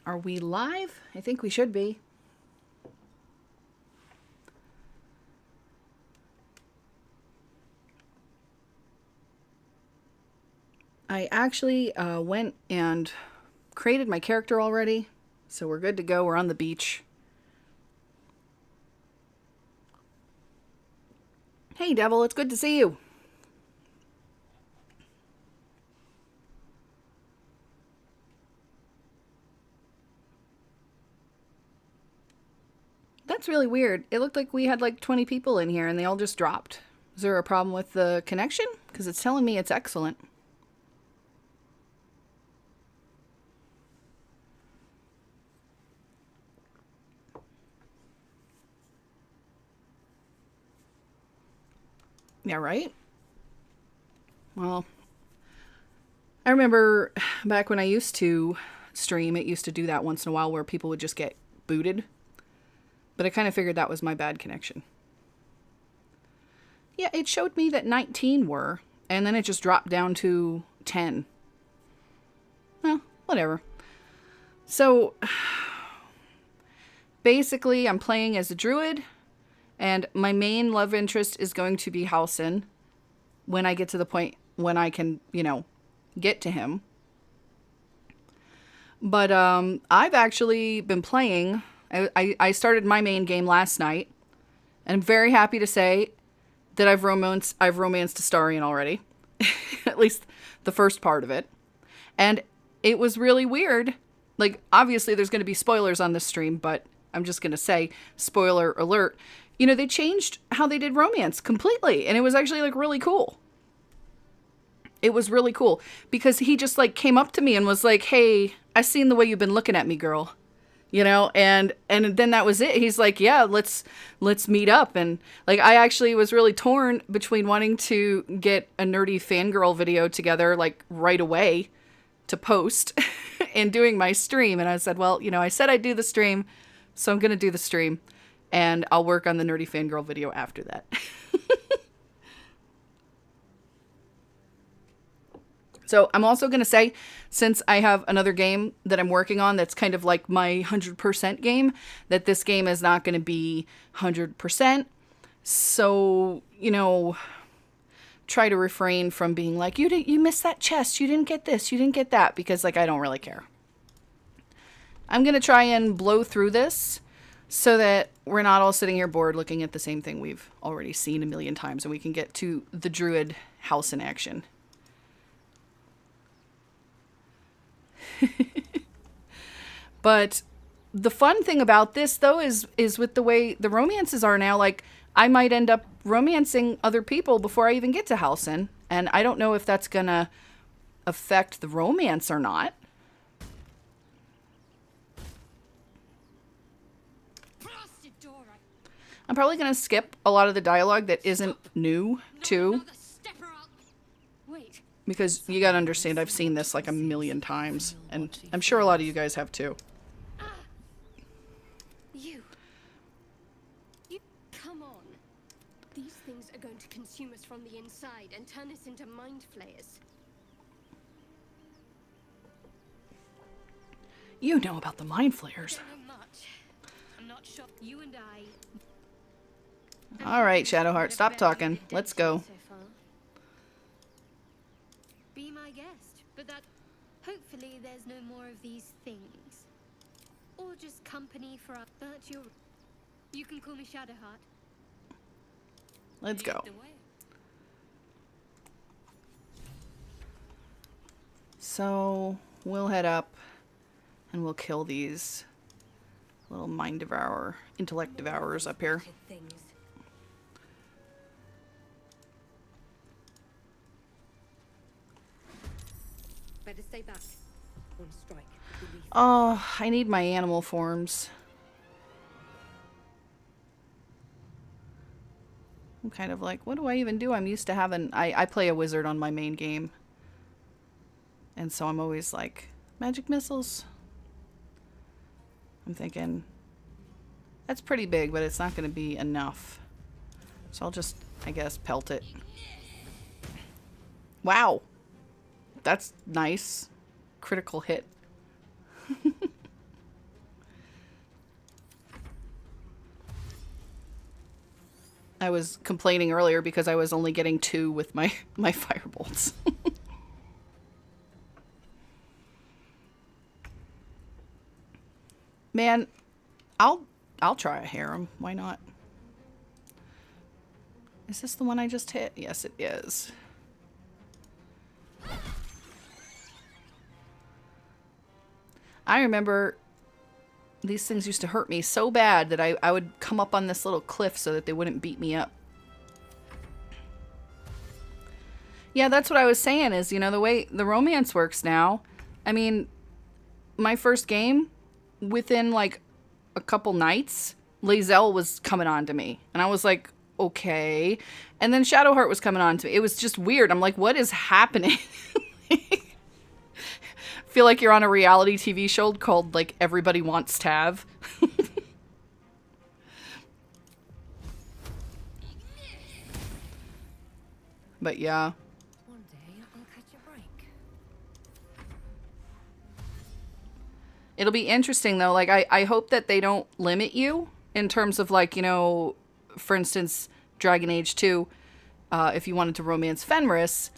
Are we live? I think we should be. I actually went and created my character already, so we're good to go. We're on the beach. Hey, Devil, it's good to see you. That's really weird. It looked like we had like 20 people in here and they all just dropped. Is there a problem with the connection? Because it's telling me it's excellent. Yeah, right? Well, I remember back when I used to stream, it used to do that once in a while where people would just get booted. But I kind of figured that was my bad connection. Yeah, it showed me that 19 were, and then it just dropped down to 10. Well, whatever. So, basically, I'm playing as a druid, and my main love interest is going to be Halsin when I get to the point when I can, get to him. But I've actually been playing. I started my main game last night, and I'm very happy to say that I've romanced Astarion already. At least the first part of it. And it was really weird. Like, obviously there's going to be spoilers on this stream, but I'm just going to say, spoiler alert, they changed how they did romance completely, and it was actually, like, really cool. It was really cool, because he just, like, came up to me and was like, hey, I seen the way you've been looking at me, girl. And then that was it. He's like, yeah, let's meet up. And like, I actually was really torn between wanting to get a nerdy fangirl video together, like right away to post and doing my stream. And I said, well, I said I'd do the stream, so I'm going to do the stream and I'll work on the nerdy fangirl video after that. So I'm also going to say, since I have another game that I'm working on that's kind of like my 100% game, that this game is not going to be 100%. So, try to refrain from being like, you missed that chest, you didn't get this, you didn't get that, because like I don't really care. I'm going to try and blow through this so that we're not all sitting here bored looking at the same thing we've already seen a million times, and we can get to the Druid house in action. But the fun thing about this, though, is with the way the romances are now, like, I might end up romancing other people before I even get to Halsin, and I don't know if that's gonna affect the romance or not. I'm probably gonna skip a lot of the dialogue that isn't new, too. Because you gotta understand, I've seen this like a million times, and I'm sure a lot of you guys have too. You come on. These things are going to consume us from the inside and turn us into mind flayers. You know about the mind flayers. I don't know much. I'm not sure. You and I. Alright, Shadowheart, stop talking. Let's go. Be my guest, but that hopefully there's no more of these things. Or just company for our virtual. You can call me Shadowheart. Let's go. So we'll head up and we'll kill these little intellect devourers up here. Better stay back. On strike. Oh, I need my animal forms. I'm kind of like, what do I even do? I'm used to having... I play a wizard on my main game. And so I'm always like, magic missiles? I'm thinking, that's pretty big, but it's not going to be enough. So I'll just, I guess, pelt it. Wow. That's nice. Critical hit. I was complaining earlier because I was only getting 2 with my firebolts. Man, I'll try a harem. Why not? Is this the one I just hit? Yes, it is. I remember these things used to hurt me so bad that I would come up on this little cliff so that they wouldn't beat me up. Yeah, that's what I was saying is, you know, the way the romance works now. I mean, my first game, within like a couple nights, lae'zel was coming on to me. And I was like, okay. And then shadowheart was coming on to me. It was just weird. I'm like, what is happening? Feel like you're on a reality TV show called like Everybody Wants Tav. But yeah. One day I'll catch a break. It'll be interesting though. Like I hope that they don't limit you in terms of like, you know, for instance, Dragon Age 2, if you wanted to romance Fenris,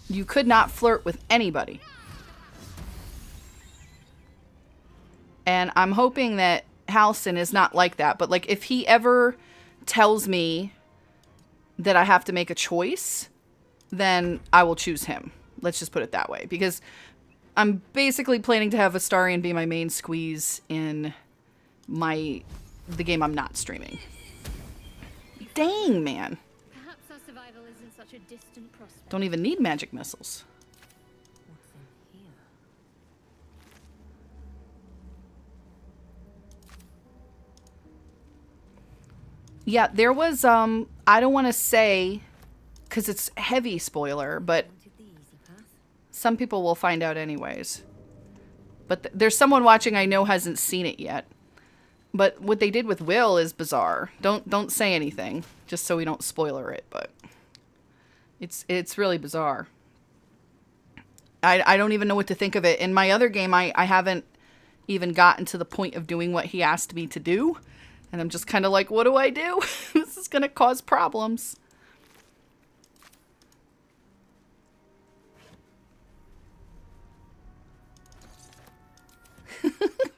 you could not flirt with anybody. And I'm hoping that Halsin is not like that. But like if he ever tells me that I have to make a choice, then I will choose him. Let's just put it that way. Because I'm basically planning to have Astarion be my main squeeze in the game I'm not streaming. Dang, man. Perhaps our survival isn't such a distant prospect. Don't even need magic missiles. What's in here? Yeah, there was, I don't want to say, because it's heavy spoiler, but Wanted the easy path. some people will find out anyways. But there's someone watching I know hasn't seen it yet. But what they did with Wyll is bizarre. Don't say anything, just so we don't spoiler it, but it's really bizarre. I don't even know what to think of it. In my other game, I haven't even gotten to the point of doing what he asked me to do. And I'm just kind of like, what do I do? This is going to cause problems.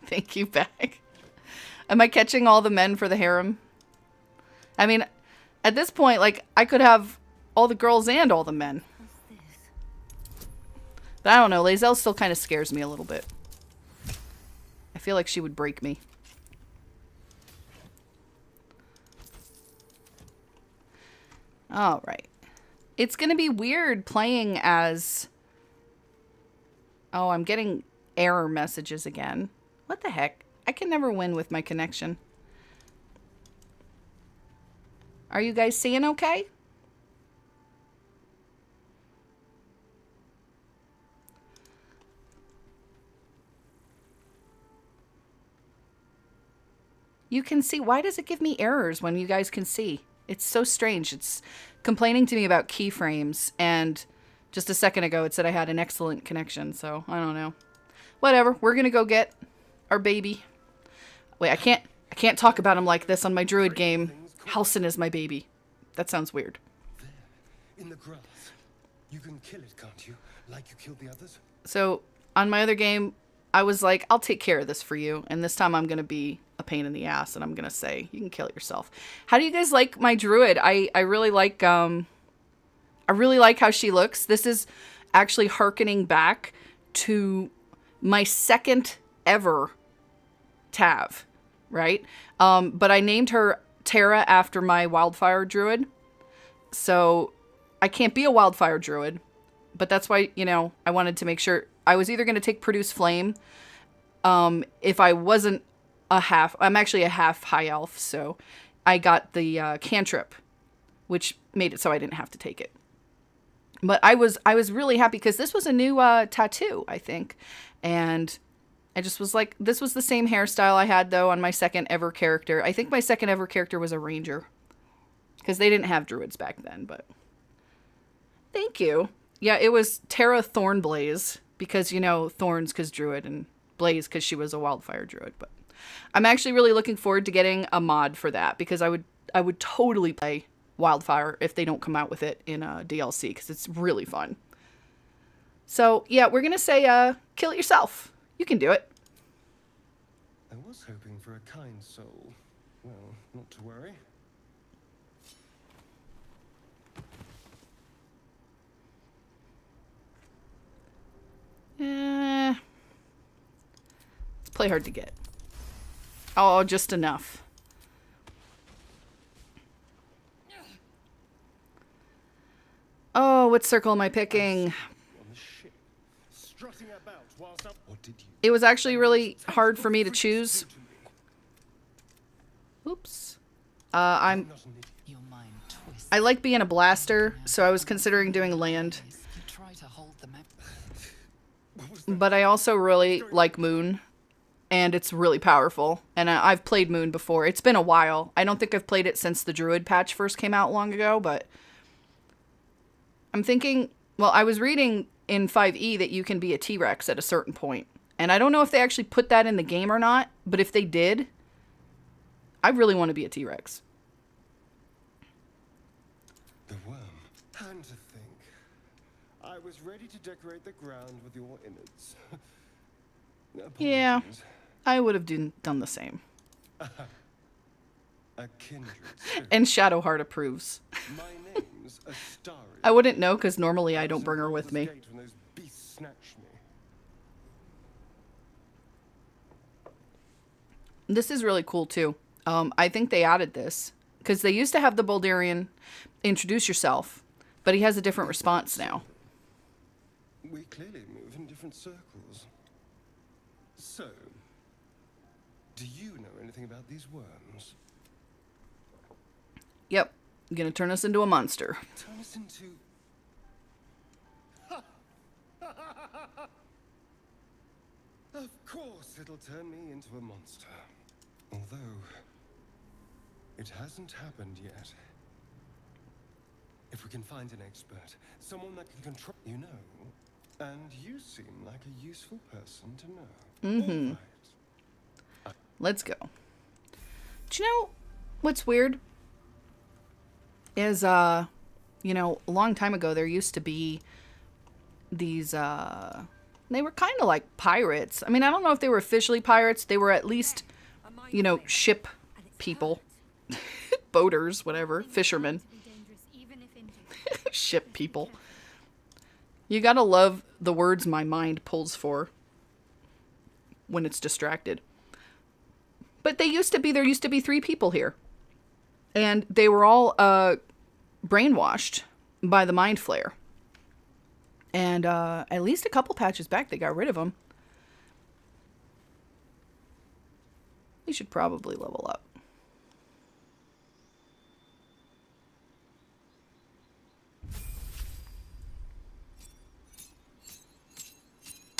Thank you, Bag. Am I catching all the men for the harem? I mean, at this point, like, I could have all the girls and all the men. What's this? But I don't know. lae'zel still kind of scares me a little bit. I feel like she would break me. All right. It's going to be weird playing as... Oh, I'm getting error messages again. What the heck? I can never win with my connection. Are you guys seeing okay? You can see. Why does it give me errors when you guys can see? It's so strange. It's complaining to me about keyframes, and just a second ago it said I had an excellent connection, so I don't know. Whatever. We're gonna go get our baby. Wait, I can't talk about him like this on my Druid game. Halsin is my baby. That sounds weird. There, in the grass. You can kill it, can't you? Like you killed the others? So, on my other game, I was like, I'll take care of this for you. And this time I'm going to be a pain in the ass. And I'm going to say, you can kill it yourself. How do you guys like my Druid? I really like how she looks. This is actually hearkening back to my second ever Tav, right? But I named her Terra after my wildfire druid. So I can't be a wildfire druid, but that's why, you know, I wanted to make sure I was either going to take produce flame. If I wasn't I'm actually a half high elf. So I got the cantrip, which made it so I didn't have to take it. But I was really happy because this was a new tattoo, I think. And I just was like, this was the same hairstyle I had, though, on my second ever character. I think my second ever character was a ranger. Because they didn't have druids back then, but... Thank you. Yeah, it was Terra Thornblaze. Because, you know, thorns because druid, and blaze because she was a wildfire druid. But I'm actually really looking forward to getting a mod for that. Because I would totally play Wildfire if they don't come out with it in a DLC, because it's really fun. So, yeah, we're going to say kill it yourself. You can do it. I was hoping for a kind soul. Well, not to worry. Let's play hard to get. Oh, just enough. Oh, what circle am I picking? On the ship, strutting about whilst up. What did you? It was actually really hard for me to choose. Oops. Not an idiot. Your mind twists. I like being a blaster, so I was considering doing land. You try to hold the map. What was that? But I also really like Moon, and it's really powerful. And I've played Moon before. It's been a while. I don't think I've played it since the Druid patch first came out long ago, but I'm thinking, well, I was reading in 5e that you can be a T-Rex at a certain point. And I don't know if they actually put that in the game or not, but if they did, I really want to be a T-Rex. The worm. And to think, I was ready to decorate the ground with your innards. Yeah. Apologies. I would have done the same. A kindred spirit. And Shadowheart approves. My name's Astarion. I wouldn't know because normally I don't bring her with me. When those beasts snatched me. This is really cool too. I think they added this because they used to have the Baldurian introduce yourself, but he has a different response now. We clearly move in different circles. So, do you know anything about these worms? Yep, gonna turn us into a monster. Turn us into... Of course it'll turn me into a monster. Although, it hasn't happened yet. If we can find an expert, someone that can control... You know, and you seem like a useful person to know. Mm-hmm. All right. Let's go. Do you know what's weird? Is, you know, a long time ago there used to be these, they were kind of like pirates. I mean, I don't know if they were officially pirates. They were at least, you know, ship people. Boaters, whatever. Fishermen. Ship people. You gotta love the words my mind pulls for when it's distracted. But there used to be 3 people here. And they were all brainwashed by the mind flare. And at least a couple patches back, they got rid of them. We should probably level up.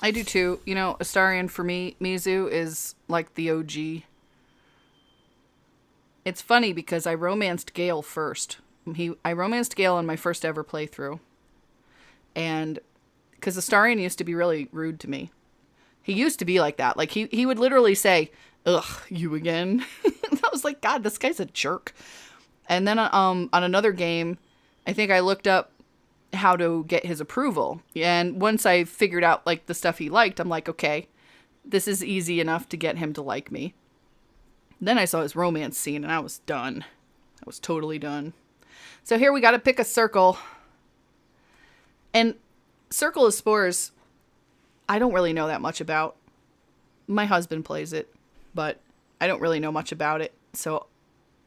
I do too. You know, Astarion for me, Mizu is like the OG. It's funny because I romanced Gale first. I romanced Gale in my first ever playthrough. And because Astarion used to be really rude to me. He used to be like that. Like he would literally say, "Ugh, you again." I was like, God, this guy's a jerk. And then on another game, I think I looked up how to get his approval. And once I figured out like the stuff he liked, I'm like, okay, this is easy enough to get him to like me. Then I saw his romance scene and I was done. I was totally done. So here we got to pick a circle. And Circle of Spores, I don't really know that much about. My husband plays it, but I don't really know much about it. So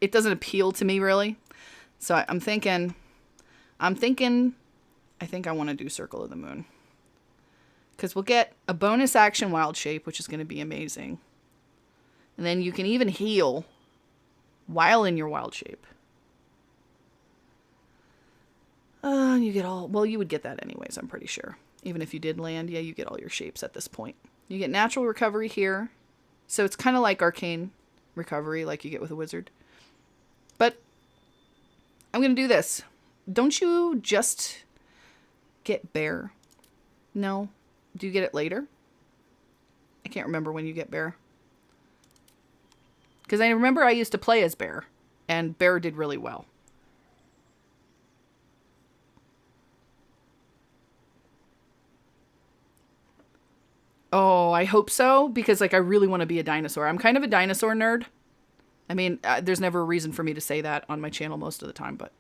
it doesn't appeal to me really. So I'm thinking, I think I want to do Circle of the Moon. Because we'll get a bonus action wild shape, which is going to be amazing. And then you can even heal while in your wild shape. You get all... Well, you would get that anyways, I'm pretty sure. Even if you did land, yeah, you get all your shapes at this point. You get natural recovery here. So it's kind of like arcane recovery, like you get with a wizard. But I'm going to do this. Don't you just get bear? No. Do you get it later? I can't remember when you get bear. Because I remember I used to play as bear. And bear did really well. Oh, I hope so, because like I really want to be a dinosaur. I'm kind of a dinosaur nerd. I mean, there's never a reason for me to say that on my channel most of the time, but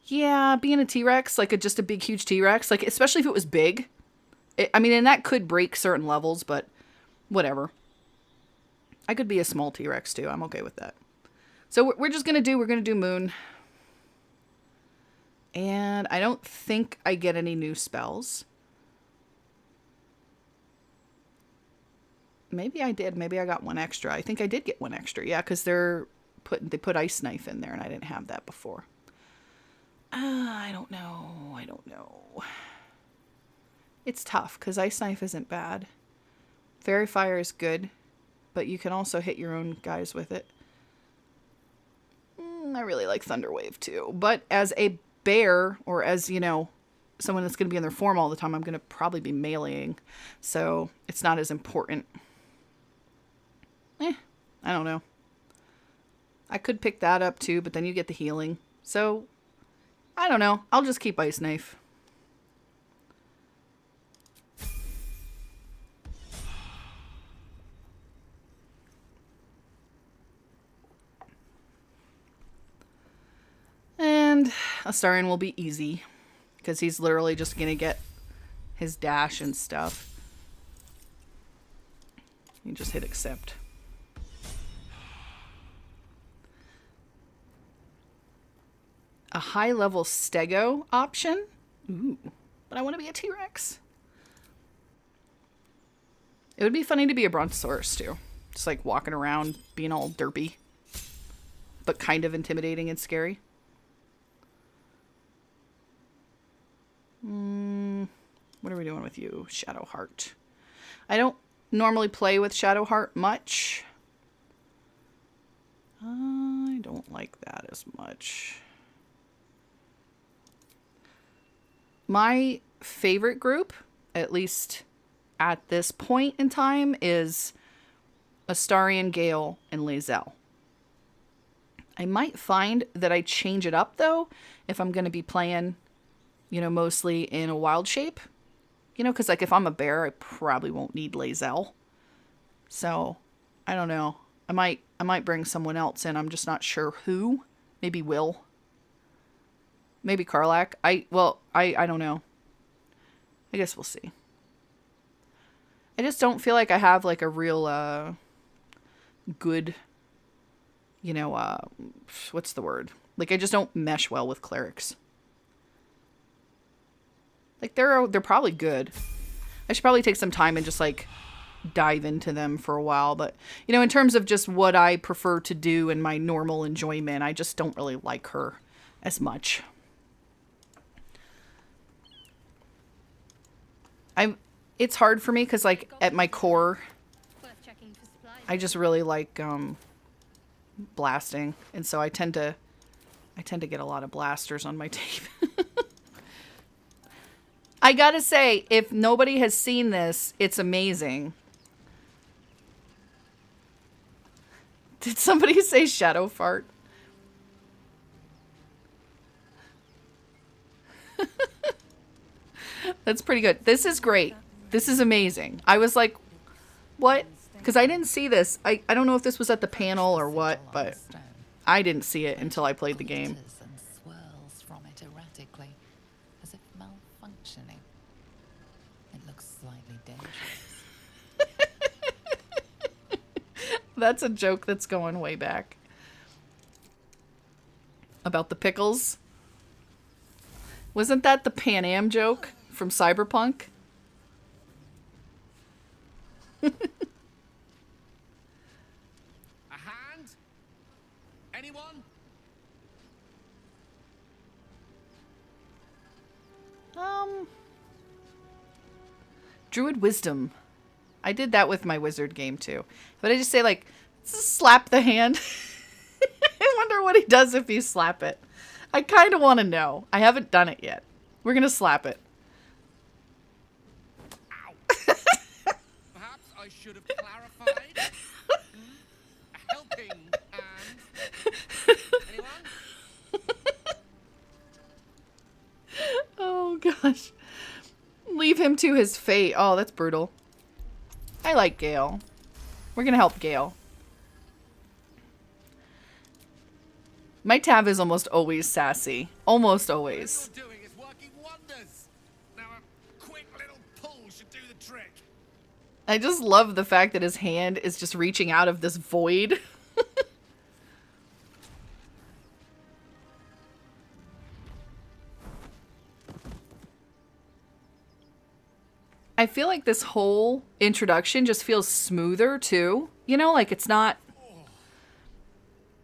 yeah, being a T-Rex, like just a big, huge T-Rex, like especially if it was big. I mean, and that could break certain levels, but whatever. I could be a small T-Rex too. I'm okay with that. So we're just going to do Moon. And I don't think I get any new spells. Maybe I did. Maybe I got one extra. I think I did get one extra. Yeah, because they put Ice Knife in there, and I didn't have that before. I don't know. I don't know. It's tough, because Ice Knife isn't bad. Fairy Fire is good, but you can also hit your own guys with it. I really like Thunder Wave, too. But as a bear, or as, you know, someone that's going to be in their form all the time, I'm going to probably be meleeing. So it's not as important. I don't know. I could pick that up too, but then you get the healing. So, I don't know. I'll just keep Ice Knife. And Astarion will be easy, because he's literally just going to get his dash and stuff. You just hit accept. A high-level stego option? Ooh, but I want to be a T-Rex. It would be funny to be a brontosaurus, too. Just, like, walking around, being all derpy. But kind of intimidating and scary. What are we doing with you, Shadowheart? I don't normally play with Shadowheart much. I don't like that as much. My favorite group, at least at this point in time, is Astarion, Gale, and lae'zel. I might find that I change it up, though, if I'm going to be playing, you know, mostly in a wild shape. You know, because, like, if I'm a bear, I probably won't need lae'zel. So, I don't know. I might bring someone else in. I'm just not sure who. Maybe Wyll. Maybe Karlach. I don't know. I guess we'll see. I just don't feel like I have, like, a real, good, you know, what's the word? Like, I just don't mesh well with clerics. Like, they're probably good. I should probably take some time and just, like, dive into them for a while. But, you know, in terms of just what I prefer to do in my normal enjoyment, I just don't really like her as much. It's hard for me because, like, at my core, I just really like blasting, and so I tend to get a lot of blasters on my tape. I gotta say, if nobody has seen this, it's amazing. Did somebody say shadow fart? That's pretty good. This is great. This is amazing. I was like, what? Because I didn't see this. I don't know if this was at the panel or what, but I didn't see it until I played the game. And swirls from it erratically, as if malfunctioning. It looks slightly dangerous. That's a joke that's going way back. About the pickles. Wasn't that the Pan Am joke from Cyberpunk? A hand? Anyone? Druid Wisdom. I did that with my wizard game too. But I just say, like, slap the hand. I wonder what he does if you slap it. I kind of want to know. I haven't done it yet. We're going to slap it. Perhaps I should have clarified. A helping hand. Anyone? Oh, gosh. Leave him to his fate. Oh, that's brutal. I like Gale. We're gonna help Gale. My Tav is almost always sassy. Almost always. What you're doing is working wonders. Now a quick little pull should do the trick. I just love the fact that his hand is just reaching out of this void. I feel like this whole introduction just feels smoother too. You know, like it's not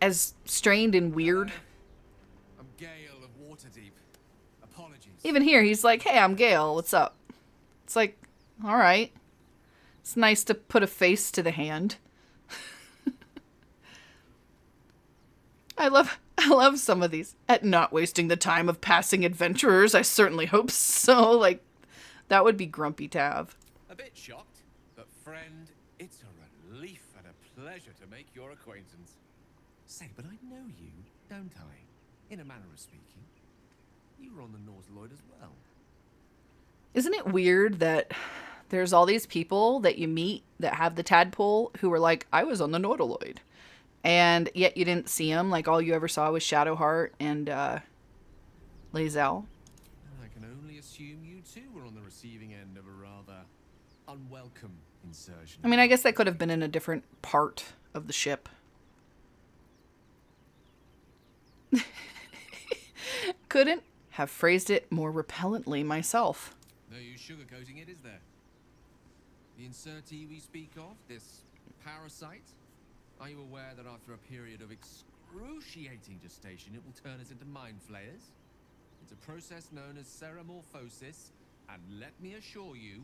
as strained and weird. I'm Gale of Waterdeep. Apologies. Even here, he's like, hey, I'm Gale. What's up? It's like, all right. It's nice to put a face to the hand. I love some of these. At not wasting the time of passing adventurers, I certainly hope so. Like, that would be grumpy Tav. A bit shocked, but friend, it's a relief and a pleasure to make your acquaintance. Say, but I know you, don't I? In a manner of speaking. You were on the Nautiloid as well. Isn't it weird that there's all these people that you meet that have the tadpole who were like, I was on the Nautiloid. And yet you didn't see them. Like, all you ever saw was Shadowheart and lae'zel. I can only assume you too were on the receiving end of a rather unwelcome insertion. I mean, I guess that could have been in a different part of the ship. Couldn't have phrased it more repellently myself. No use sugarcoating it, is there? The insertee we speak of, this parasite, are you aware that after a period of excruciating gestation, it will turn us into mind flayers? It's a process known as ceremorphosis, and let me assure you,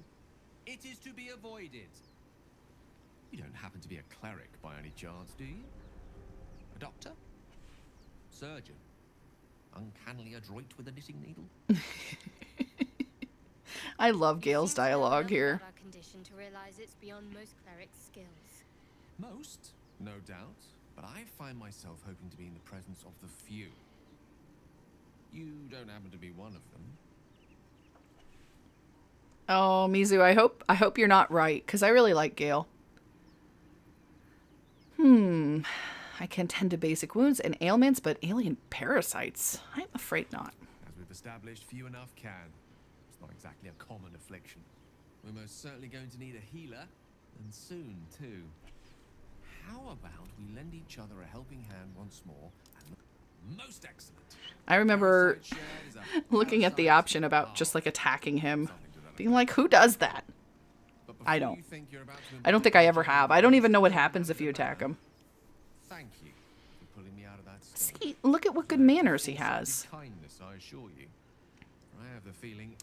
it is to be avoided. You don't happen to be a cleric by any chance, do you? A doctor? Surgeon? Uncannily adroit with a knitting needle? I love Gale's dialogue here. Our condition to realize it's beyond most clerics' skills. Most, no doubt, but I find myself hoping to be in the presence of the few. You don't happen to be one of them. Oh, Mizu, I hope you're not right, because I really like Gale. I can tend to basic wounds and ailments, but alien parasites? I'm afraid not. As we've established, few enough can. It's not exactly a common affliction. We're most certainly going to need a healer, and soon, too. How about we lend each other a helping hand once more, and most excellent. I remember Parasite shared is a looking at the parasite's option about just like attacking him. something to that Being like, who does that? But I before don't. you think you're about to I don't think I ever have. I don't even know what happens if you attack him. Thank you for pulling me out of that study. See, look at what good manners he has. Kindness, I assure you. I have the feeling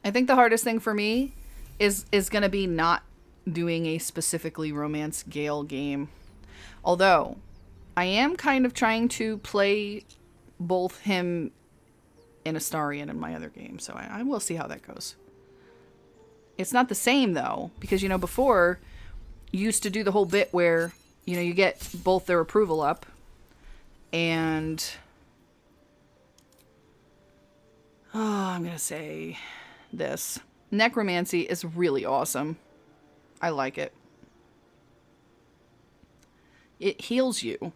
I think the hardest thing for me is going to be not doing a specifically romance Gale game. Although, I am kind of trying to play both him and Astarion in my other game, so I will see how that goes. It's not the same, though, because, you know, before, you used to do the whole bit where, you know, you get both their approval up, and... oh, I'm going to say this. Necromancy is really awesome. I like it. It heals you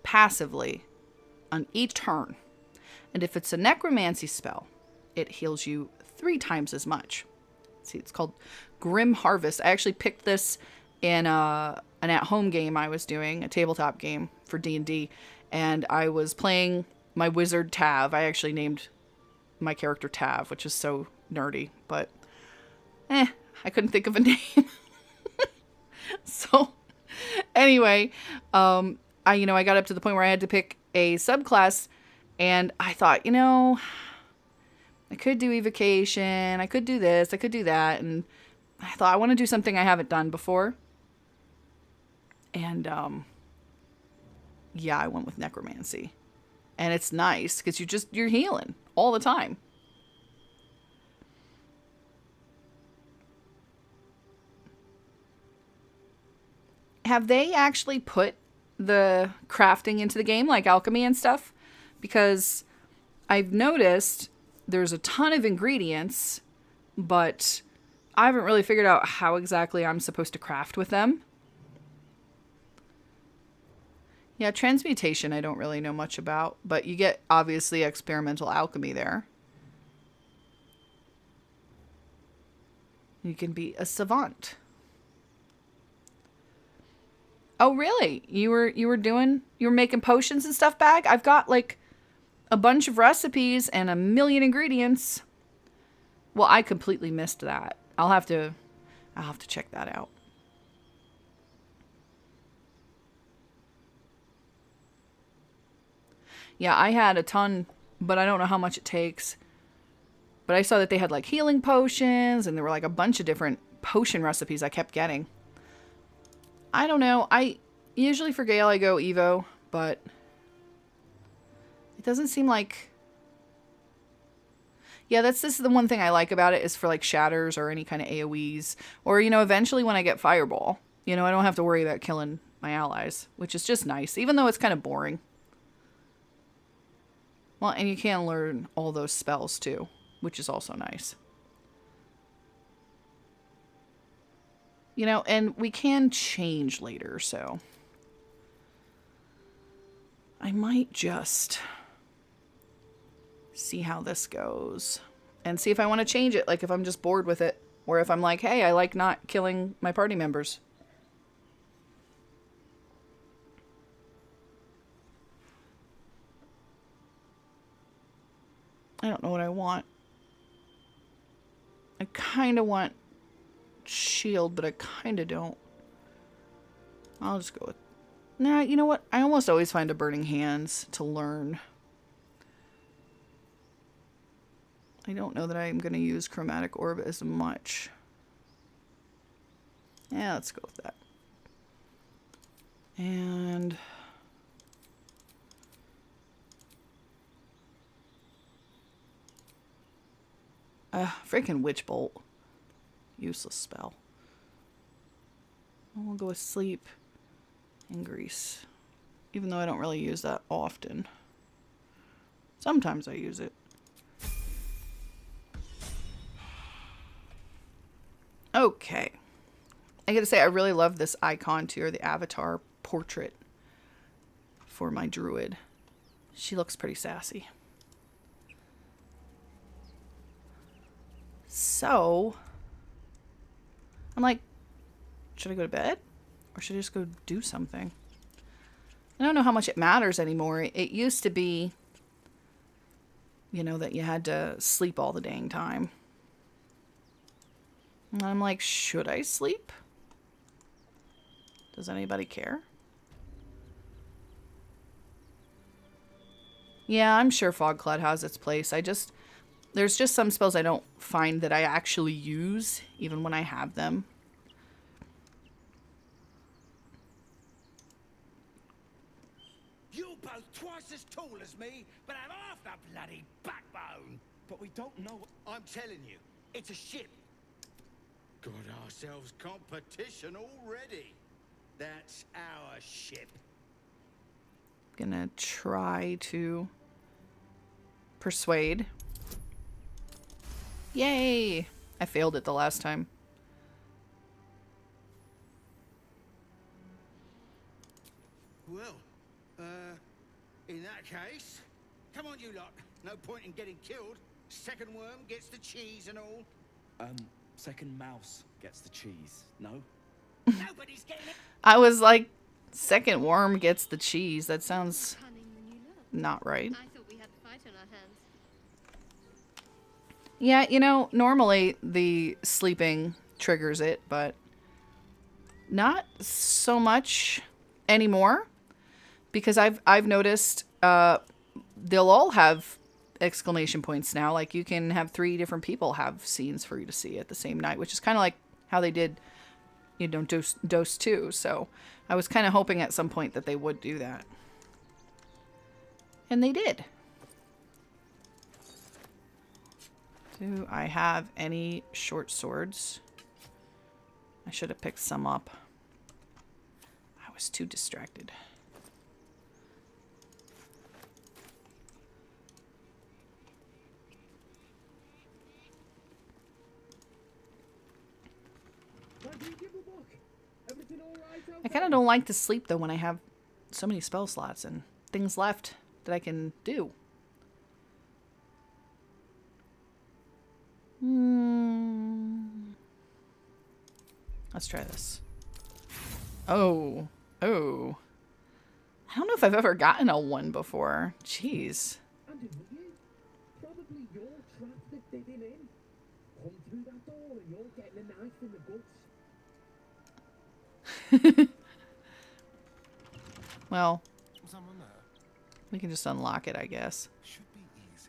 passively on each turn. And if it's a necromancy spell, it heals you 3 times as much. See, it's called Grim Harvest. I actually picked this in an at-home game I was doing, a tabletop game for D&D, and I was playing my wizard Tav. I actually named my character Tav, which is so nerdy, but I couldn't think of a name. So anyway, I got up to the point where I had to pick a subclass, and I thought, I could do evocation, I could do this, I could do that, and I thought I want to do something I haven't done before. And I went with necromancy. And it's nice because you're healing all the time. Have they actually put the crafting into the game, like alchemy and stuff? Because I've noticed there's a ton of ingredients, but I haven't really figured out how exactly I'm supposed to craft with them. Yeah, transmutation I don't really know much about, but you get, obviously, experimental alchemy there. You can be a savant. Oh, really? You were making potions and stuff back? I've got, like, a bunch of recipes and a million ingredients. Well, I completely missed that. I'll have to check that out. Yeah, I had a ton, but I don't know how much it takes. But I saw that they had like healing potions and there were like a bunch of different potion recipes I kept getting. I don't know. I usually for Gale I go Evo, but it doesn't seem like... Yeah, this is the one thing I like about it is for like shatters or any kind of AoEs. Or, you know, eventually when I get Fireball, you know, I don't have to worry about killing my allies, which is just nice, even though it's kind of boring. Well, and you can learn all those spells too, which is also nice. You know, and we can change later, so I might just see how this goes and see if I want to change it, like if I'm just bored with it, or if I'm like, hey, I like not killing my party members. I don't know what I want. I kind of want shield, but I kind of don't. I'll just go with... Nah, you know what? I almost always find a burning hands to learn. I don't know that I'm going to use chromatic orb as much. Yeah, let's go with that. And... freaking witch bolt. Useless spell. We'll go with sleep and grease. Even though I don't really use that often. Sometimes I use it. Okay. I gotta say, I really love this icon too, or the avatar portrait for my druid. She looks pretty sassy. So, I'm like, should I go to bed? Or should I just go do something? I don't know how much it matters anymore. It used to be, you know, that you had to sleep all the dang time. And I'm like, should I sleep? Does anybody care? Yeah, I'm sure Fogcloud has its place. There's just some spells I don't find that I actually use, even when I have them. You're both twice as tall as me, but have half the bloody backbone. But we don't know. I'm telling you, it's a ship. Got ourselves competition already. That's our ship. Gonna try to persuade. Yay! I failed it the last time. Well, in that case, come on you lot. No point in getting killed. Second worm gets the cheese and all. Second mouse gets the cheese, no? Nobody's getting it. I was like, second worm gets the cheese. That sounds Cunning than you look. not right. I thought we had a fight on our hands. Yeah, you know, normally the sleeping triggers it, but not so much anymore. Because I've noticed they'll all have exclamation points now. Like you can have 3 different people have scenes for you to see at the same night, which is kind of like how they did, you know, Dose 2. So I was kind of hoping at some point that they would do that. And they did. Do I have any short swords? I should have picked some up. I was too distracted. I kind of don't like to sleep though when I have so many spell slots and things left that I can do. Let's try this. Oh. Oh. I don't know if I've ever gotten a 1 before. Jeez. Probably your trap that did him in. Come through that door and you're getting a knife in the guts. Well, Someone there? we can just unlock it, I guess. Should be easy.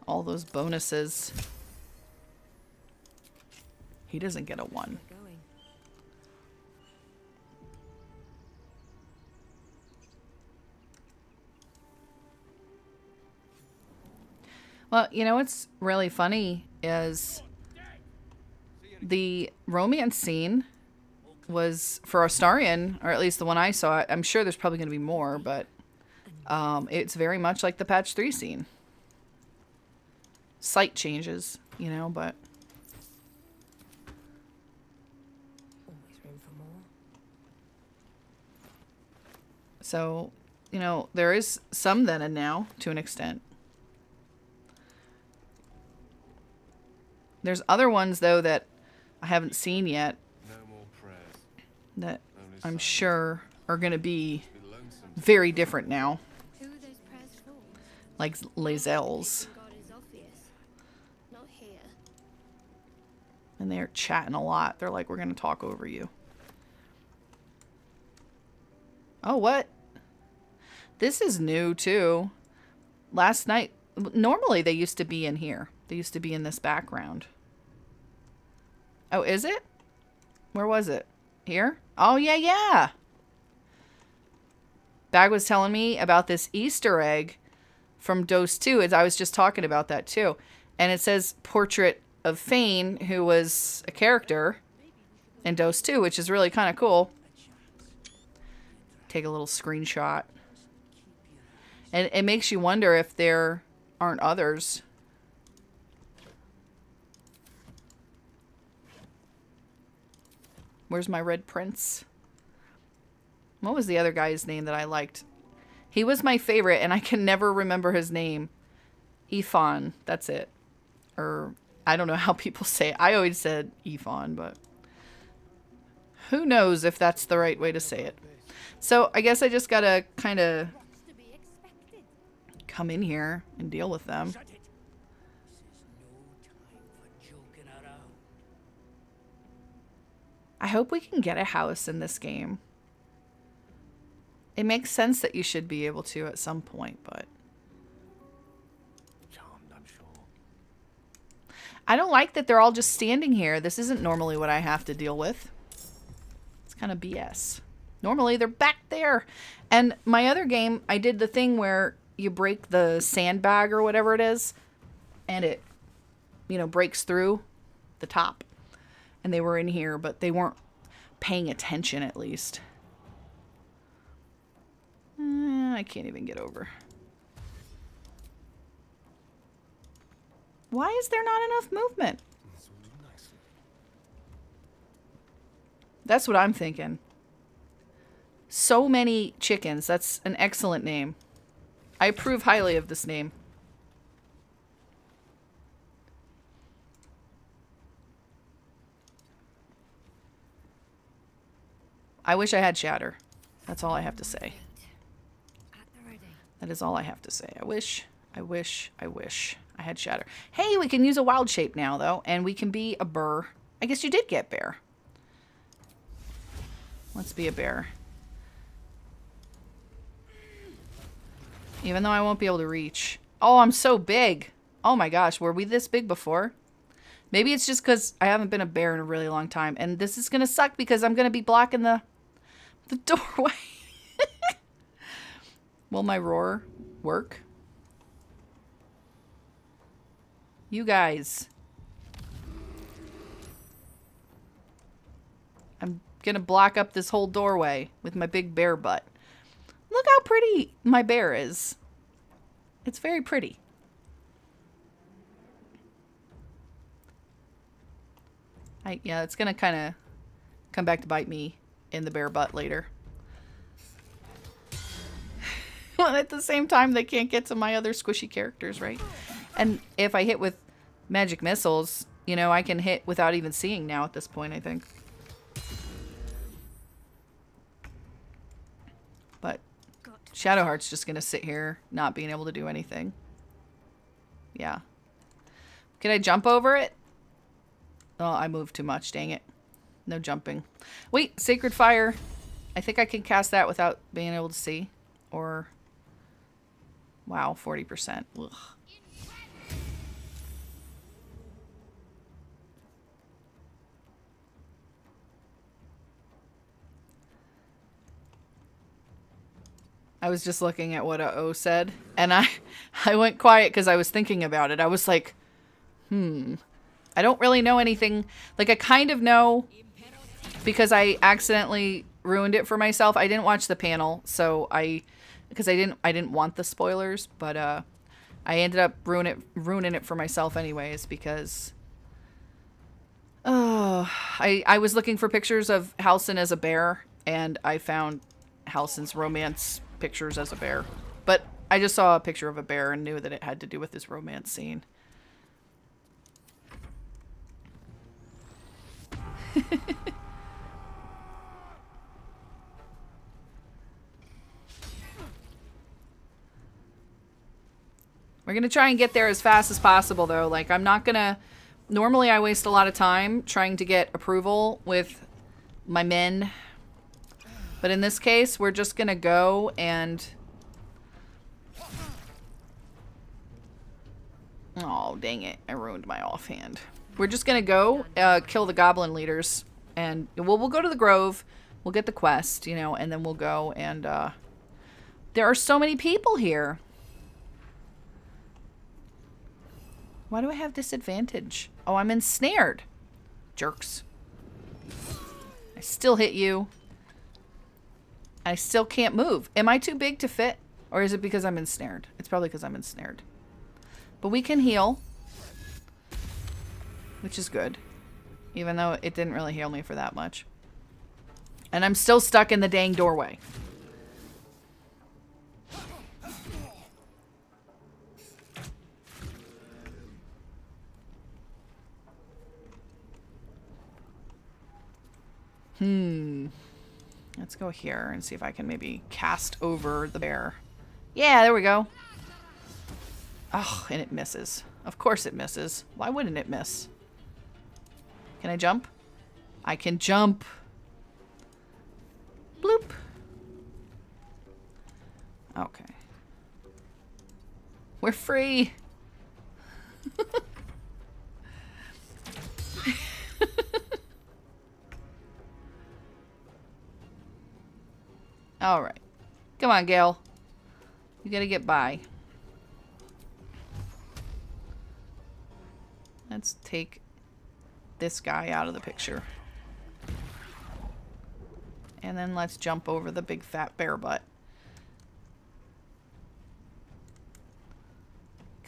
All those bonuses. He doesn't get a 1. Going. Well, you know what's really funny is the romance scene was for Astarion, or at least the one I saw. I'm sure there's probably going to be more, but it's very much like the patch 3 scene. Slight changes, you know, but Always room for more. so, you know, there is some then and now to an extent. There's other ones though that I haven't seen yet No more prayers. that Only I'm silence. sure are going to be Be lonesome. very different now, Who are those prayers for? like lae'zels, God is obvious. Not here. and they're chatting a lot. They're like, we're going to talk over you. Oh, what? This is new too. Last night, normally they used to be in here. They used to be in this background. Oh, is it? Where was it? Here? Oh, yeah, yeah. Bag was telling me about this Easter egg from Dose 2. As I was just talking about that too. And it says Portrait of Fane, who was a character in Dose 2, which is really kind of cool. Take a little screenshot. And it makes you wonder if there aren't others. Where's my red prince? What was the other guy's name that I liked? He was my favorite, and I can never remember his name. Ephon, that's it. Or, I don't know how people say it. I always said Ephon, but who knows if that's the right way to say it. So, I guess I just gotta kind of To be expected. come in here and deal with them. Shut it. This is no time for joking around. I hope we can get a house in this game. It makes sense that you should be able to at some point, but Charmed, I'm sure. I don't like that they're all just standing here. This isn't normally what I have to deal with. It's kind of BS. Normally they're back there. And my other game, I did the thing where you break the sandbag or whatever it is, and it, you know, breaks through the top. And they were in here, but they weren't paying attention at least. I can't even get over. Why is there not enough movement? This will do nicely. That's what I'm thinking. So many chickens. That's an excellent name. I approve highly of this name. I wish I had shatter. That's all I have to say. At the ready. That is all I have to say. I wish I had shatter. Hey, we can use a wild shape now, though, and we can be a burr. I guess you did get bear. Let's be a bear. Even though I won't be able to reach. Oh, I'm so big. Oh my gosh, were we this big before? Maybe it's just because I haven't been a bear in a really long time. And this is going to suck because I'm going to be blocking the doorway. Will my roar work? You guys. I'm going to block up this whole doorway with my big bear butt. Look how pretty my bear is. It's very pretty. Yeah, it's gonna kind of come back to bite me in the bare butt later. Well, at the same time, they can't get to my other squishy characters, right? And if I hit with magic missiles, you know, I can hit without even seeing now at this point, I think. But Shadowheart's just gonna sit here, not being able to do anything. Yeah. Can I jump over it? Oh, I moved too much, dang it. No jumping. Wait, Sacred Fire. I think I can cast that without being able to see. Or... Wow, 40%. Ugh. I was just looking at what a O said, and I went quiet because I was thinking about it. I was like, I don't really know anything. Like, I kind of know because I accidentally ruined it for myself. I didn't watch the panel, so because I didn't want the spoilers, but I ended up ruining it for myself anyways because I was looking for pictures of Halsin as a bear, and I found Halsin's romance pictures as a bear. But I just saw a picture of a bear and knew that it had to do with this romance scene. We're going to try and get there as fast as possible, though. Like, I'm not going to... Normally, I waste a lot of time trying to get approval with my men. But in this case, we're just going to go and... Oh, dang it. I ruined my offhand. We're just going to go kill the goblin leaders. And we'll go to the grove. We'll get the quest, you know, and then we'll go and... There are so many people here. Why do I have disadvantage? Oh, I'm ensnared. Jerks. I still hit you. I still can't move. Am I too big to fit? Or is it because I'm ensnared? It's probably because I'm ensnared. But we can heal. Which is good. Even though it didn't really heal me for that much. And I'm still stuck in the dang doorway. Let's go here and see if I can maybe cast over the bear. Yeah, there we go. Oh, and it misses. Of course it misses. Why wouldn't it miss? Can I jump? I can jump. Bloop. Okay. We're free. All right. Come on, Gale. You gotta get by. Let's take this guy out of the picture. And then let's jump over the big fat bear butt.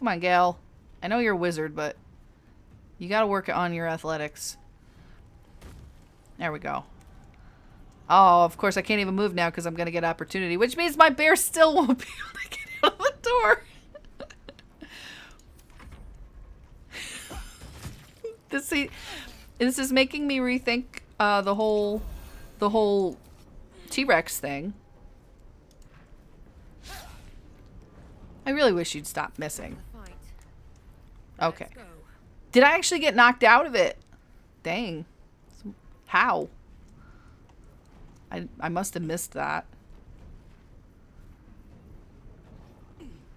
Come on, Gale. I know you're a wizard, but you gotta work on your athletics. There we go. Oh, of course I can't even move now because I'm going to get opportunity, which means my bear still won't be able to get out of the door. This is making me rethink the whole T-Rex thing. I really wish you'd stop missing. Okay. Did I actually get knocked out of it? Dang. How? I must have missed that.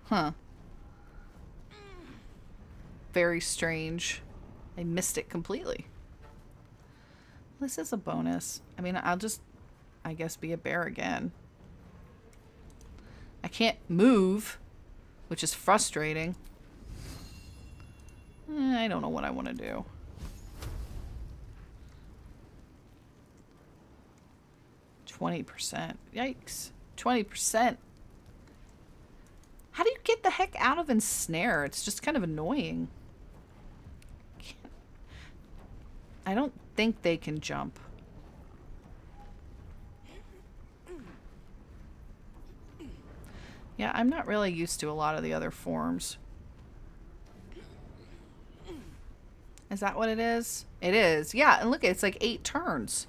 Huh. Very strange. I missed it completely. This is a bonus. I mean, I'll just, I guess, be a bear again. I can't move, which is frustrating. I don't know what I want to do. 20%. Yikes. 20%. How do you get the heck out of ensnare? It's just kind of annoying. think they can jump. Yeah, I'm not really used to a lot of the other forms. Is that what it is? It is. Yeah, and look, it's like 8 turns.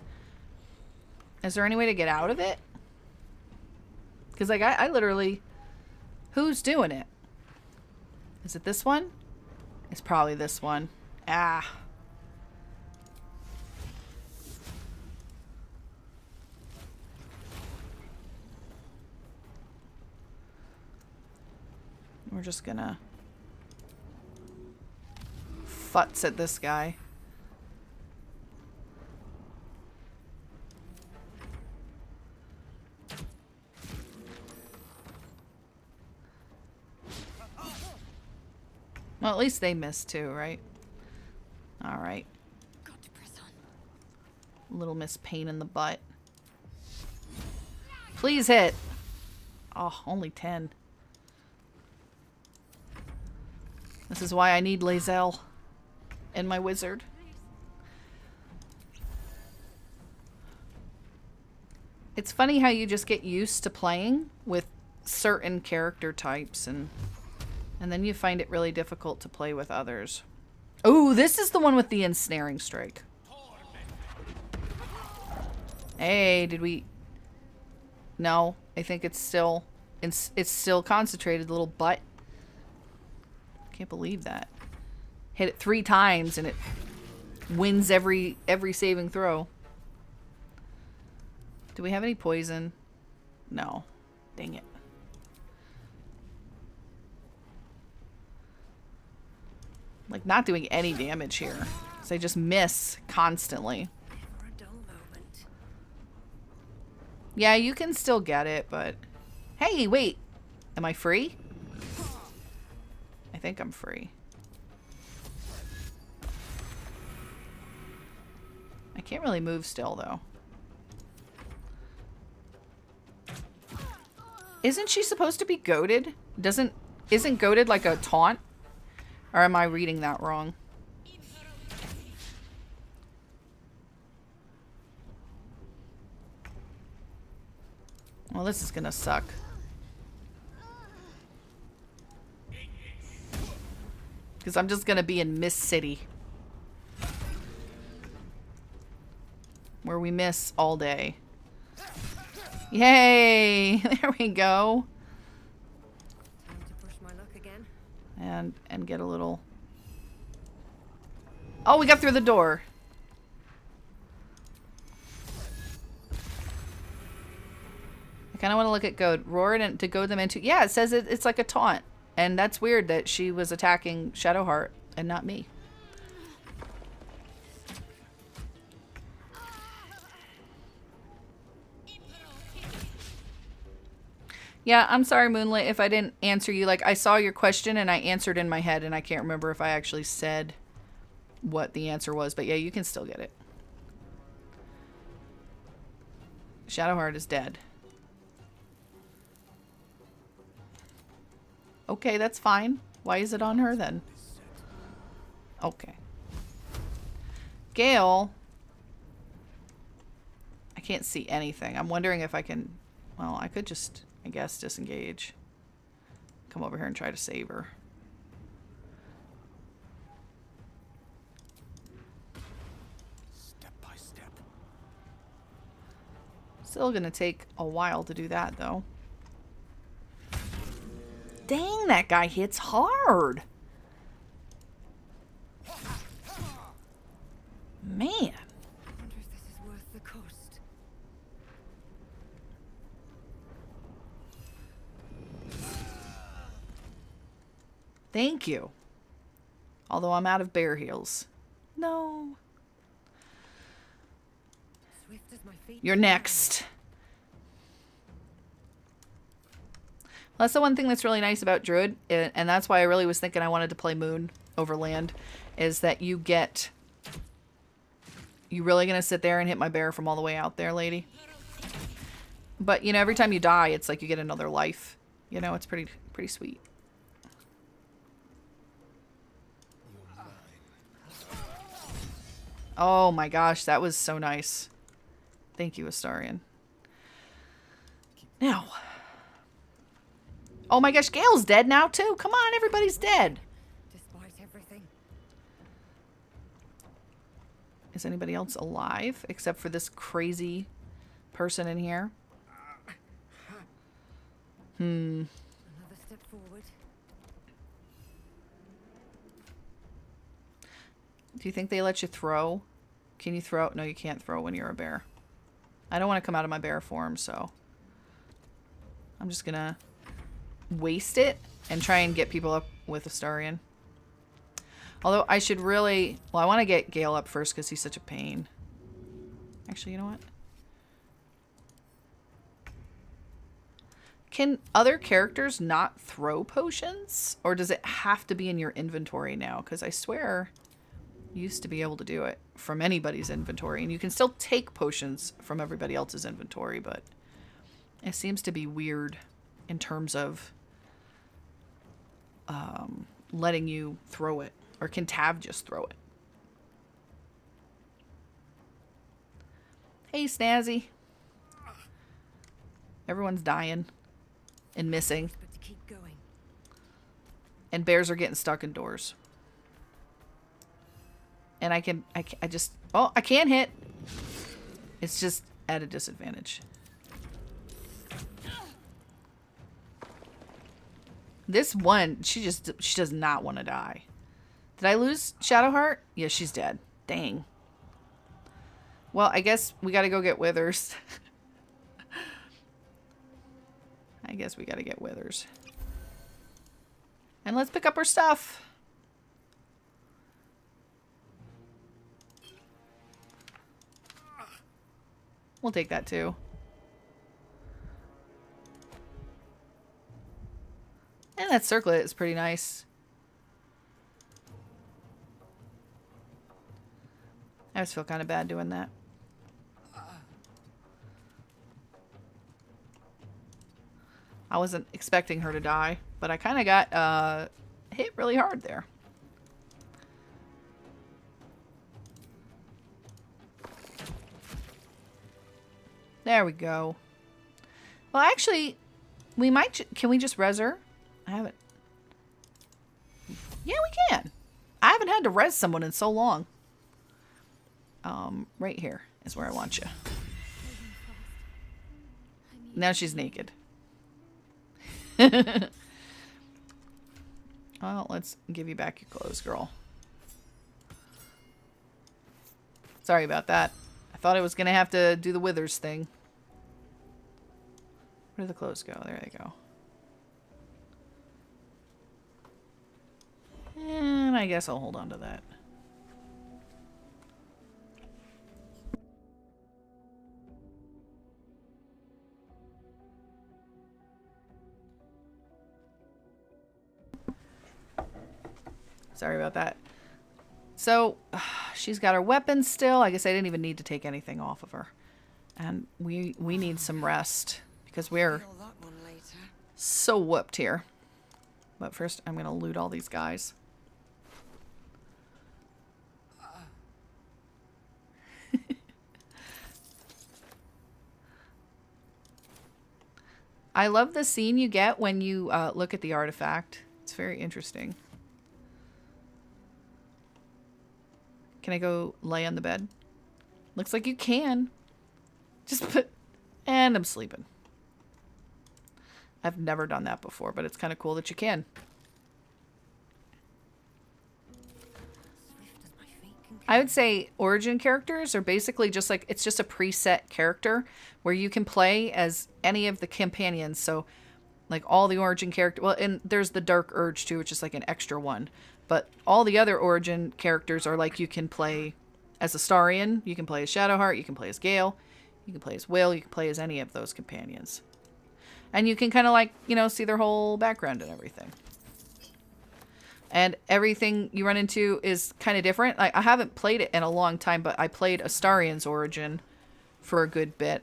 Is there any way to get out of it? Because, like, I literally... Who's doing it? Is it this one? It's probably this one. Ah. We're just gonna futz at this guy. Well, at least they missed too, right? All right. Got to press on. Little Miss Pain in the butt. Please hit. Oh, only 10. This is why I need lae'zel and my wizard. It's funny how you just get used to playing with certain character types and then you find it really difficult to play with others. Oh, this is the one with the ensnaring strike. Hey, did we... No, I think it's still concentrated, little butt. Can't believe that. Hit it 3 times and it wins every saving throw. Do we have any poison? No. Dang it. Like, not doing any damage here. So I just miss constantly. Never a dull moment. Yeah, you can still get it, but... Hey, wait! Am I free? I think I'm free. I can't really move still, though. Isn't she supposed to be goaded? Isn't goaded like a taunt? Or am I reading that wrong? Well, this is gonna suck. Because I'm just gonna be in Miss City. Where we miss all day. Yay! There we go. Time to push my luck again. And get a little... Oh, we got through the door. I kind of want to look at goad. Roar and to goad them into... Yeah, it says it's like a taunt. And that's weird that she was attacking Shadowheart and not me. Yeah, I'm sorry, Moonlit, if I didn't answer you. Like, I saw your question and I answered in my head and I can't remember if I actually said what the answer was. But yeah, you can still get it. Shadowheart is dead. Okay, that's fine. Why is it on her then? Okay. Gale. I can't see anything. I'm wondering if I can... Well, I could just... I guess disengage. Come over here and try to save her. Step by step. Still gonna take a while to do that though. Dang, that guy hits hard. Man. I wonder if this is worth the cost. Thank you. Although I'm out of bear heals. No. Swift as my feet. You're next. That's the one thing that's really nice about Druid, and that's why I really was thinking I wanted to play Moon over Land, is that you get... You really gonna sit there and hit my bear from all the way out there, lady? But, you know, every time you die, it's like you get another life. You know, it's pretty sweet. Oh my gosh, that was so nice. Thank you, Astarion. Now. Oh my gosh, Gale's dead now too. Come on, everybody's dead. Despite everything. Is anybody else alive except for this crazy person in here? Another step forward. Do you think they let you throw? Can you throw? No, you can't throw when you're a bear. I don't want to come out of my bear form, so I'm just gonna waste it and try and get people up with Astarion. Although I should really... Well, I want to get Gale up first because he's such a pain. Actually, you know what? Can other characters not throw potions? Or does it have to be in your inventory now? Because I swear you used to be able to do it from anybody's inventory. And you can still take potions from everybody else's inventory, but it seems to be weird in terms of letting you throw it. Or can Tav just throw it? Hey, Snazzy. Everyone's dying and missing. But to keep going. And bears are getting stuck indoors. And I just... Oh, I can hit. It's just at a disadvantage. This one, she does not want to die. Did I lose Shadowheart? Yeah, she's dead. Dang. Well, I guess we gotta go get withers. I guess we gotta get withers. And let's pick up our stuff. We'll take that too. And that circlet is pretty nice. I just feel kind of bad doing that. I wasn't expecting her to die, but I kind of got hit really hard there. There we go. Well, actually, we might... Can we just res her? I haven't... Yeah, we can. I haven't had to res someone in so long. Right here is where I want you. Now she's naked. Well, let's give you back your clothes, girl. Sorry about that. I thought I was going to have to do the withers thing. Where did the clothes go? There they go. And I guess I'll hold on to that. Sorry about that. So, she's got her weapons still. I guess I didn't even need to take anything off of her. And we need some rest because we're so whooped here. But first, I'm going to loot all these guys. I love the scene you get when you look at the artifact. It's very interesting. Can I go lay on the bed? Looks like you can. Just put... And I'm sleeping. I've never done that before, but it's kind of cool that you can. I would say origin characters are basically just like... It's just a preset character where you can play as any of the companions. So, like all the origin characters... Well, and there's the Dark Urge too, which is like an extra one. But all the other origin characters are like you can play as Astarion, you can play as Shadowheart, you can play as Gale, you can play as Wyll, you can play as any of those companions. And you can kind of like, you know, see their whole background and everything. And everything you run into is kind of different. I haven't played it in a long time, but I played Astarion's origin for a good bit.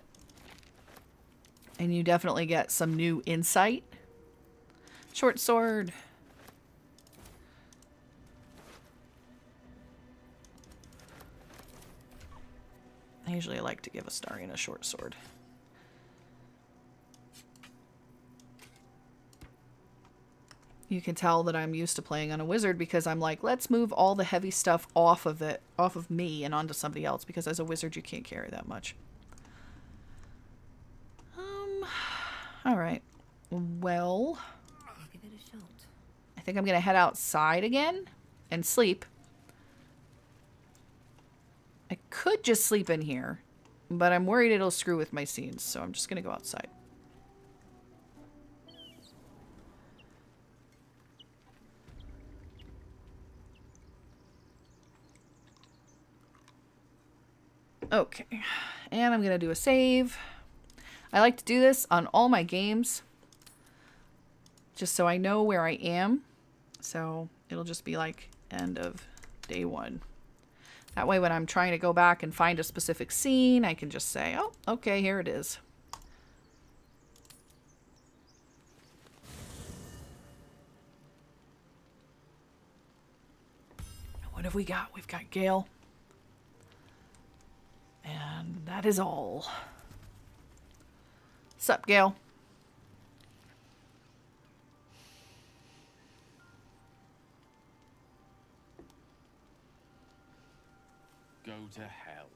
And you definitely get some new insight. Short sword. usually like to give Astarion a short sword. You can tell that I'm used to playing on a wizard because I'm like, let's move all the heavy stuff off of me and onto somebody else, because as a wizard you can't carry that much. All right. Well, Give it a shot. I think I'm going to head outside again and sleep. I could just sleep in here, but I'm worried it'll screw with my scenes, so I'm just going to go outside. Okay, and I'm going to do a save. I like to do this on all my games, just so I know where I am. So it'll just be like end of day 1. That way when I'm trying to go back and find a specific scene, I can just say, oh, okay, here it is. What have we got? We've got Gale. And that is all. Sup, Gale? Go to hell.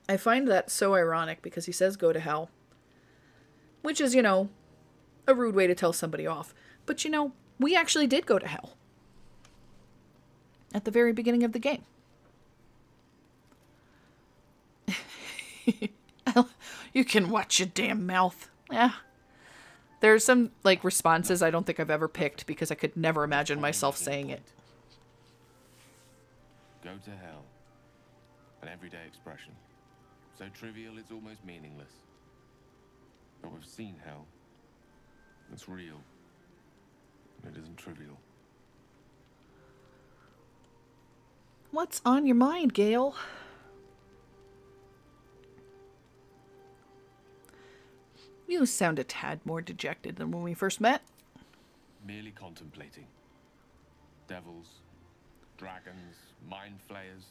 I find that so ironic because he says go to hell. Which is, you know, a rude way to tell somebody off. But, you know, we actually did go to hell. At the very beginning of the game. You can watch your damn mouth. Yeah. There's some, like, responses I don't think I've ever picked because I could never imagine myself saying it. Go to hell. An everyday expression. So trivial it's almost meaningless. But we've seen hell. It's real. And it isn't trivial. What's on your mind, Gale? You sound a tad more dejected than when we first met. Merely contemplating. Devils, dragons, mind flayers.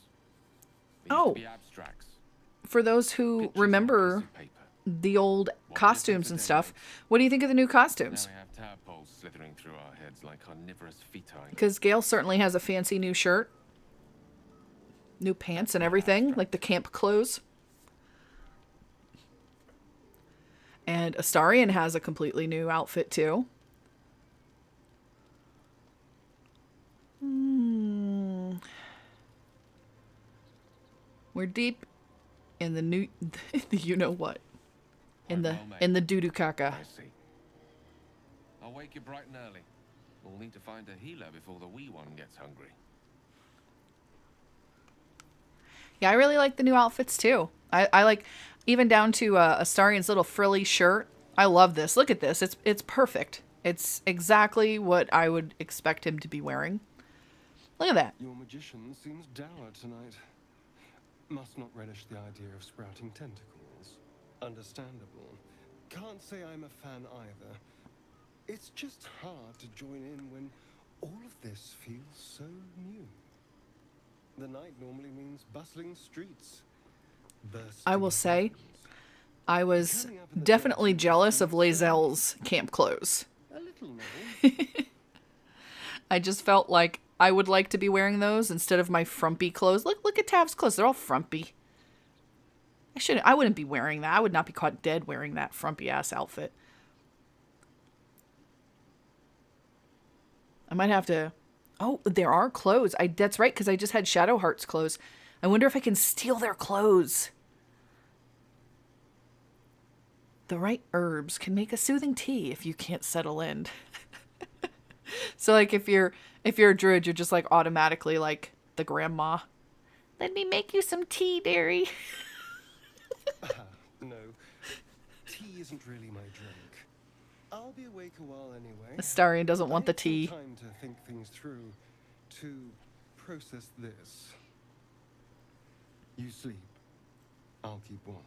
These Oh. be abstracts. For those who Pictures on a remember piece of paper. the old What do you think costumes and today, stuff, mates? what do you think of the new Now costumes? we have tadpoles slithering through our heads like carnivorous feti. Because Gale certainly has a fancy new shirt. New pants and everything, like the camp clothes. And Astarion has a completely new outfit too. We're deep in the new, the you know what, in the doo-doo caca. I see. I'll wake you bright and early. We'll need to find a healer before the wee one gets hungry. Yeah, I really like the new outfits too. I like even down to Astarion's little frilly shirt. I love this. Look at this. It's perfect. It's exactly what I would expect him to be wearing. Look at that. Your magician seems dour tonight. Must not relish the idea of sprouting tentacles. Understandable. Can't say I'm a fan either. It's just hard to join in when all of this feels so new. The night normally means bustling streets. I will say, I was definitely jealous of lae'zel's camp clothes. A little novel. I just felt like I would like to be wearing those instead of my frumpy clothes. Look at Tav's clothes. They're all frumpy. I wouldn't be wearing that. I would not be caught dead wearing that frumpy ass outfit. I might have to... Oh, there are clothes. That's right, because I just had Shadowheart's clothes. I wonder if I can steal their clothes. The right herbs can make a soothing tea if you can't settle in. So, like, if you're a druid, you're just, like, automatically, like, the grandma. Let me make you some tea, dearie. No, tea isn't really my drink. I'll be awake a while anyway. Astarion doesn't want the I need tea. some time to think things through, to process this. You sleep. I'll keep watch.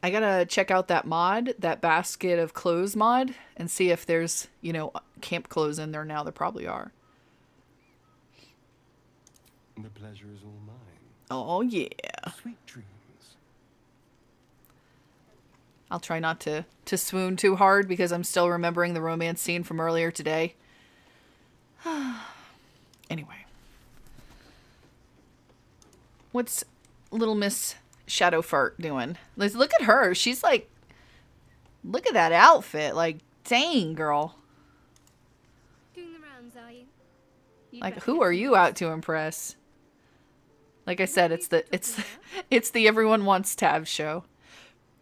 I gotta check out that mod, that basket of clothes mod, and see if there's, you know, camp clothes in there now. There probably are. The pleasure is all mine. Oh, yeah. Sweet dreams. I'll try not to swoon too hard because I'm still remembering the romance scene from earlier today. Anyway. What's little Miss Shadowheart doing? Look at her. She's like, look at that outfit. Like, dang, girl. Doing the rounds, are you? You'd Like, better who get are some you rest. out to impress? Like I said, it's the Everyone Wants Tav show.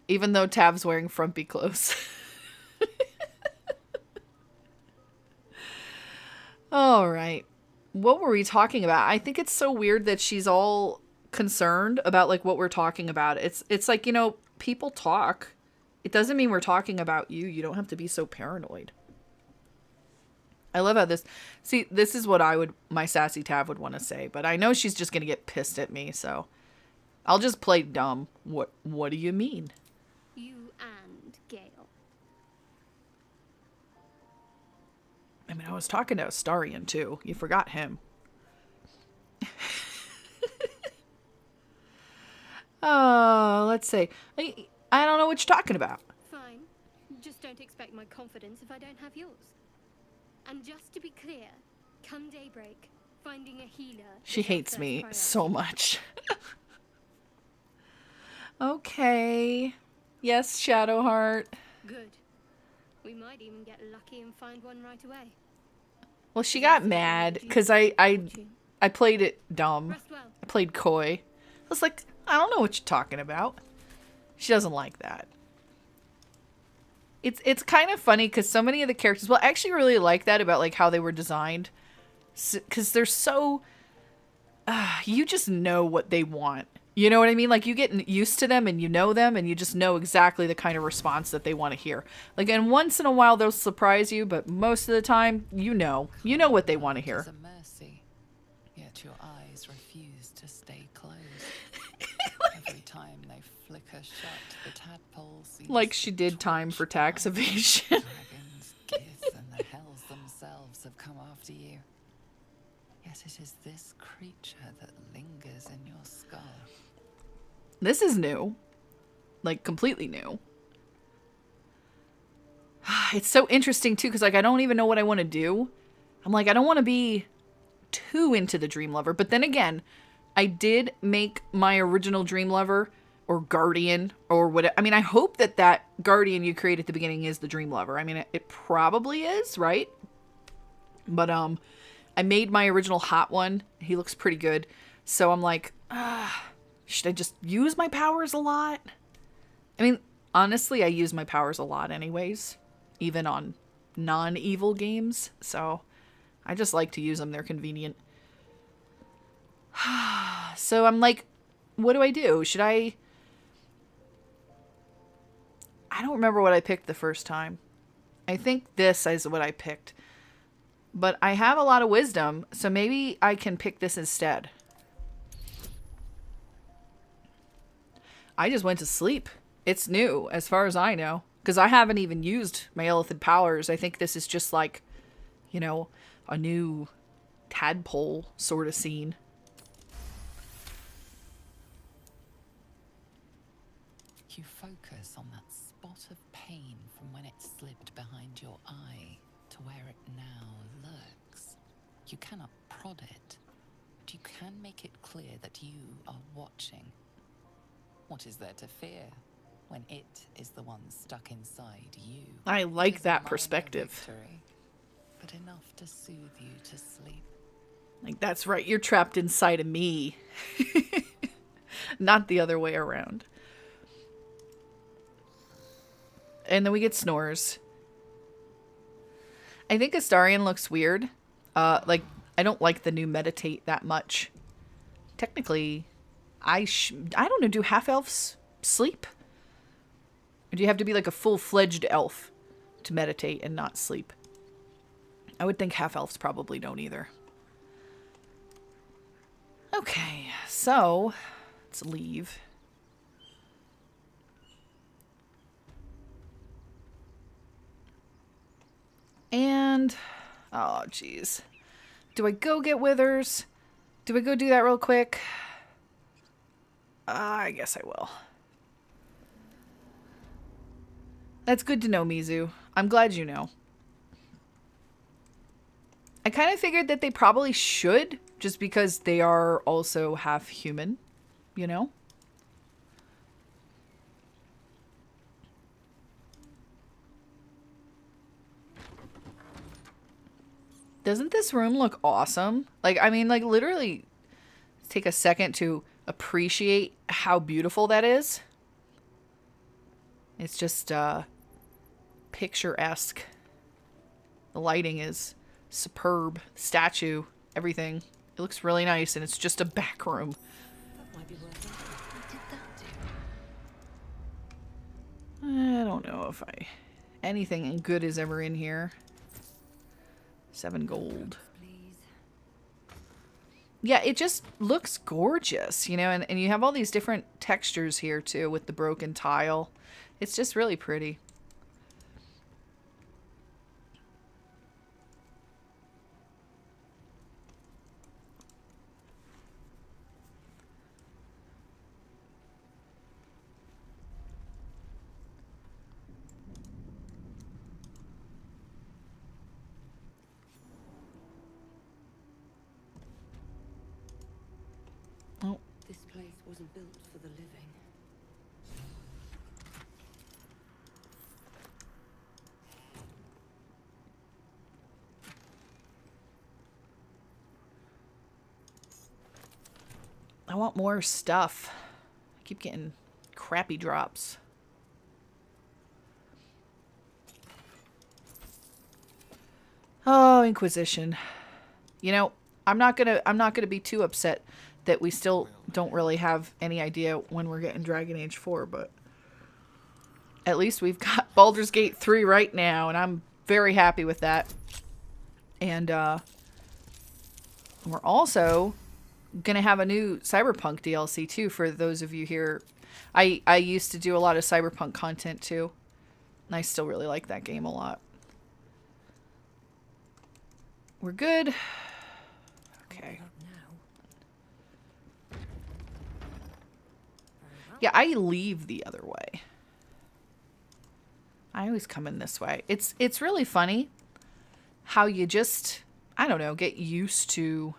Even though Tav's wearing frumpy clothes. All right. What were we talking about? I think it's so weird that she's all concerned about like what we're talking about. It's like, you know, people talk. It doesn't mean we're talking about you. You don't have to be so paranoid. I love how this is what my sassy Tav would want to say, but I know she's just going to get pissed at me, so I'll just play dumb. What do you mean? You and Gale. I mean, I was talking to Astarion too. You forgot him. Oh, let's see. I don't know what you're talking about. Fine. Just don't expect my confidence if I don't have yours. And just to be clear, come daybreak, finding a healer. She is our hates first me priority. so much. Okay. Yes, Shadowheart. Good. We might even get lucky and find one right away. Well, she got mad because I played it dumb. Rest well. I played coy. I was like, I don't know what you're talking about. She doesn't like that. It's kind of funny because so many of the characters, well, I actually really like that about like how they were designed, because they're so, you just know what they want. You know what I mean? Like you get used to them and you know them and you just know exactly the kind of response that they want to hear. Like, and once in a while they'll surprise you, but most of the time, you know what they want to hear. It's a mercy, yet your eyes refuse to stay closed. Every time they flicker shut, the tadpole seems Like she did time for tax evasion. Dragons, gith, and the hells themselves have come after you. Yet it is this creature that lingers in your skull. This is new. Like, completely new. It's so interesting, too, because, like, I don't even know what I want to do. I'm like, I don't want to be too into the Dream Lover. But then again, I did make my original Dream Lover, or Guardian, or whatever. I mean, I hope that Guardian you create at the beginning is the Dream Lover. I mean, it probably is, right? But, I made my original hot one. He looks pretty good. So I'm like, should I just use my powers a lot? I mean, honestly, I use my powers a lot anyways, even on non-evil games. So I just like to use them. They're convenient. So I'm like, what do I do? Should I don't remember what I picked the first time. I think this is what I picked. But I have a lot of wisdom, so maybe I can pick this instead. I just went to sleep. It's new, as far as I know. Because I haven't even used my elephant powers. I think this is just like, you know, a new tadpole sort of scene. You focus on that spot of pain from when it slipped behind your eye to where it now lurks. You cannot prod it, but you can make it clear that you are watching. What is there to fear when it is the one stuck inside you? I like It is a that minor perspective. victory, but enough to soothe you to sleep. Like, that's right, you're trapped inside of me. Not the other way around. And then we get snores. I think Astarion looks weird. Like, I don't like the new meditate that much. Technically, I don't know, do half-elves sleep? Or do you have to be like a full-fledged elf to meditate and not sleep? I would think half-elves probably don't either. Okay, so let's leave. And, oh, jeez. Do I go get withers? Do we go do that real quick? I guess I will. That's good to know, Mizu. I'm glad you know. I kind of figured that they probably should, just because they are also half human, you know? Doesn't this room look awesome? Like, I mean, like, literally take a second to appreciate how beautiful that is. It's just, picturesque. The lighting is superb. Statue, everything. It looks really nice, and it's just a back room. That might be worth it. What did that do? I don't know if anything good is ever in here. 7 gold. Please. Yeah, it just looks gorgeous, you know, and you have all these different textures here too with the broken tile. It's just really pretty. This place wasn't built for the living. I want more stuff. I keep getting crappy drops. Oh, Inquisition. You know, I'm not gonna be too upset that we still don't really have any idea when we're getting Dragon Age 4, but at least we've got Baldur's Gate 3 right now, and I'm very happy with that. And we're also gonna have a new Cyberpunk DLC too for those of you here. I used to do a lot of Cyberpunk content too, and I still really like that game a lot. We're good. Okay. Yeah, I leave the other way. I always come in this way. It's really funny how you just, I don't know, get used to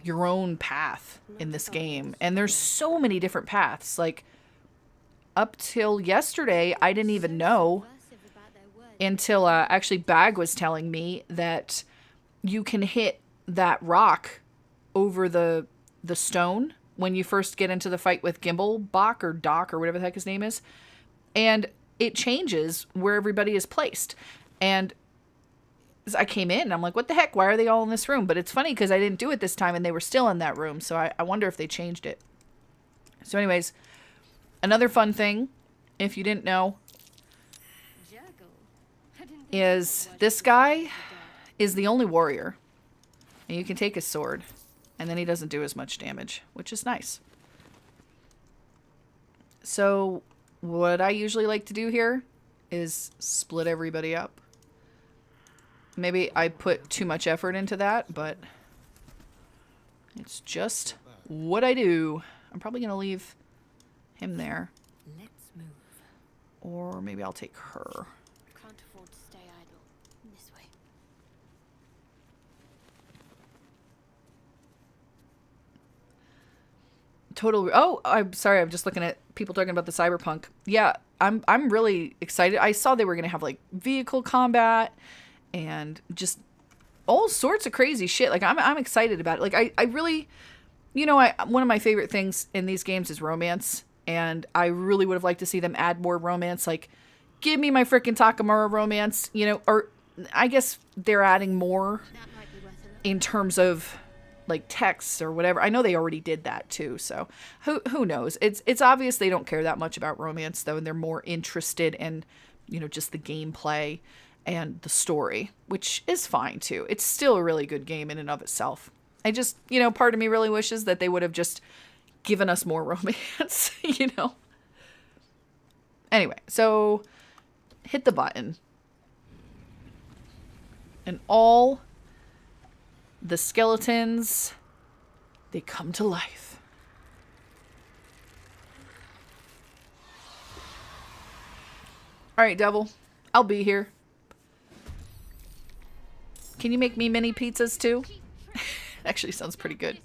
your own path in this game. And there's so many different paths. Like, up till yesterday, I didn't even know until actually Bag was telling me that you can hit that rock over the stone when you first get into the fight with Bach or Doc or whatever the heck his name is. And it changes where everybody is placed. And I came in and I'm like, what the heck? Why are they all in this room? But it's funny because I didn't do it this time and they were still in that room. So I wonder if they changed it. So anyways, another fun thing, if you didn't know, is this guy is the only warrior. And you can take his sword. And then he doesn't do as much damage, which is nice. So what I usually like to do here is split everybody up. Maybe I put too much effort into that, but it's just what I do. I'm probably going to leave him there. Let's move. Or maybe I'll take her. Can't afford to stay idle. This way. Total. Oh, I'm sorry. I'm just looking at people talking about the Cyberpunk. Yeah, I'm really excited. I saw they were going to have like vehicle combat and just all sorts of crazy shit. Like I'm excited about it. Like I really, you know, one of my favorite things in these games is romance, and I really would have liked to see them add more romance. Like, give me my freaking Takamura romance, you know, or I guess they're adding more That might be worth a look. in terms of like texts or whatever. I know they already did that too, so who knows? It's obvious they don't care that much about romance though, and they're more interested in, you know, just the gameplay and the story, which is fine too. It's still a really good game in and of itself. I just, you know, part of me really wishes that they would have just given us more romance, you know. Anyway, so hit the button. And all the skeletons, they come to life. All right, devil. I'll be here. Can you make me mini pizzas too? Actually sounds pretty good.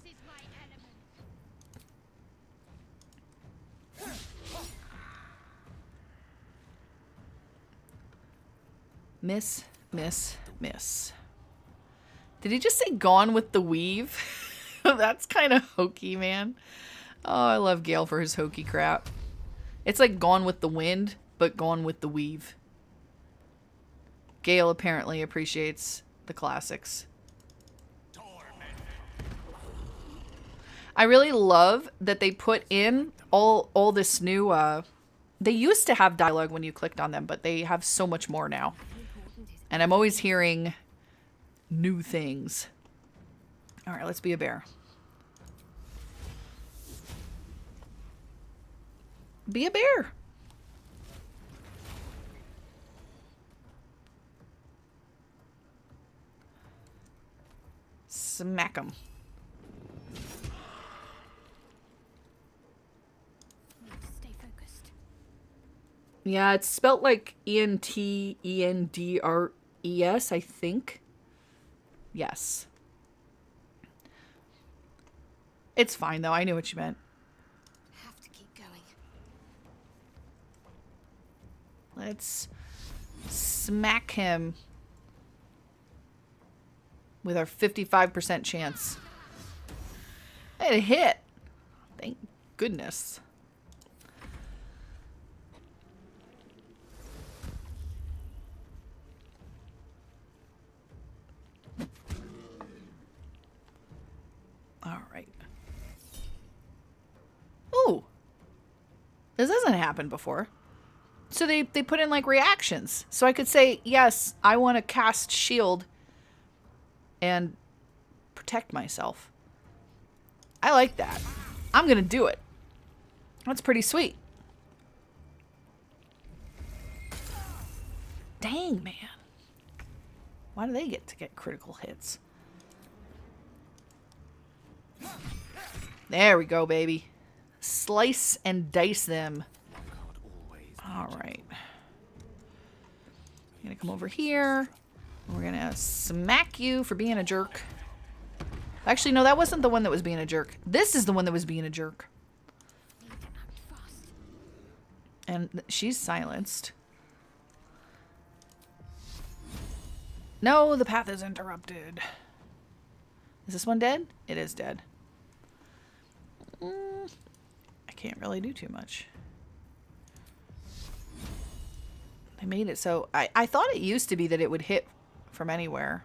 Miss, miss, miss. Did he just say gone with the weave? That's kind of hokey, man. Oh, I love Gale for his hokey crap. It's like Gone with the Wind, but Gone with the Weave. Gale apparently appreciates the classics. I really love that they put in all this new... they used to have dialogue when you clicked on them, but they have so much more now. And I'm always hearing new things. All right, let's be a bear. Be a bear. Smack 'em. Stay focused. Yeah, it's spelt like ENTENDRES, I think. Yes. It's fine though. I knew what you meant. Have to keep going. Let's smack him with our 55% chance. It hit. Thank goodness. All right. Ooh. This hasn't happened before. So they put in like reactions. So I could say, yes, I want to cast shield and protect myself. I like that. I'm going to do it. That's pretty sweet. Dang, man. Why do they get to get critical hits? There we go, baby. Slice and dice them. All right. I'm going to come over here. We're going to smack you for being a jerk. Actually, no, that wasn't the one that was being a jerk. This is the one that was being a jerk. And she's silenced. No, the path is interrupted. Is this one dead? It is dead. I can't really do too much. I made it so... I thought it used to be that it would hit from anywhere.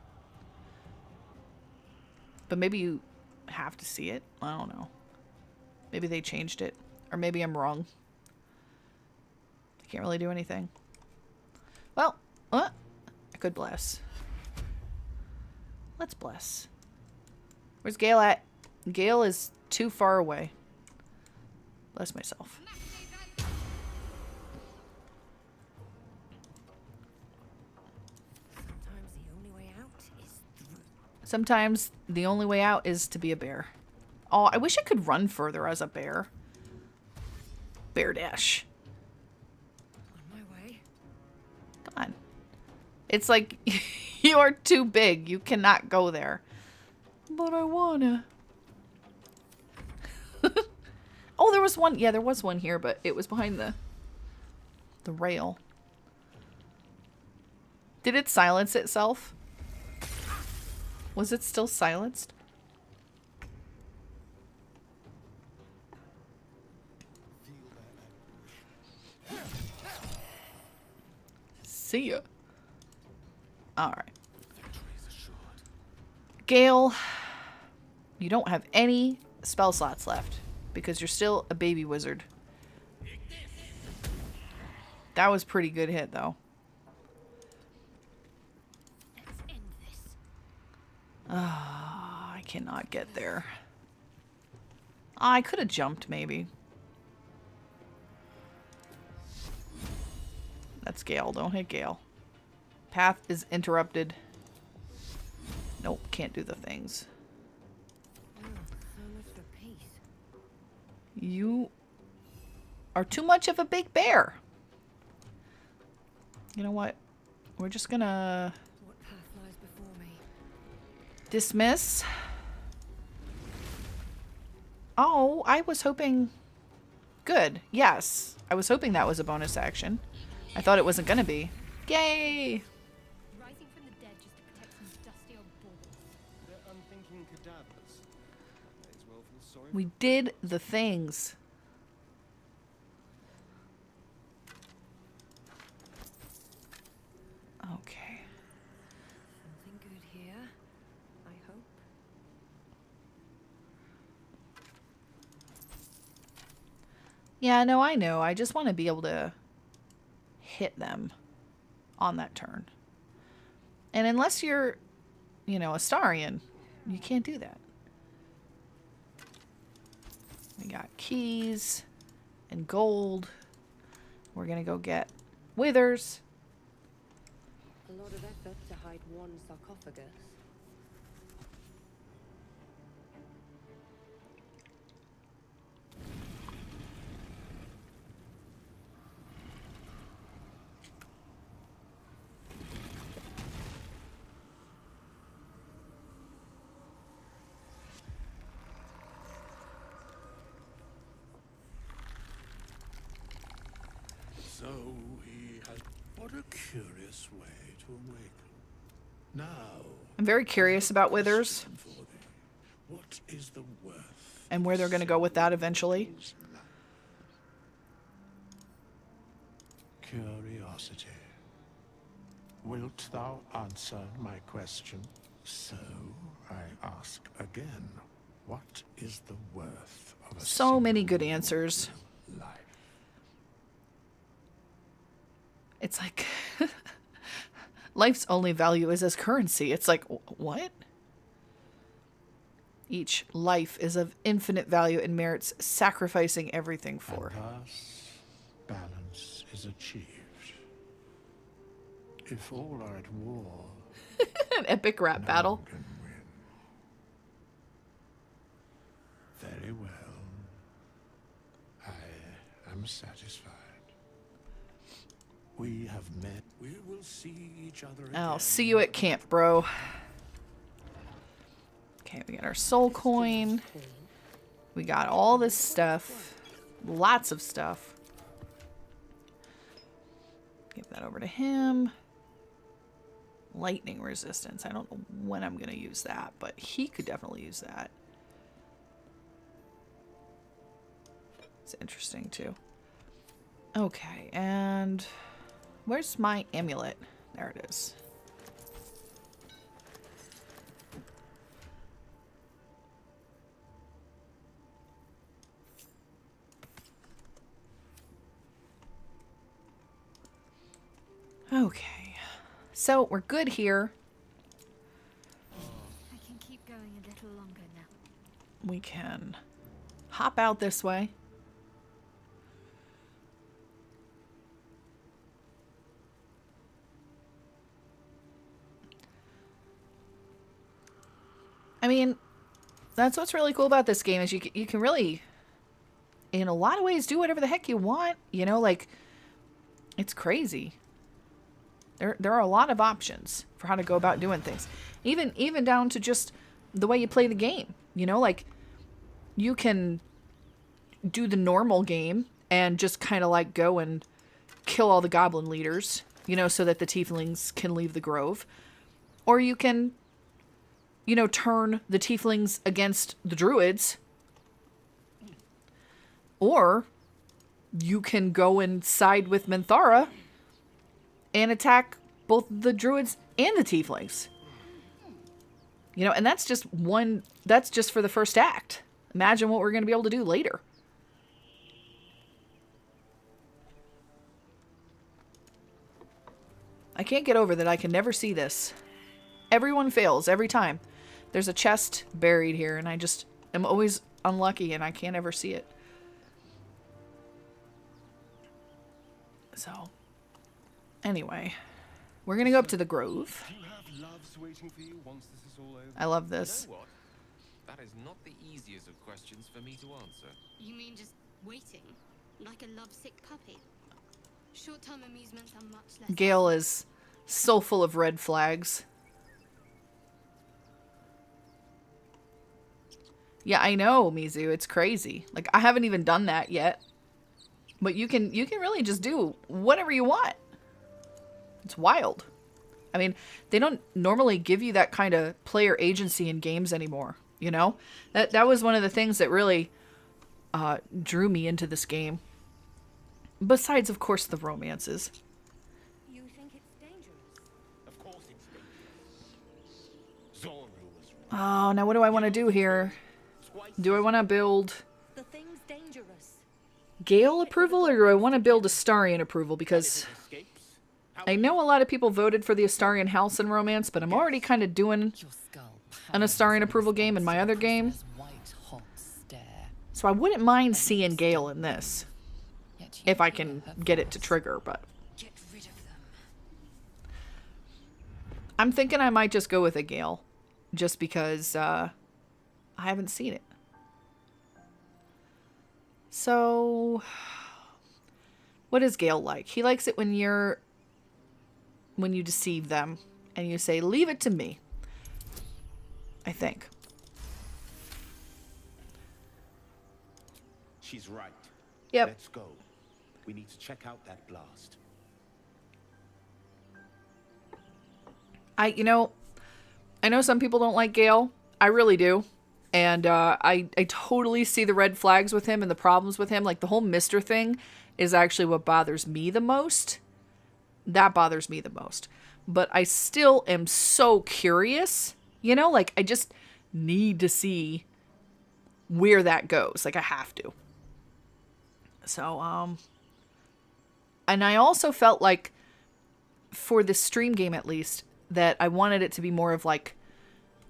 But maybe you have to see it. I don't know. Maybe they changed it. Or maybe I'm wrong. I can't really do anything. Well, I could bless. Let's bless. Where's Gale at? Gale is too far away. Bless myself. Sometimes the only way out is to be a bear. Oh, I wish I could run further as a bear. Bear dash. On my way. Come on. It's like you are too big. You cannot go there. But I wanna. Oh, there was one. Yeah, there was one here, but it was behind the rail. Did it silence itself? Was it still silenced? See ya. Alright. Gale, you don't have any spell slots left because you're still a baby wizard. That was pretty good hit, though. I cannot get there. I could have jumped, maybe. That's Gale. Don't hit Gale. Path is interrupted. Nope, can't do the things. So much for peace. You are too much of a big bear. You know what? We're just gonna What path lies before me? dismiss. Oh, I was hoping... Good. Yes. I was hoping that was a bonus action. I thought it wasn't gonna be. Yay! Rising from the dead just to protect some dusty old baulders. They're unthinking cadavers. May as well feel sorry. We did the things. Okay. Something good here, I hope. Yeah, no, I know. I just want to be able to hit them on that turn. And unless you're, you know, astarion, you can't do that. We got keys and gold. We're going to go get withers. A lot of effort to hide one sarcophagus. So he has. What a curious way to awaken. Now. I'm very curious about withers question for thee. What is the worth? and where they're going to go with that eventually. Curiosity. Wilt thou answer my question? So I ask again. What is the worth of a So many single good answers. life? It's like life's only value is as currency. It's like, what? Each life is of infinite value and merits sacrificing everything for. And thus, balance is achieved. If all are at war, An epic rap no battle. one can win. Very well. I am satisfied. We have met. We will see each other again. I'll see you at camp, bro. Okay, we got our soul coin. We got all this stuff. Lots of stuff. Give that over to him. Lightning resistance. I don't know when I'm going to use that, but he could definitely use that. It's interesting, too. Okay, and where's my amulet? There it is. Okay, so we're good here. I can keep going a little longer now. We can hop out this way. I mean, that's what's really cool about this game is you can really, in a lot of ways, do whatever the heck you want. You know, like, it's crazy. There are a lot of options for how to go about doing things. Even down to just the way you play the game. You know, like, you can do the normal game and just kind of, like, go and kill all the goblin leaders, you know, so that the tieflings can leave the grove. Or you can, you know, turn the tieflings against the druids. Or you can go and side with Minthara and attack both the druids and the tieflings. You know, and that's just for the first act. Imagine what we're going to be able to do later. I can't get over that I can never see this. Everyone fails every time. There's a chest buried here, and I just am always unlucky, and I can't ever see it. So, anyway, we're going to go up to the grove. You have loves waiting for you once this is all over. I love this. You know what? That is not the easiest of questions for me to answer. You mean just waiting? Like a lovesick puppy? Short-term amusements are much less... Gale is so full of red flags. Yeah, I know, Mizu. It's crazy. Like, I haven't even done that yet. But you can really just do whatever you want. It's wild. I mean, they don't normally give you that kind of player agency in games anymore, you know? That was one of the things that really drew me into this game. Besides, of course, the romances. You think it's dangerous? Of course it's dangerous. Zorru was Oh, now what do I want to do here? Do I want to build The thing's dangerous. Gale approval, or do I want to build Astarion approval? Because I know a lot of people voted for the Astarion Halsin romance, but I'm already kind of doing Your skull an Astarion approval game in my other game. white hot stare. So I wouldn't mind seeing Gale in this. Yet you If I hear can her get it to voice. trigger, but Get rid of them. I'm thinking I might just go with a Gale. Just because I haven't seen it. So, what is Gale like? He likes it when you deceive them and you say, leave it to me. I think. She's right. Yep. Let's go. We need to check out that blast. I know some people don't like Gale. I really do. And I totally see the red flags with him and the problems with him. Like, the whole Mr. thing is actually what bothers me the most. That bothers me the most. But I still am so curious. You know, like, I just need to see where that goes. Like, I have to. So, and I also felt like, for the stream game at least, that I wanted it to be more of, like,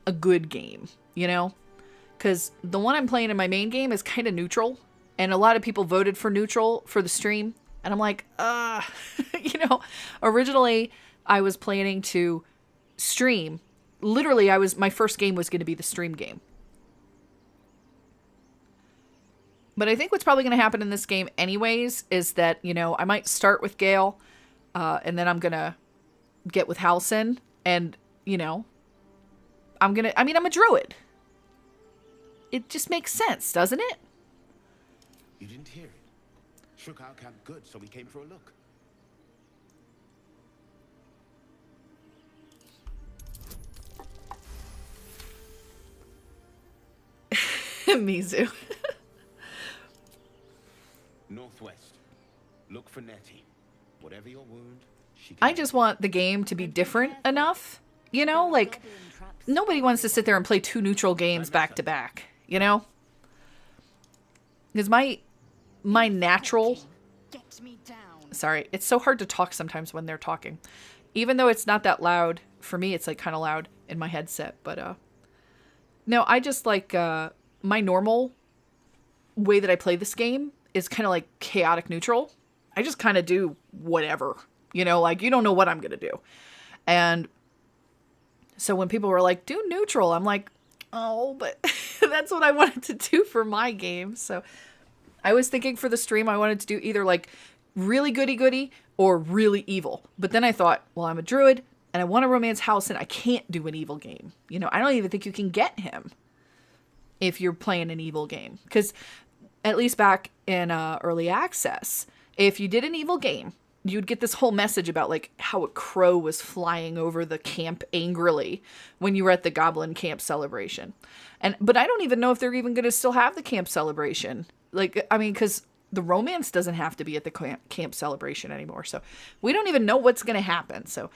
a good game, you know? Because the one I'm playing in my main game is kind of neutral. And a lot of people voted for neutral for the stream. And I'm like, you know, originally I was planning to stream. Literally, my first game was going to be the stream game. But I think what's probably going to happen in this game anyways is that, you know, I might start with Gale. And then I'm going to get with Halsin. And, you know, I'm a druid. It just makes sense, doesn't it? You didn't hear it. Shook our camp good, so we came for a look. Mizu. Northwest. Look for Nettie. Whatever your wound, she can... I just want the game to be different enough. You know, like, nobody wants to sit there and play two neutral games back to back. You know? Because my natural... Get me down. Sorry, it's so hard to talk sometimes when they're talking. Even though it's not that loud, for me it's like kind of loud in my headset. But, no, I just like, my normal way that I play this game is kind of like chaotic neutral. I just kind of do whatever. You know, like, you don't know what I'm going to do. And so when people were like, do neutral, I'm like, oh, but that's what I wanted to do for my game. So I was thinking for the stream, I wanted to do either like really goody-goody or really evil. But then I thought, well, I'm a druid and I want to romance Halsin. I can't do an evil game. You know, I don't even think you can get him if you're playing an evil game. Because at least back in early access, if you did an evil game, you'd get this whole message about like how a crow was flying over the camp angrily when you were at the goblin camp celebration. But I don't even know if they're even going to still have the camp celebration. Like, I mean, because the romance doesn't have to be at the camp celebration anymore. So we don't even know what's going to happen. So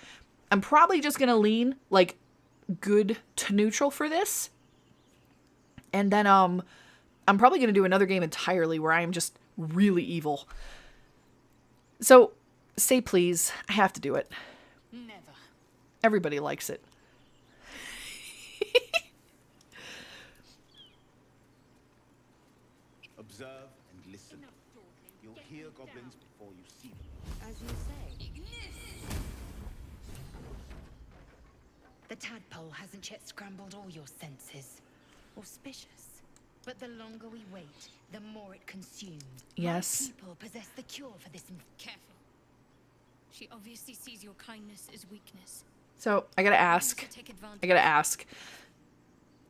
I'm probably just going to lean like good to neutral for this. And then I'm probably going to do another game entirely where I am just really evil. So say please. I have to do it. Never. Everybody likes it. Observe and listen. You'll hear goblins before you see them. As you say. The tadpole hasn't yet scrambled all your senses. Auspicious. But the longer we wait, the more it consumes. Yes. My people possess the cure for this. Careful. She obviously sees your kindness as weakness. So, I gotta ask. Also take advantage. I gotta ask.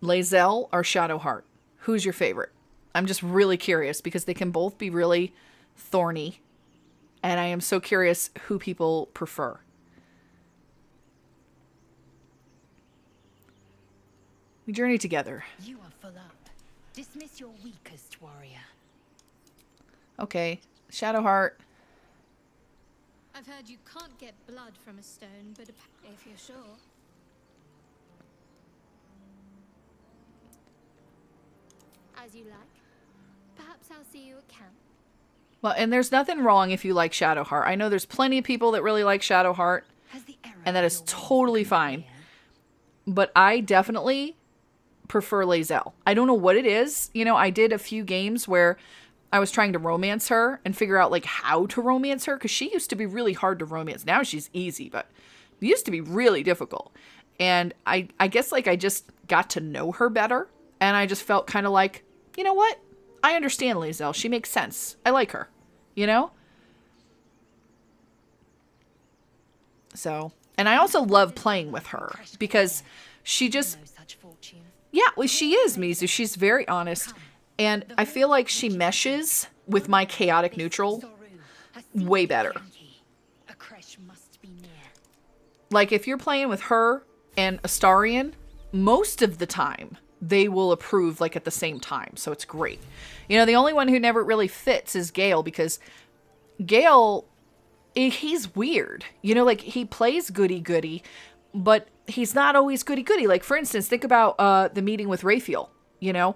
lae'zel or shadowheart? Who's your favorite? I'm just really curious because they can both be really thorny. And I am so curious who people prefer. We journey together. You are full up. Dismiss your weakest warrior. Okay. Shadowheart. I've heard you can't get blood from a stone, but if you're sure. As you like. Perhaps I'll see you at camp. Well, and there's nothing wrong if you like Shadowheart. I know there's plenty of people that really like Shadowheart, and that is totally fine. But I definitely prefer lae'zel. I don't know what it is. You know, I did a few games where I was trying to romance her and figure out like how to romance her, because she used to be really hard to romance. Now she's easy, but it used to be really difficult. And I guess like I just got to know her better, and I just felt kind of like, you know what? I understand lae'zel. She makes sense. I like her, you know? So, and I also love playing with her because she just, yeah, well, she is, Mizu. She's very honest. And I feel like she meshes with my chaotic neutral way better. Like if you're playing with her and Astarion, most of the time, they will approve like at the same time. So it's great. You know, the only one who never really fits is Gale, because Gale, he's weird. You know, like he plays goody-goody, but he's not always goody-goody. Like for instance, think about the meeting with Raphael, you know,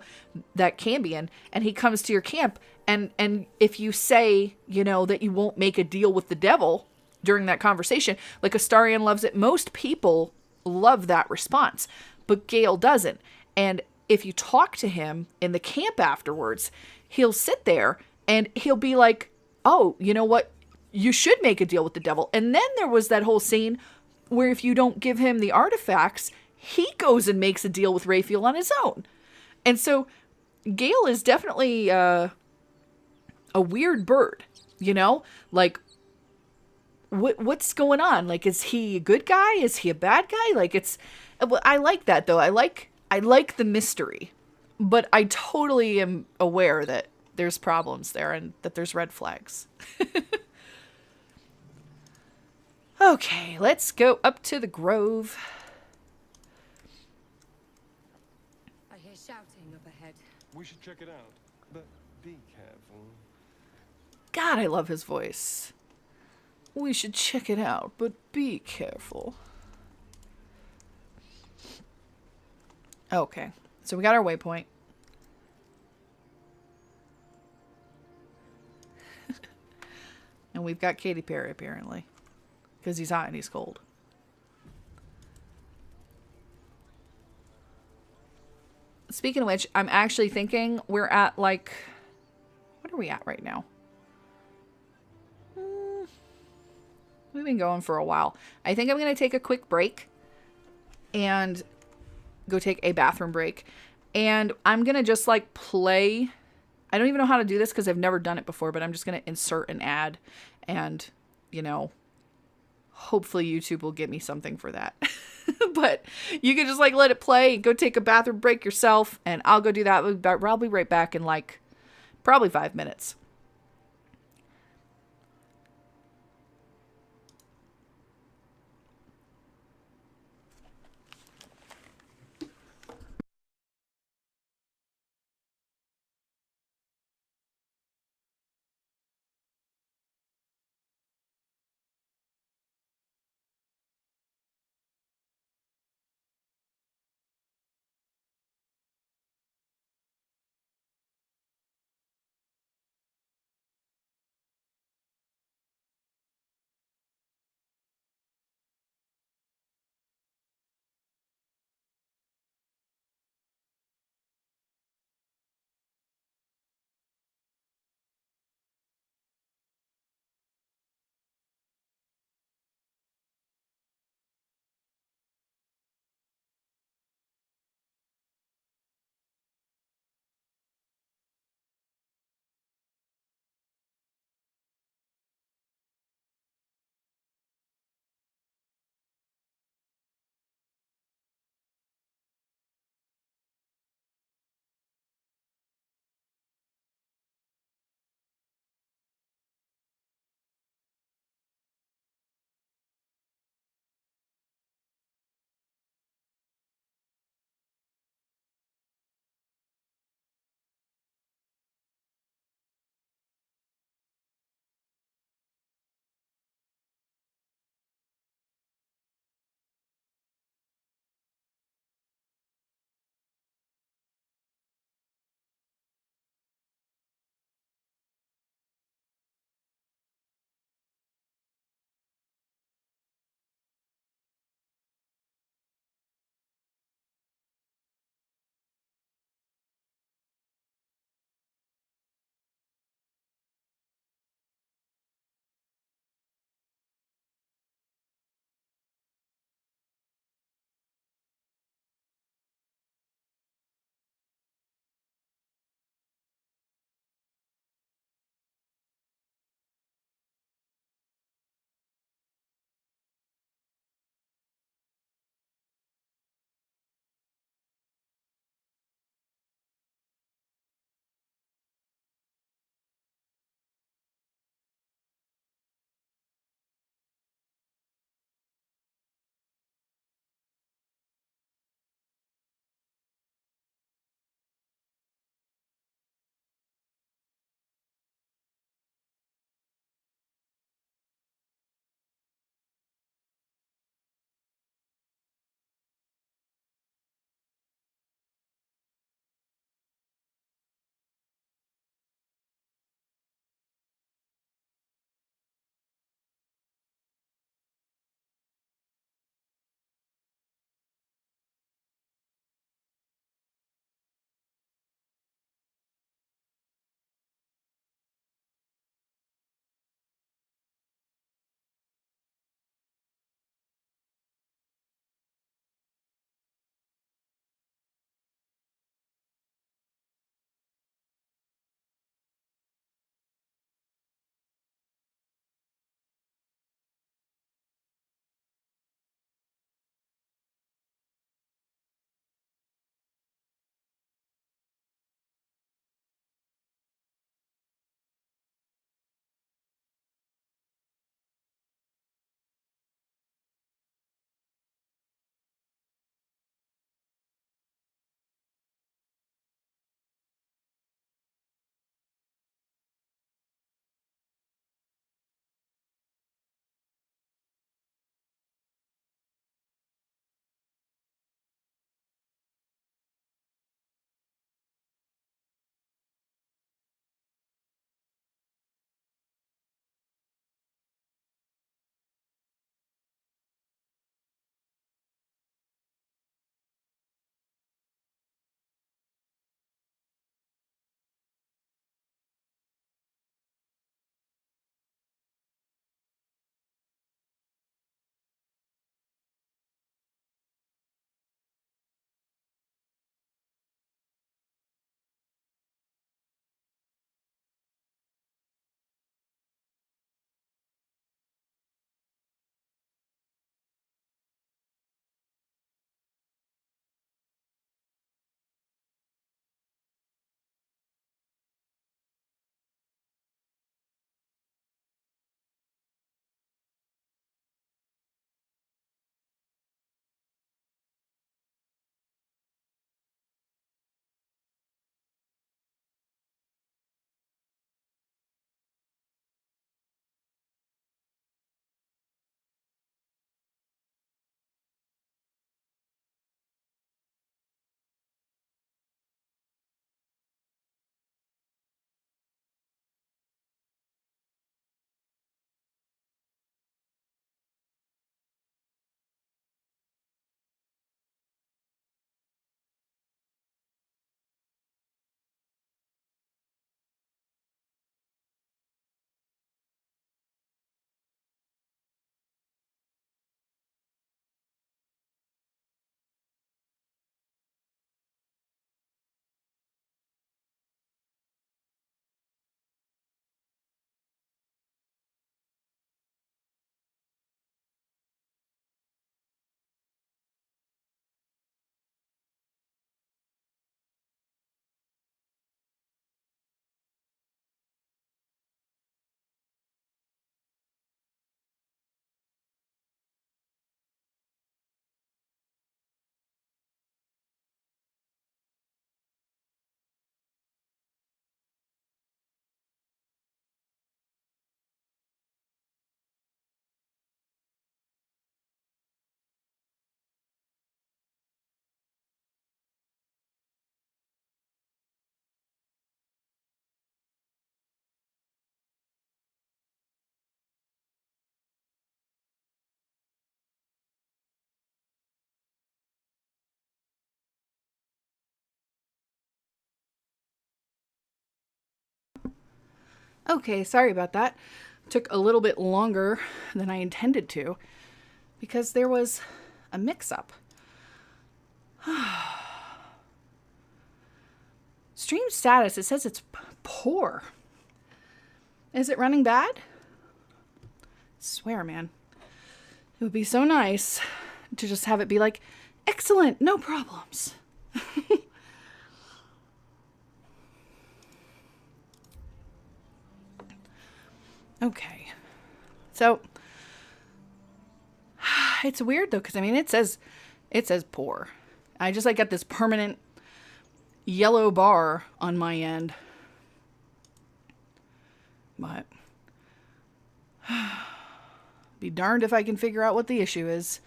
that Cambion, and he comes to your camp, and if you say, you know, that you won't make a deal with the devil during that conversation, like Astarion loves it. Most people love that response, but Gale doesn't. And if you talk to him in the camp afterwards, he'll sit there and he'll be like, oh, you know what? You should make a deal with the devil. And then there was that whole scene where if you don't give him the artifacts, he goes and makes a deal with Raphael on his own. And so Gale is definitely a weird bird, you know? Like, what's going on? Like, is he a good guy? Is he a bad guy? Like, I like that, though. I like the mystery, but I totally am aware that there's problems there and that there's red flags. Okay, let's go up to the grove. I hear shouting up ahead. We should check it out, but be careful. God, I love his voice. We should check it out, but be careful. Okay, so we got our waypoint. And we've got Katy Perry, apparently. Because he's hot and he's cold. Speaking of which, I'm actually thinking we're at, like... What are we at right now? We've been going for a while. I think I'm going to take a quick break. And go take a bathroom break. And I'm going to just, like, play... I don't even know how to do this because I've never done it before, but I'm just going to insert an ad. And, you know, hopefully YouTube will get me something for that. But you can just, like, let it play. Go take a bathroom break yourself. And I'll go do that. I'll be right back in, like, probably 5 minutes. Okay, sorry about that. Took a little bit longer than I intended to because there was a mix-up. Stream status, it says it's poor. Is it running bad? I swear, man. It would be so nice to just have it be like, excellent, no problems. Okay. So it's weird though, because I mean it says poor. I just like got this permanent yellow bar on my end. But be darned if I can figure out what the issue is.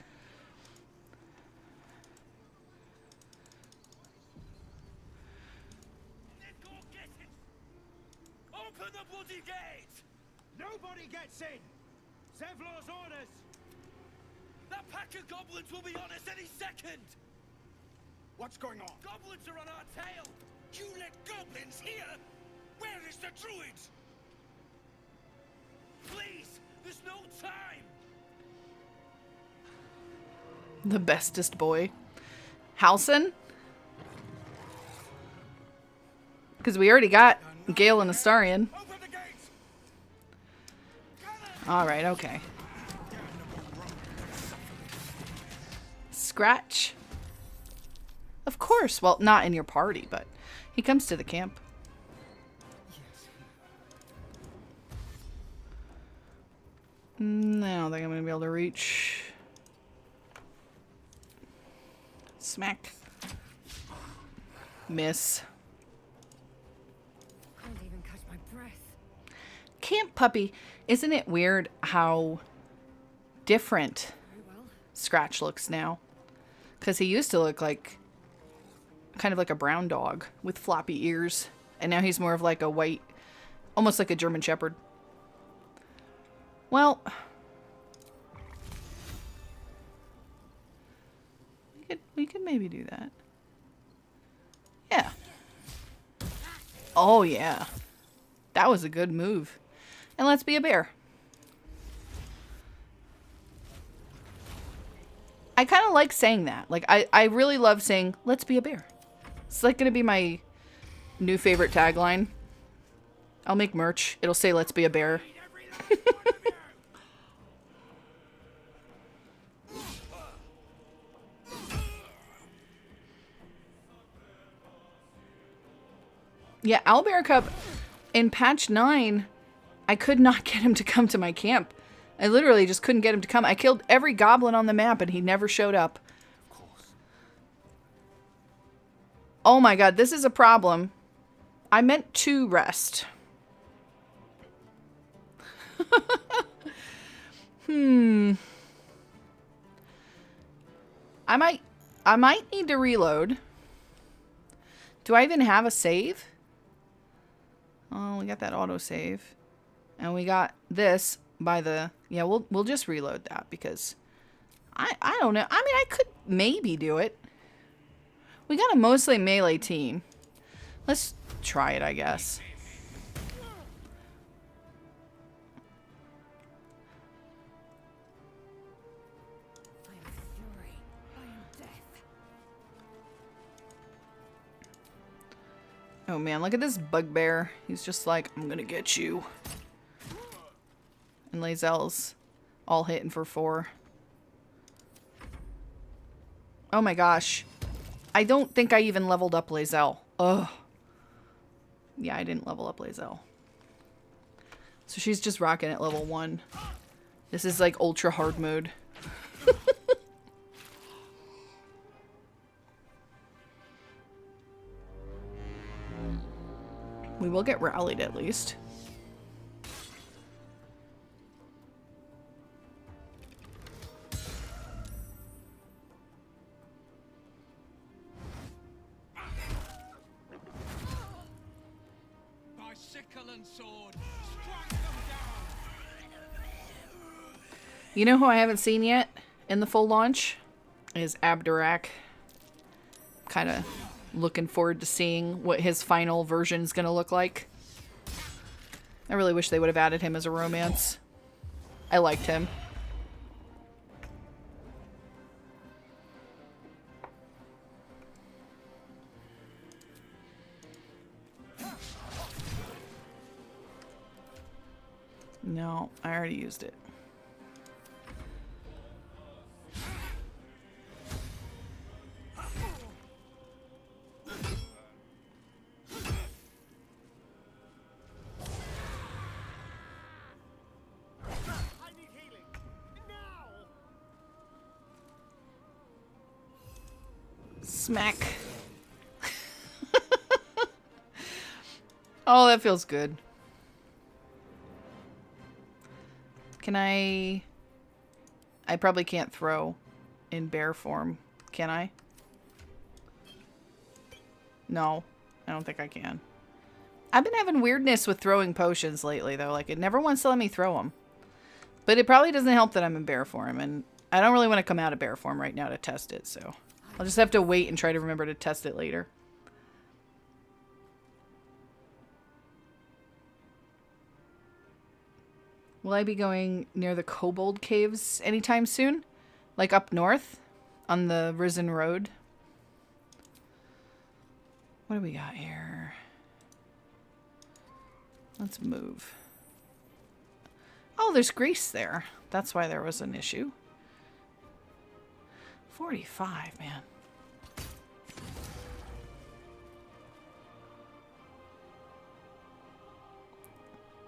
Open the bloody gate! Nobody gets in! Zevlor's orders! That pack of goblins will be on us any second! What's going on? Goblins are on our tail! You let goblins here? Where is the Druid? Please! There's no time! The bestest boy. Halsin? Because we already got Gale and Astarion. Alright, okay. Scratch. Of course. Well, not in your party, but he comes to the camp. I don't think I'm going to be able to reach. Smack. Miss. Can't even catch my breath. Camp Puppy. Isn't it weird how different Scratch looks now? Because he used to look like kind of like a brown dog with floppy ears. And now he's more of like a white, almost like a German Shepherd. Well, we could maybe do that. Yeah. Oh, yeah. That was a good move. And let's be a bear. I kind of like saying that. Like, I really love saying, let's be a bear. It's like going to be my new favorite tagline. I'll make merch. It'll say, let's be a bear. Yeah, Owlbear in patch 9, I could not get him to come to my camp. I literally just couldn't get him to come. I killed every goblin on the map and he never showed up. Oh my god, this is a problem. I meant to rest. I might need to reload. Do I even have a save? Oh, we got that autosave. And we got this by the... Yeah, we'll just reload that because... I don't know. I mean, I could maybe do it. We got a mostly melee team. Let's try it, I guess. Oh man, look at this bugbear. He's just like, I'm gonna get you. And lae'zel's all hitting for 4. Oh my gosh. I don't think I even leveled up lae'zel. Ugh. Yeah, I didn't level up lae'zel. So she's just rocking at level 1. This is like ultra hard mode. We will get rallied at least. By sickle and sword, strike them down. You know who I haven't seen yet in the full launch? Is Abdurak. Kind of looking forward to seeing what his final version is going to look like. I really wish they would have added him as a romance. I liked him. No, I already used it. Smack. Oh, that feels good. Can I probably can't throw in bear form, can I? No, I don't think I can. I've been having weirdness with throwing potions lately, though. Like, it never wants to let me throw them. But it probably doesn't help that I'm in bear form, and I don't really want to come out of bear form right now to test it, so I'll just have to wait and try to remember to test it later. Will I be going near the Kobold Caves anytime soon? Like up north on the Risen Road? What do we got here? Let's move. Oh, there's grease there. That's why there was an issue. 45, man.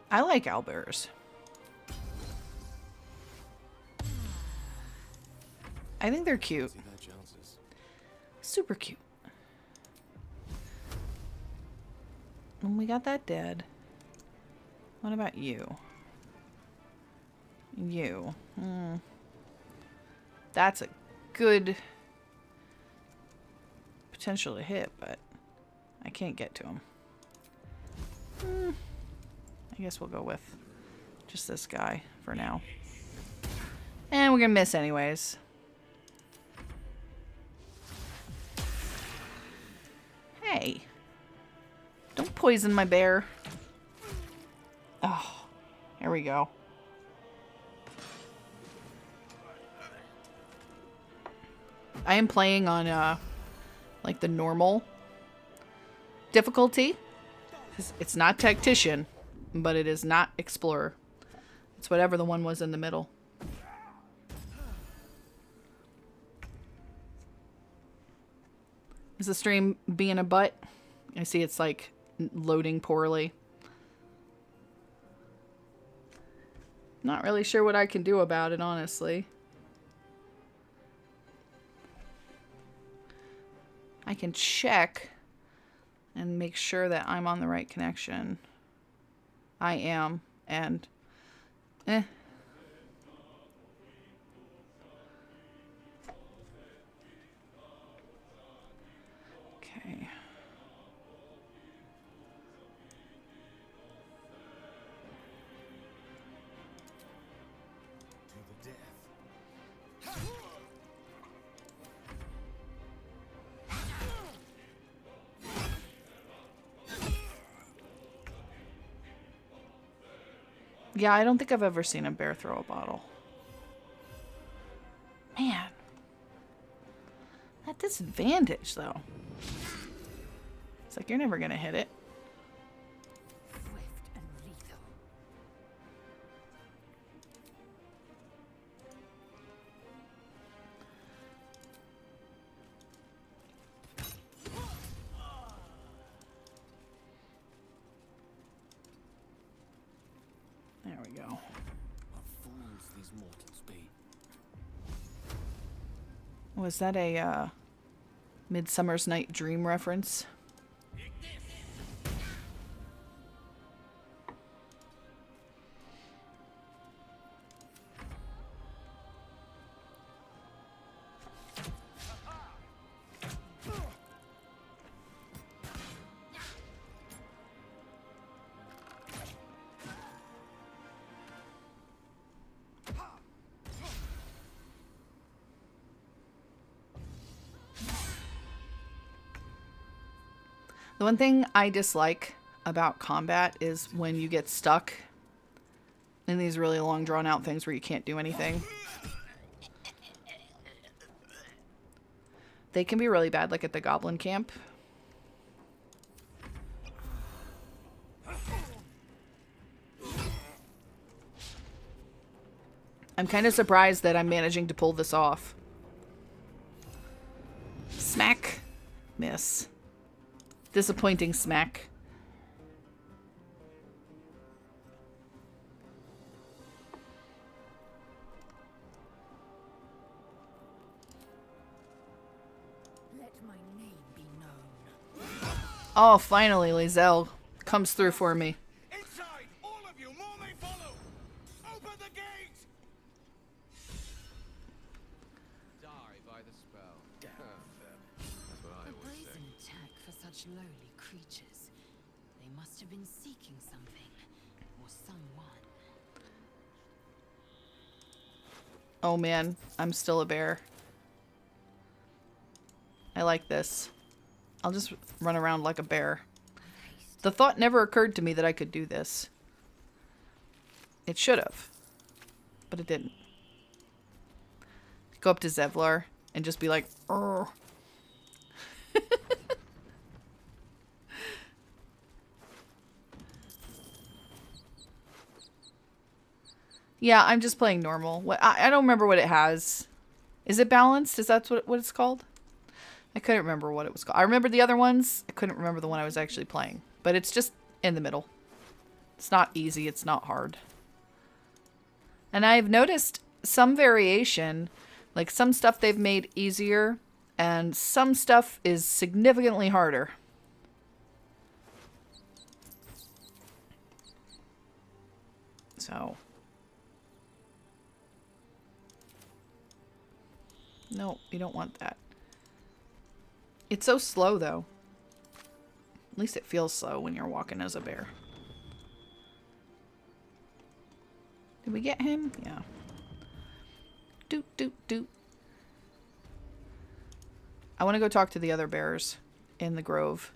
I like owlbears. I think they're cute. Super cute. And we got that dead. What about you? You. That's a good potential to hit, but I can't get to him. I guess we'll go with just this guy for now. And we're gonna miss anyways. Hey. Don't poison my bear. Oh, here we go. I am playing on, like the normal difficulty. It's not Tactician, but it is not Explorer. It's whatever the one was in the middle. Is the stream being a butt? I see it's like loading poorly. Not really sure what I can do about it, honestly. I can check and make sure that I'm on the right connection. I am, and okay. Yeah, I don't think I've ever seen a bear throw a bottle. Man. That disadvantage, though. It's like you're never going to hit it. Swift and lethal. There we go. What fools these mortals be. Was that a Midsummer's Night Dream reference? The one thing I dislike about combat is when you get stuck in these really long drawn out things where you can't do anything. They can be really bad, like at the goblin camp. I'm kind of surprised that I'm managing to pull this off. Smack. Miss. Disappointing smack. Let my name be known. Oh, finally, lae'zel comes through for me. Inside! All of you! More may follow! Open the gate! Die by the spell. That's what I A always say. brazen attack for such lowly creatures. They must have been seeking something or someone. Oh man, I'm still a bear. I like this. I'll just run around like a bear. The thought never occurred to me that I could do this. It should have, but it didn't. Go up to Zevlar and just be like, "Urgh." Yeah, I'm just playing normal. I don't remember what it has. Is it balanced? Is that what it's called? I couldn't remember what it was called. I remember the other ones. I couldn't remember the one I was actually playing. But it's just in the middle. It's not easy. It's not hard. And I've noticed some variation. Like some stuff they've made easier. And some stuff is significantly harder. So. No, you don't want that. It's so slow, though. At least it feels slow when you're walking as a bear. Did we get him? Yeah. Doot, doot, doot. I want to go talk to the other bears in the grove.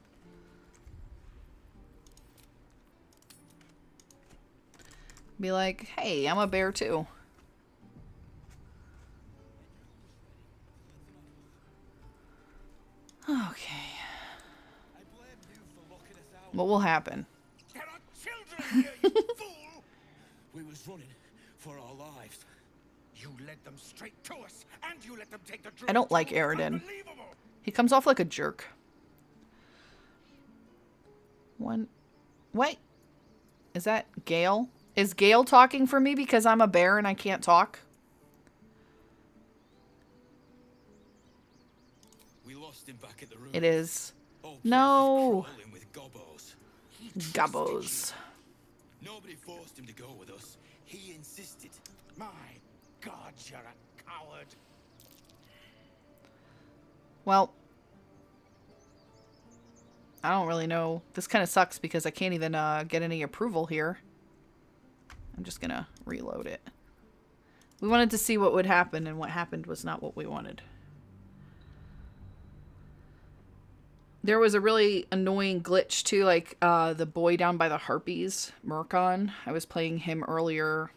Be like, hey, I'm a bear too. Okay. What will happen? There are children here, you fool! We was running for our lives. You led them straight to us, and you let them take the Druid. I don't like Aridin. He comes off like a jerk. One. Wait. Is that Gale? Is Gale talking for me because I'm a bear and I can't talk? We lost him back at the ruins. It is. Oh, No. crawling with gobbos. Gabbos. Nobody forced him to go with us. He insisted. My God, you're a coward. Well. I don't really know. This kind of sucks because I can't even get any approval here. I'm just gonna reload it. We wanted to see what would happen, and what happened was not what we wanted. There was a really annoying glitch too, like the boy down by the harpies, Murkon. I was playing him earlier,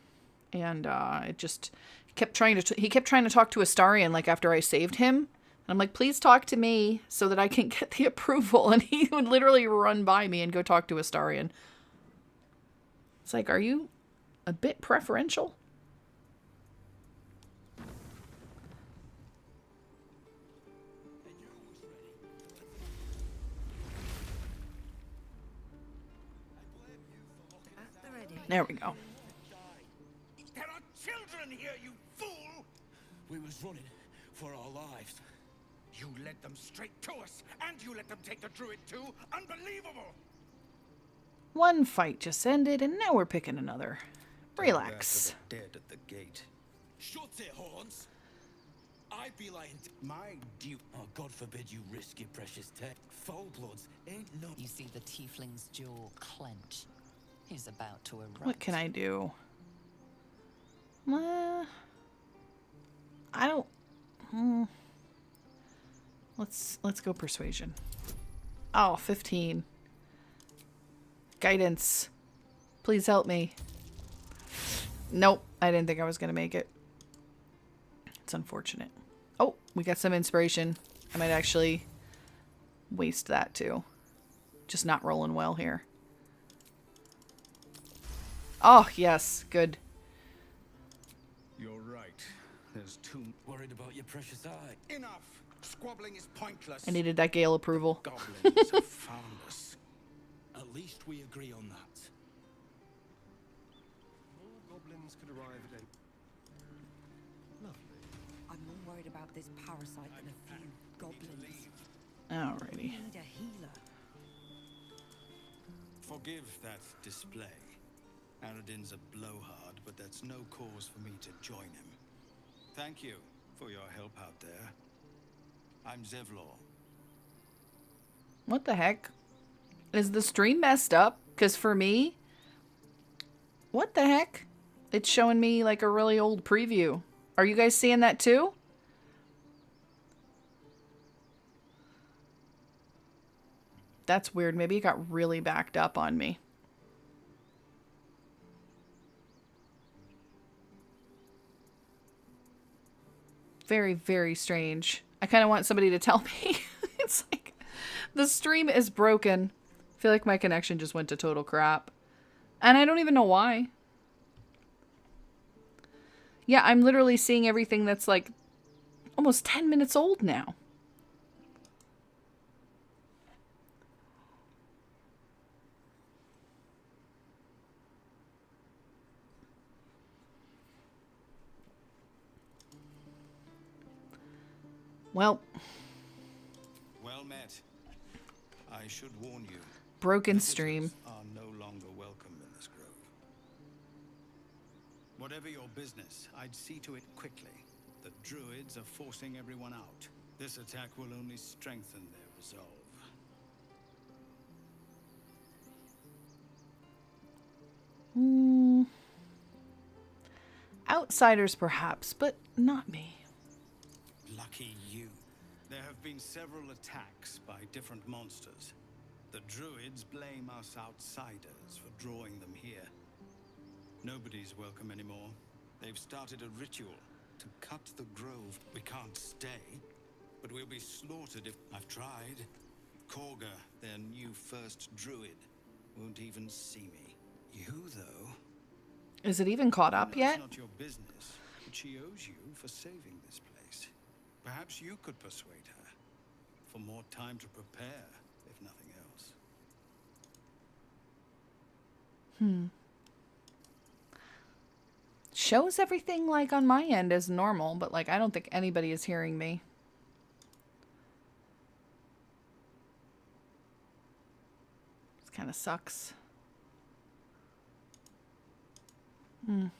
and it just kept trying to. He kept trying to talk to Astarion, like after I saved him. And I'm like, please talk to me so that I can get the approval. And he would literally run by me and go talk to Astarion. It's like, are you a bit preferential? There we go. There are children here, you fool! We was running for our lives. You led them straight to us, and you let them take the Druid too? Unbelievable! One fight just ended, and now we're picking another. Relax. Dead at the gate. Shut it, Horns! I'd be lying. My duty. Oh, God forbid you risk your precious tech. Foul bloods ain't no. You see the tiefling's jaw clench. He's about to erupt. What can I do? I don't. Let's go persuasion. Oh, 15. Guidance. Please help me. Nope. I didn't think I was going to make it. It's unfortunate. Oh, we got some inspiration. I might actually waste that too. Just not rolling well here. Oh, yes. Good. You're right. There's too worried about your precious eye. Enough! Squabbling is pointless. I needed that Gale approval. Goblins have found us. At least we agree on that. More goblins could arrive at any... Lovely. I'm more worried about this parasite than a few goblins. Alrighty. We need a healer. Forgive that display. Aradin's a blowhard, but that's no cause for me to join him. Thank you for your help out there. I'm Zevlor. What the heck? Is the stream messed up? Because for me, what the heck? It's showing me like a really old preview. Are you guys seeing that too? That's weird. Maybe it got really backed up on me. Very, very strange. I kind of want somebody to tell me. It's like the stream is broken. I feel like my connection just went to total crap. And I don't even know why. Yeah, I'm literally seeing everything that's like almost 10 minutes old now. Well met. I should warn you. Broken stream. Are no longer welcome in this grove. Whatever your business, I'd see to it quickly. The Druids are forcing everyone out. This attack will only strengthen their resolve. Outsiders perhaps, but not me. Lucky you. There have been several attacks by different monsters. The Druids blame us outsiders for drawing them here. Nobody's welcome anymore. They've started a ritual to cut the grove. We can't stay, but we'll be slaughtered if... I've tried. Korga, their new first Druid, won't even see me. You, though... Is it even caught up yet? It's not your business, but she owes you for saving this place. Perhaps you could persuade her for more time to prepare, if nothing else. Shows everything like on my end as normal, but like I don't think anybody is hearing me. This kind of sucks. Really?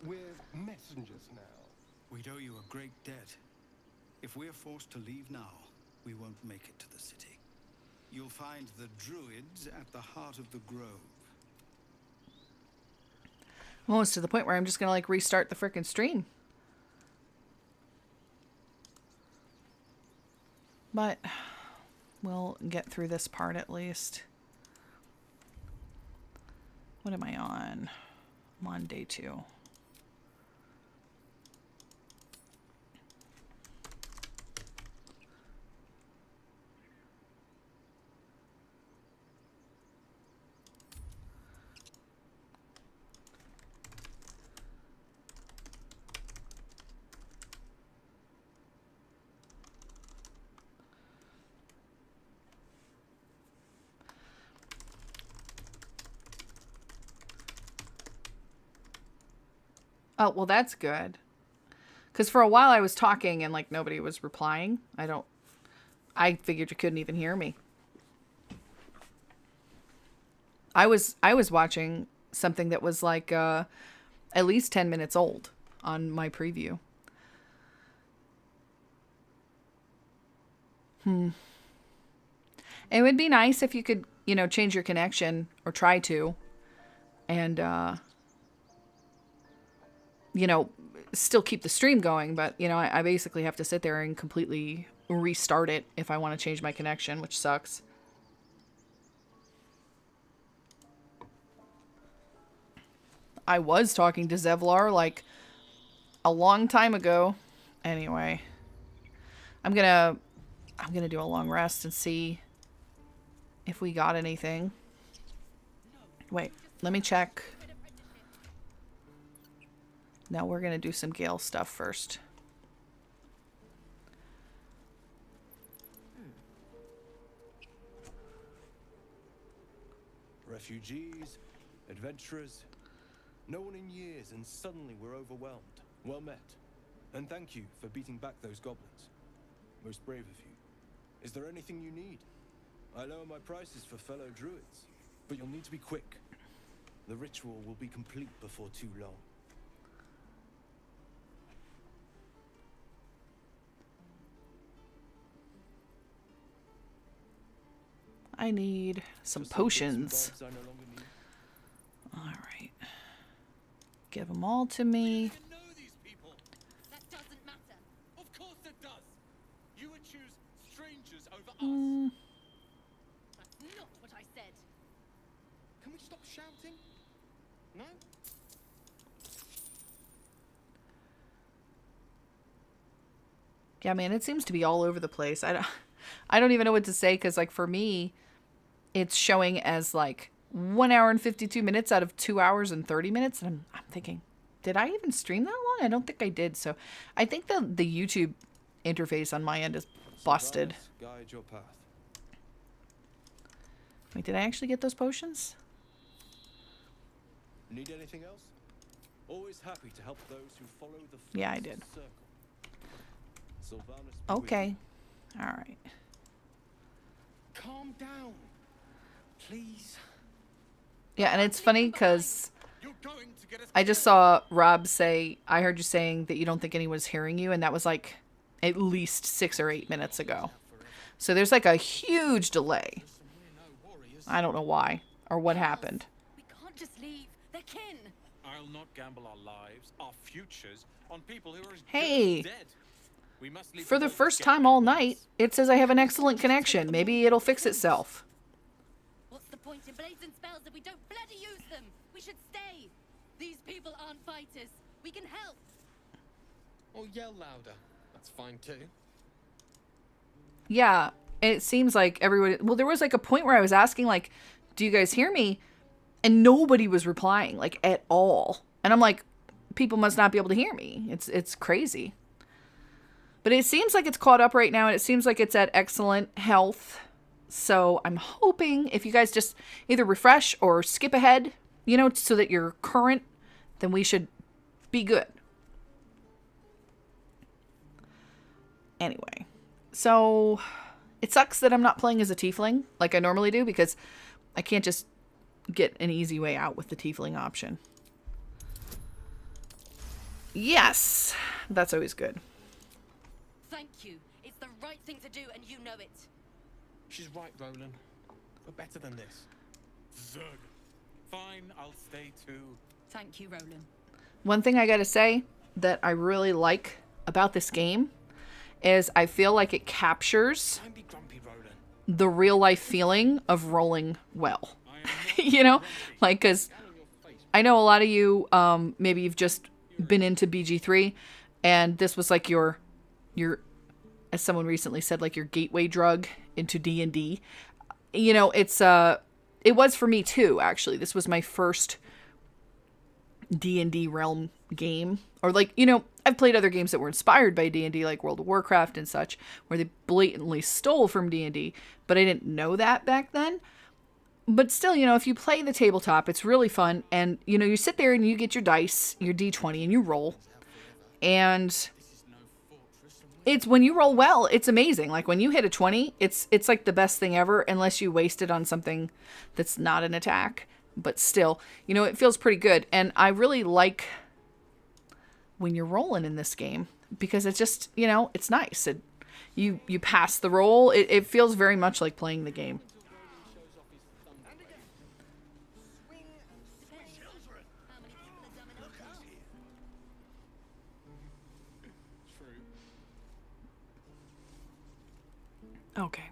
We're messengers now. We'd owe you a great debt. If we're forced to leave now, we won't make it to the city. You'll find the Druids at the heart of the grove. Almost to the point where I'm just gonna like restart the frickin' stream. But we'll get through this part at least. What am I on? I'm on day 2. Oh, well, that's good. Because for a while I was talking and, like, nobody was replying. I figured you couldn't even hear me. I was watching something that was, like, at least 10 minutes old on my preview. It would be nice if you could, you know, change your connection or try to. And, you know, still keep the stream going, but, you know, I basically have to sit there and completely restart it if I want to change my connection, which sucks. I was talking to Zevlar like a long time ago. Anyway, I'm gonna do a long rest and see if we got anything. Wait, let me check. Now we're gonna do some Gale stuff first. Refugees, adventurers, no one in years, and suddenly we're overwhelmed. Well met. And thank you for beating back those goblins. Most brave of you. Is there anything you need? I lower my prices for fellow druids, but you'll need to be quick. The ritual will be complete before too long. I need some potions. All right. Give them all to me. That doesn't matter. Of course it does. You would choose strangers over us. That's not what I said. Can we stop shouting? No? Yeah, man, it seems to be all over the place. I don't even know what to say because, like, for me, it's showing as like 1 hour and 52 minutes out of 2 hours and 30 minutes. And I'm thinking, did I even stream that long? I don't think I did. So I think the YouTube interface on my end is busted. Guide your path. Wait, did I actually get those potions? Need anything else? Always happy to help those who follow the Yeah, I did. circle. Sylvanus be with Okay. All right. Calm down, please. Yeah, and it's funny because I just saw Rob say, I heard you saying that you don't think anyone's hearing you, and that was like at least 6 or 8 minutes ago. So there's like a huge delay. I don't know why or what happened. We can't just leave. They're kin. I'll not gamble our lives, our futures, on people who are as Hey. good as dead. We must leave For the first time all night, it says I have an excellent connection. Maybe it'll fix itself. What's the point in blazing spells if we don't bloody use them? We should stay. These people aren't fighters. We can help. Or yell louder. That's fine too. Yeah, it seems like everybody... Well, there was like a point where I was asking, like, do you guys hear me? And nobody was replying, like, at all. And I'm like, people must not be able to hear me. It's crazy. But it seems like it's caught up right now, and it seems like it's at excellent health. So I'm hoping if you guys just either refresh or skip ahead, you know, so that you're current, then we should be good. Anyway, so it sucks that I'm not playing as a tiefling like I normally do because I can't just get an easy way out with the tiefling option. Yes, that's always good. Thank you. It's the right thing to do, and you know it. She's right, Roland. We're better than this. Zerg. Fine, I'll stay too. Thank you, Roland. One thing I gotta say that I really like about this game is I feel like it captures Don't be grumpy, Roland. the real life feeling of rolling well. You know, like, because I know a lot of you, maybe you've just been into BG3 and this was like your, as someone recently said, like your gateway drug into D&D. You know, it was for me too, actually. This was my first D&D realm game. Or like, you know, I've played other games that were inspired by D&D, like World of Warcraft and such, where they blatantly stole from D&D, but I didn't know that back then. But still, you know, if you play the tabletop, it's really fun. And, you know, you sit there and you get your dice, your D20, and you roll. And it's when you roll well, it's amazing. Like when you hit a 20, it's like the best thing ever, unless you waste it on something that's not an attack. But still, you know, it feels pretty good. And I really like when you're rolling in this game because it's just, you know, it's nice. You pass the roll. It feels very much like playing the game. Okay.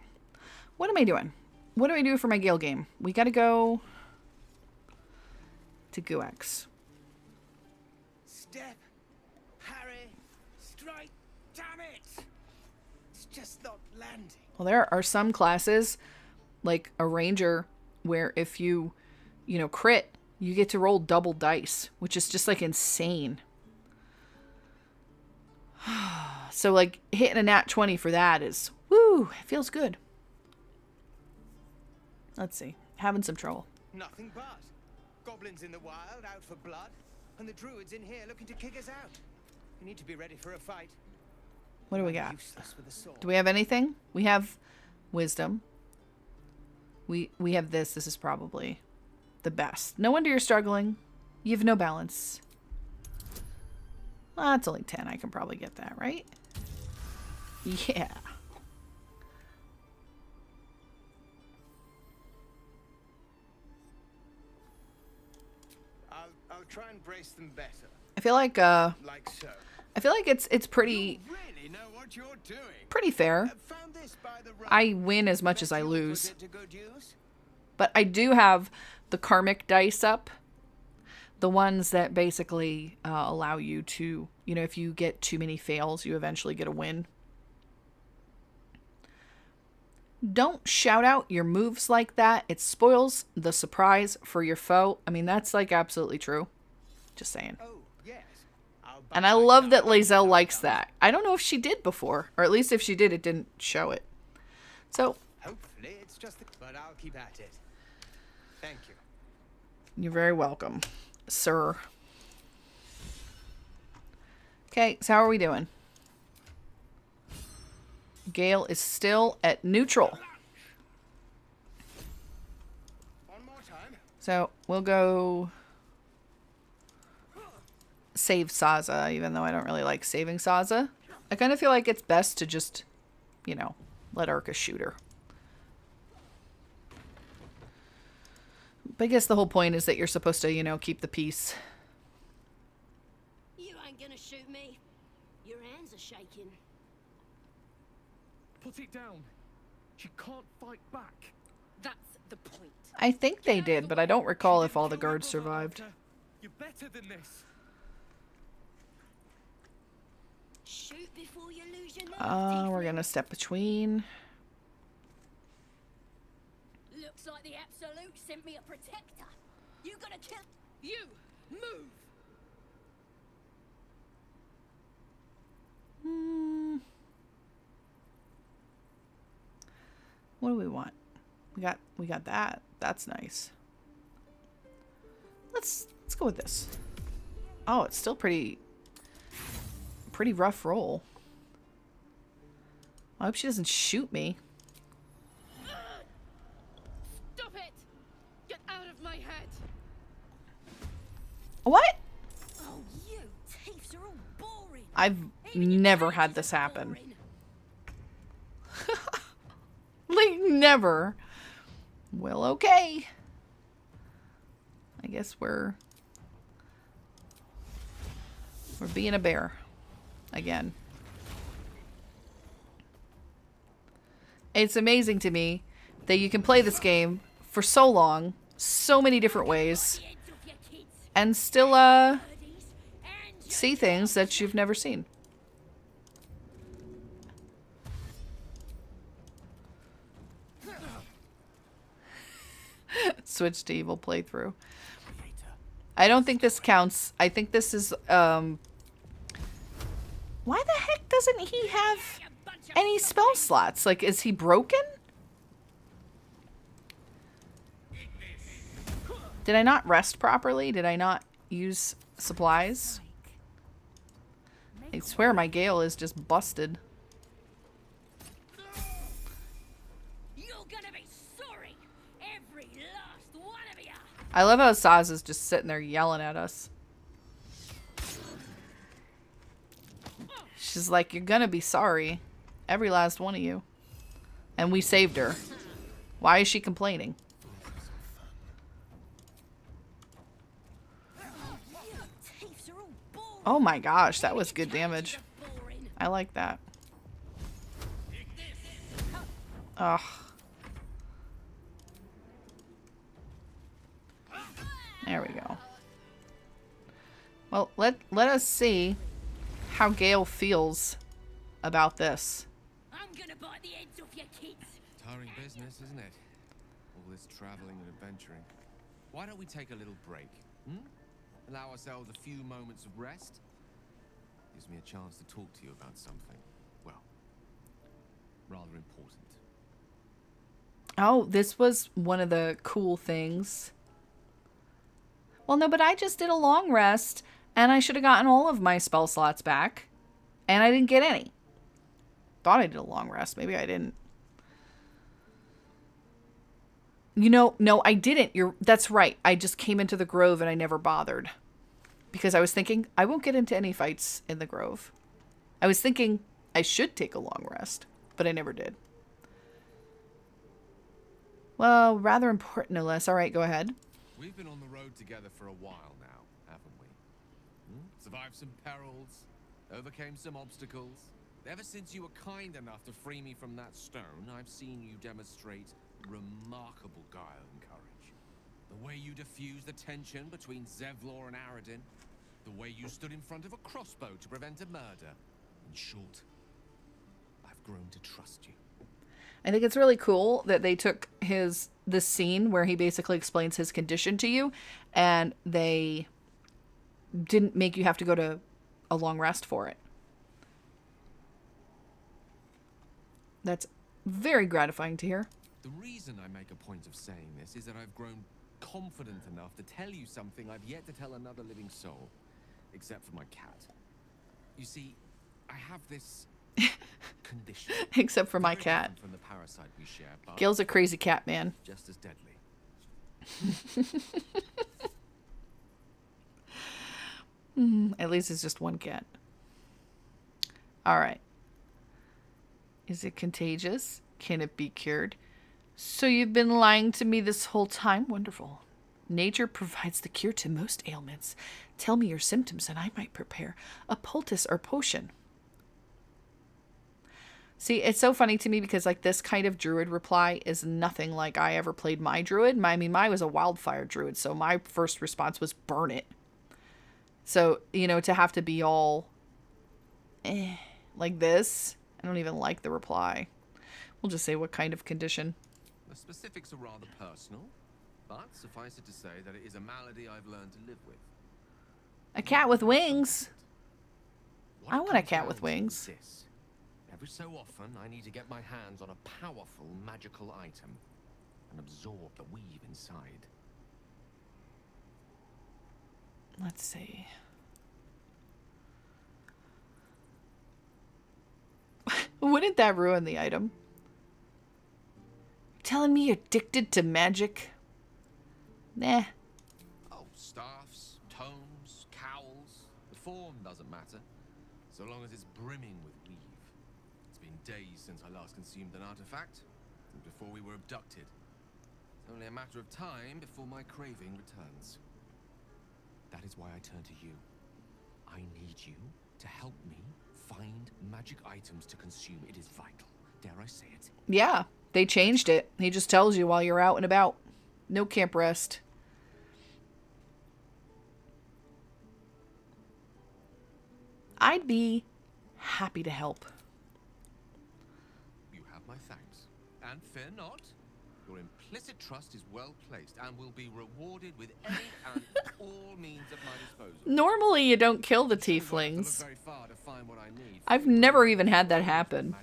What am I doing? What do I do for my Gale game? We gotta go to Guex. just not landing. Well, there are some classes, like a ranger, where if you crit, you get to roll double dice, which is just like insane. So like hitting a nat 20 for that is, woo, it feels good. Let's see. Having some trouble. Nothing but. Goblins in the wild out for blood, and the druids in here looking to kick us out. We need to be ready for a fight. What do we got? Useless with a sword. Do we have anything? We have wisdom. We have this. This is probably the best. No wonder you're struggling. You have no balance. Well, it's only 10. I can probably get that, right? Yeah. I'll try and brace them better. I feel like Like so. I feel like it's pretty You really know what you're doing. pretty fair. Found this by the road. I win as much as I Bet you lose. put it to good use? But I do have the karmic dice up. The ones that basically allow you to, if you get too many fails, you eventually get a win. Don't shout out your moves like that. It spoils the surprise for your foe. I mean, that's like absolutely true. Just saying. Oh, yes. And I love that lae'zel likes that. I don't know if she did before, or at least if she did, it didn't show it. So, Hopefully it's just but I'll keep at it. Thank you. you're very welcome, sir. Okay, so how are we doing? Gale is still at neutral. One more time. So we'll go save Saza, even though I don't really like saving Saza. I kind of feel like it's best to just, let Arca shoot her. But I guess the whole point is that you're supposed to, keep the peace. You ain't gonna shoot me. Your hands are shaking. Put it down. She can't fight back. That's the point. I think they did, but I don't recall if all the guards survived. You're better than this. Shoot before you lose your nerve. We're gonna step between. Looks like the Absolute sent me a protector. You gotta kill. You move. What do we want? We got that. That's nice. Let's go with this. Oh, it's still pretty rough roll. I hope she doesn't shoot me. Stop it! Get out of my head. What? Oh, you thieves are all boring. I've never had this happen. Like, never. Well, okay. I guess we're being a bear. Again. It's amazing to me that you can play this game for so long, so many different ways, and still, see things that you've never seen. Switch to evil playthrough. I don't think this counts. I think this is, why the heck doesn't he have any spell slots? Like, is he broken? Did I not rest properly? Did I not use supplies? I swear my gale is just busted. I love how Saz is just sitting there yelling at us. She's like, you're gonna be sorry. Every last one of you. And we saved her. Why is she complaining? Oh my gosh, that was good damage. I like that. Ugh. There we go. Well, let us see how Gale feels about this. I'm gonna bite the ends off your kids. Tiring business, isn't it? All this traveling and adventuring. Why don't we take a little break? Allow ourselves a few moments of rest? Gives me a chance to talk to you about something, well, rather important. Oh, this was one of the cool things. Well, no, but I just did a long rest, and I should have gotten all of my spell slots back, and I didn't get any. Thought I did a long rest. Maybe I didn't. You know, no, I didn't. That's right. I just came into the grove and I never bothered. Because I was thinking, I won't get into any fights in the grove. I was thinking I should take a long rest, but I never did. Well, rather important, no less. All right, go ahead. We've been on the road together for a while now, haven't we? Survived some perils, overcame some obstacles. Ever since you were kind enough to free me from that stone, I've seen you demonstrate remarkable guile and courage. The way you diffused the tension between Zevlor and Aradin. The way you stood in front of a crossbow to prevent a murder. In short, I've grown to trust you. I think it's really cool that they took this scene where he basically explains his condition to you, and they didn't make you have to go to a long rest for it. That's very gratifying to hear. The reason I make a point of saying this is that I've grown confident enough to tell you something I've yet to tell another living soul, except for my cat. You see, I have this condition. Except for my cat. From the parasite we share, but Gale's a crazy cat, man. just as deadly. At least it's just one cat. All right. Is it contagious? Can it be cured? So you've been lying to me this whole time? Wonderful. Nature provides the cure to most ailments. Tell me your symptoms and I might prepare a poultice or potion. See, it's so funny to me because like this kind of druid reply is nothing like I ever played my druid. Mine was a wildfire druid, so my first response was burn it. So, you know, to have to be all like this, I don't even like the reply. We'll just say what kind of condition. The specifics are rather personal, but suffice it to say that it is a malady I've learned to live with. A cat with wings. I want a cat with wings. Every so often, I need to get my hands on a powerful magical item and absorb the weave inside. Let's see. Wouldn't that ruin the item? Telling me you're addicted to magic? Nah. Oh, staffs, tomes, cowls. The form doesn't matter, so long as it's brimming with weave. It's been days since I last consumed an artifact, and before we were abducted. It's only a matter of time before my craving returns. That is why I turn to you. I need you to help me find magic items to consume. It is vital. Dare I say it? Yeah, they changed it. He just tells you while you're out and about. No camp rest. I'd be happy to help. You have my thanks. And fear not. Your implicit trust is well placed and will be rewarded with any and all means at my disposal. Normally you don't kill the tieflings. I've never even had that happen.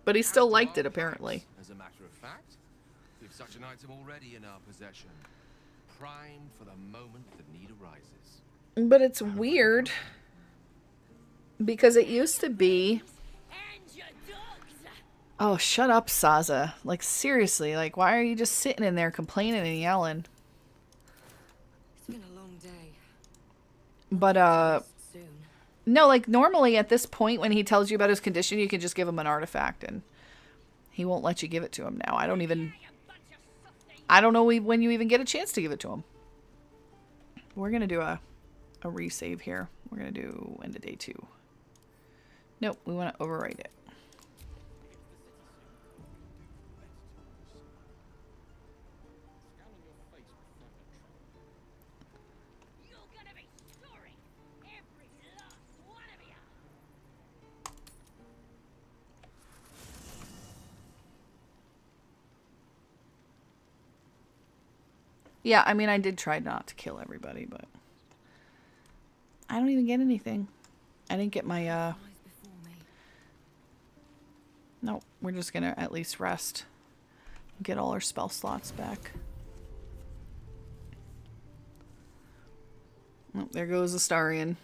But he still liked it, apparently. As a matter of fact, we've such an item already in our possession, primed for the moment that need arises. But it's weird because it used to be. Oh, shut up, Saza. Like, seriously, like, why are you just sitting in there complaining and yelling? It's been a long day. But, no, like, normally at this point when he tells you about his condition, you can just give him an artifact, and he won't let you give it to him now. I don't know when you even get a chance to give it to him. We're going to do a resave here. We're going to do end of day 2. Nope, we want to overwrite it. Yeah, I mean, I did try not to kill everybody, but I don't even get anything. I didn't get my, No, we're just gonna at least rest. Get all our spell slots back. Oh, there goes Astarion.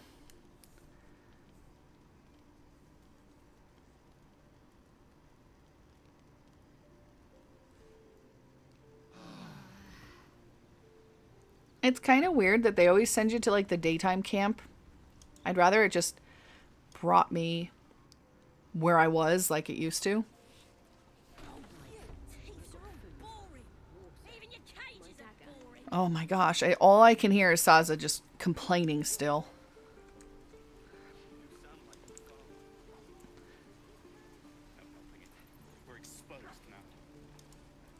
It's kind of weird that they always send you to like the daytime camp. I'd rather it just brought me where I was like it used to. Oh my gosh, all I can hear is Saza just complaining still.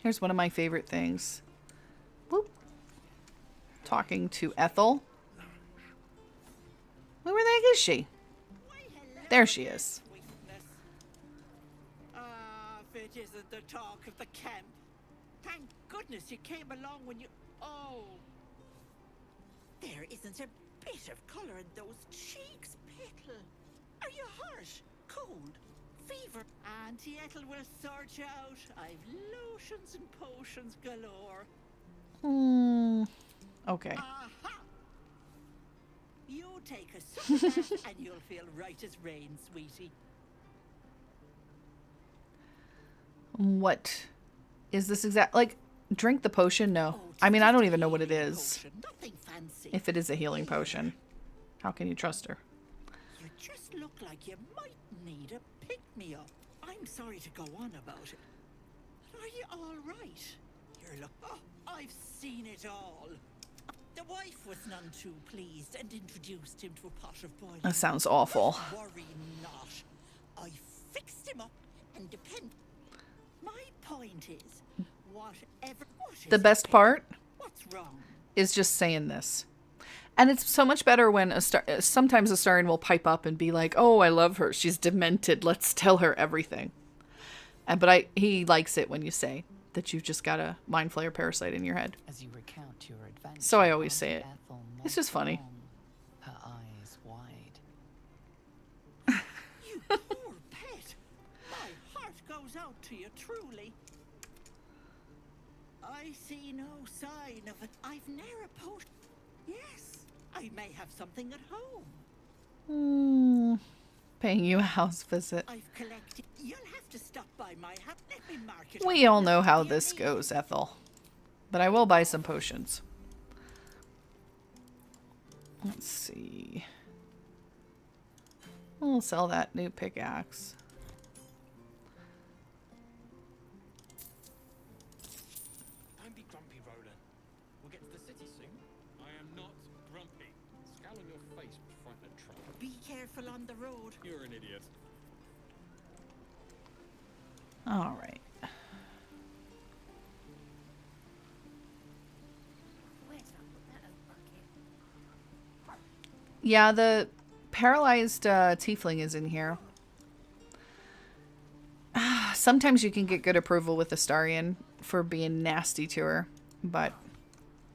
Here's one of my favorite things. Whoop. Talking to Ethel. Where the heck is she? There she is. If it isn't the talk of the camp. Thank goodness you came along when you... Oh. There isn't a bit of colour in those cheeks, Petal. Are you hurt? Cold? Fever? Auntie Ethel will sort you out. I've lotions and potions galore. Okay. Aha! You take a super bath and you'll feel right as rain, sweetie. What is this exact? Like, drink the potion? No. I mean, I don't even know what it is. Nothing fancy. If it is a healing potion. How can you trust her? You just look like you might need a pick-me-up. I'm sorry to go on about it. But are you all right? You're look. Oh, I've seen it all. The wife was none too pleased and introduced him to a pot of boiling. That sounds awful. Worry not. I fixed him up and depend. My point is, whatever. The best part What's wrong? is just saying this. And it's so much better when sometimes Astarion will pipe up and be like, "Oh, I love her. She's demented. Let's tell her everything." But he likes it when you say that you've just got a mind flayer parasite in your head. As you recount your adventure, So I always say it. It's just funny. Her eyes wide. You poor pet. My heart goes out to you truly. I see no sign of it. I've never post. Yes, I may have something at home. Paying you a house visit. I've collected. You'll have to stop by my house. Let me mark it. We all know how this goes, Ethel. But I will buy some potions. Let's see. We'll sell that new pickaxe. Don't be grumpy, Roland. We'll get to the city soon. I am not grumpy. Scowl on your face would frighten a truck. Be careful on the road. You're an idiot. All right. Yeah, the paralyzed tiefling is in here. Sometimes you can get good approval with Astarion for being nasty to her, but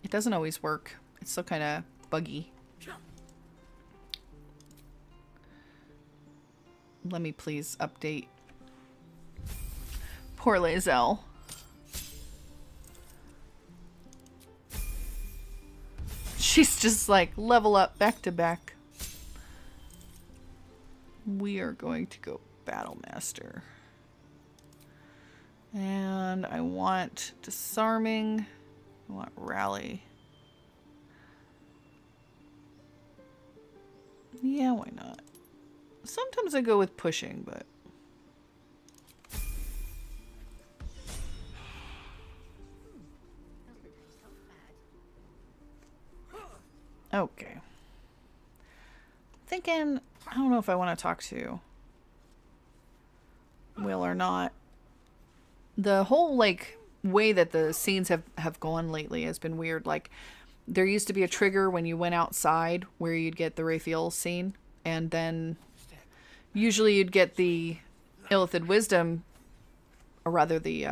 it doesn't always work. It's still kind of buggy. Let me please update. Poor lae'zel. She's just like level up back to back. We are going to go Battle Master. And I want disarming. I want rally. Yeah, why not? Sometimes I go with pushing, but okay. Thinking, I don't know if I want to talk to Wyll or not. The whole, like, way that the scenes have gone lately has been weird. Like, there used to be a trigger when you went outside where you'd get the Raphael scene, and then usually you'd get the Illithid Wisdom, or rather the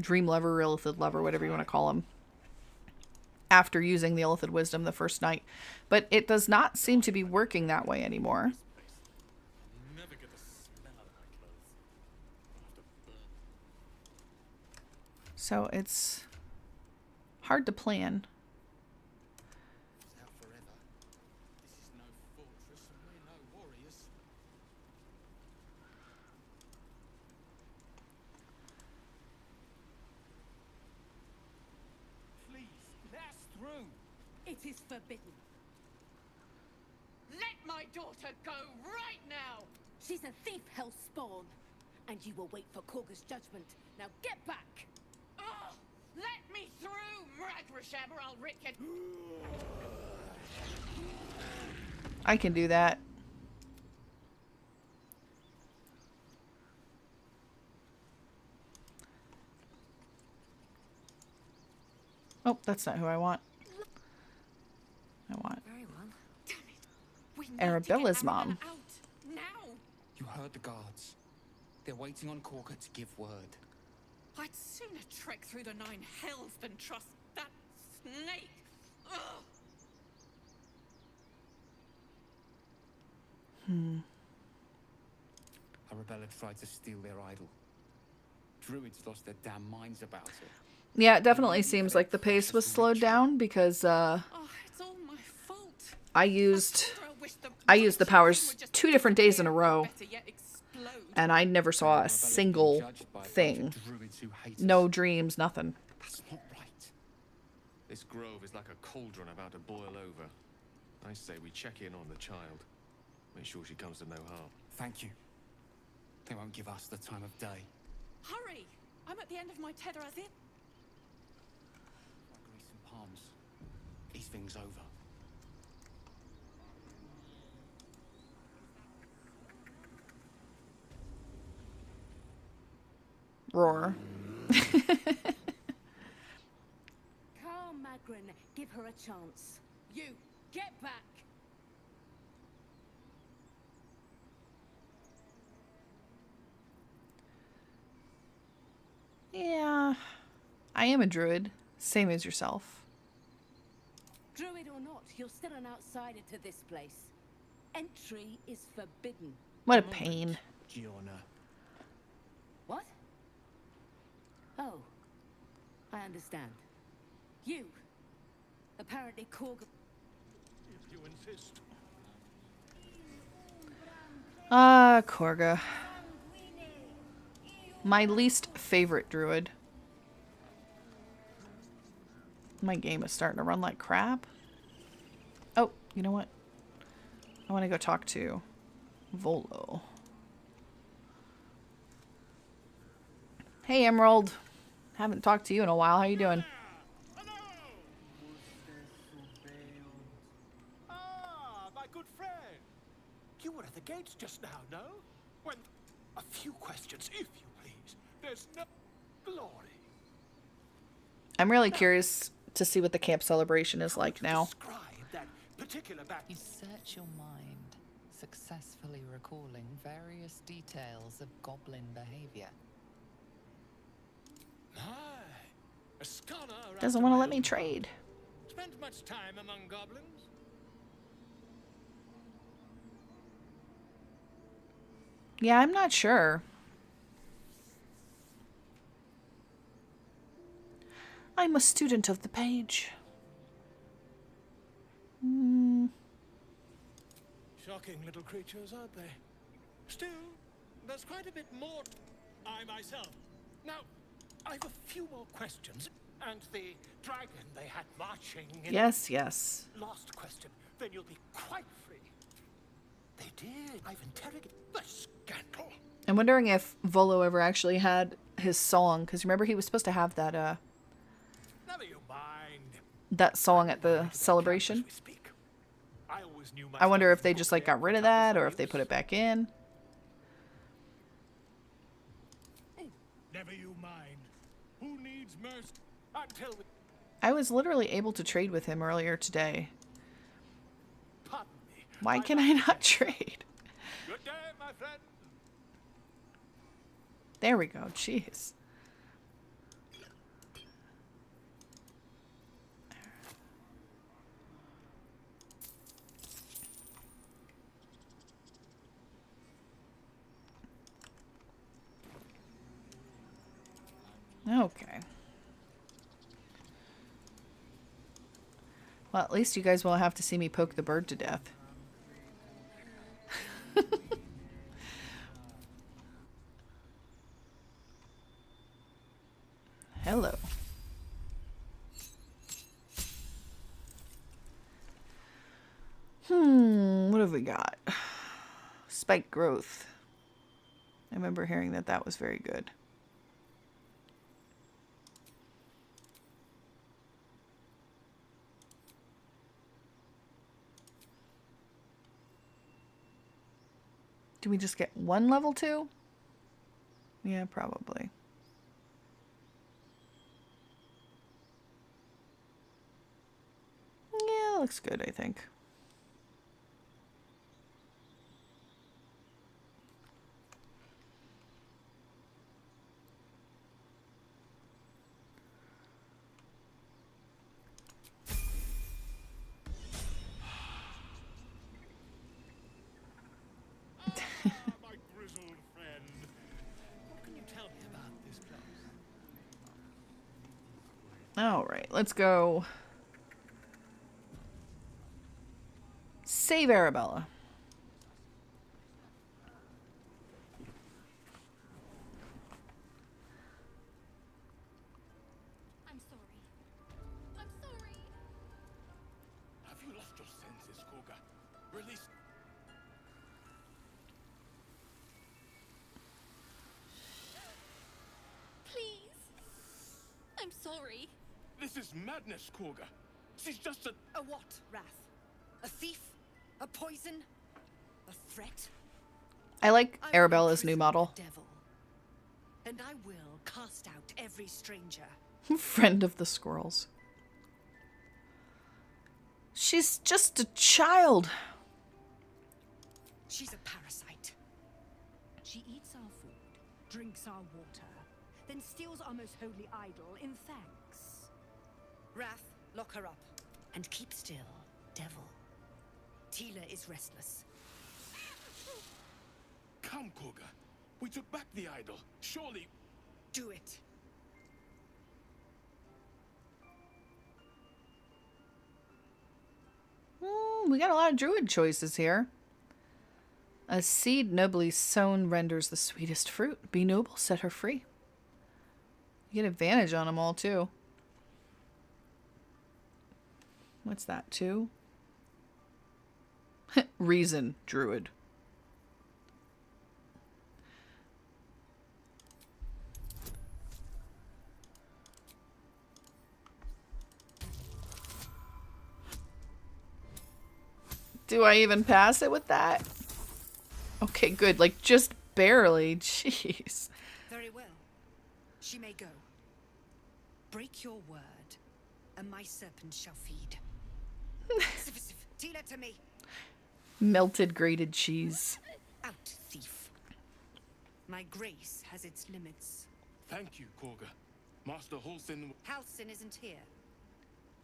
Dream Lover, Illithid Lover, whatever you want to call him. after using the Illithid Wisdom the first night. But it does not seem to be working that way anymore. Never get the smell out of my clothes. I'll have to burn. So it's hard to plan. It's out forever. This is no fortress and we're no warriors. Please, let us through. It is forbidden. Let my daughter go right now! She's a thief, hell spawn. And you will wait for Korga's judgment. Now get back! Oh, let me through, Mragrasham, or I'll rip it. I can do that. Oh, that's not who I want. I want Very well. Damn it. We need Arabella's mom. out now. You heard the guards. They're waiting on Korga to give word. I'd sooner trek through the 9 hells than trust that snake. Ugh. Arabella tried to steal their idol. Druids lost their damn minds about it. Yeah, it definitely seems like the pace was slowed down because Oh, it's all my fault. I used the powers 2 different days in a row, Better yet explode. and I never saw a single thing. Druids who hate No us. dreams, nothing. That's not right. This grove is like a cauldron about to boil over. I say we check in on the child. Make sure she comes to no harm. Thank you. They won't give us the time of day. Hurry! I'm at the end of my tether as it. Grease and palms. These things over. Roar. Carl Magrin, give her a chance. You, get back! Yeah, I am a druid, same as yourself. Druid or not, you're still an outsider to this place. Entry is forbidden. What a pain. Giorna. What? Oh, I understand. You, apparently Korga. If you insist. Ah, Korga. My least favorite druid. My game is starting to run like crap. Oh, you know what? I want to go talk to Volo. Hey, Emerald. Haven't talked to you in a while. How you doing? Ah, my good friend. You were at the gates just now, no? When a few questions, if you please. There's no glory. I'm really curious to see what the camp celebration is like now. Describe that particular You search your mind, successfully recalling various details of goblin behavior. A scholar Doesn't want to let me trade. Spent much time among goblins? Yeah, I'm not sure. I'm a student of the page. Shocking little creatures, aren't they? Still, there's quite a bit more. I myself. Now, I've a few more questions. And the dragon they had marching in... Yes, yes. Last question. Then you'll be quite free. They did. I've interrogated the scandal. I'm wondering if Volo ever actually had his song, because remember he was supposed to have that Never you mind. that song at the celebration. I always knew my I wonder if they just like got rid of that or if they put it back in. Never you mind. Who needs mercy? Until we... I was literally able to trade with him earlier today. Pardon me. Why can I not trade? Good day, my friend. There we go. Jeez. Okay. Well, at least you guys won't have to see me poke the bird to death. Hello. What have we got? Spike growth. I remember hearing that that was very good. Do we just get one level 2? Yeah, probably. Yeah, looks good, I think. My grizzled friend. What can you tell me about this place? All right, let's go. Save Arabella. I'm sorry. I'm sorry. Have you lost your senses, Koga? Release. Please. I'm sorry. This is madness, Koga. She's just a... A what, Wrath? A thief? A poison? A threat? I like I will Arabella's new imprison model. the devil, and I will cast out every stranger. Friend of the squirrels. She's just a child. She's a parasite. She eats our food, drinks our water, then steals our most holy idol in thanks. Wrath, lock her up. And keep still, devil. Tila is restless. Come, Koga. We took back the idol. Surely... Do it. We got a lot of druid choices here. A seed nobly sown renders the sweetest fruit. Be noble, set her free. You get advantage on them all, too. What's that, 2? Reason, druid. Do I even pass it with that? Okay, good. Like, just barely. Jeez. Very well. She may go. Break your word, and my serpent shall feed. Tila to me. Melted grated cheese. Out, thief. My grace has its limits. Thank you, Koga. Master Halsin... Halsin isn't here.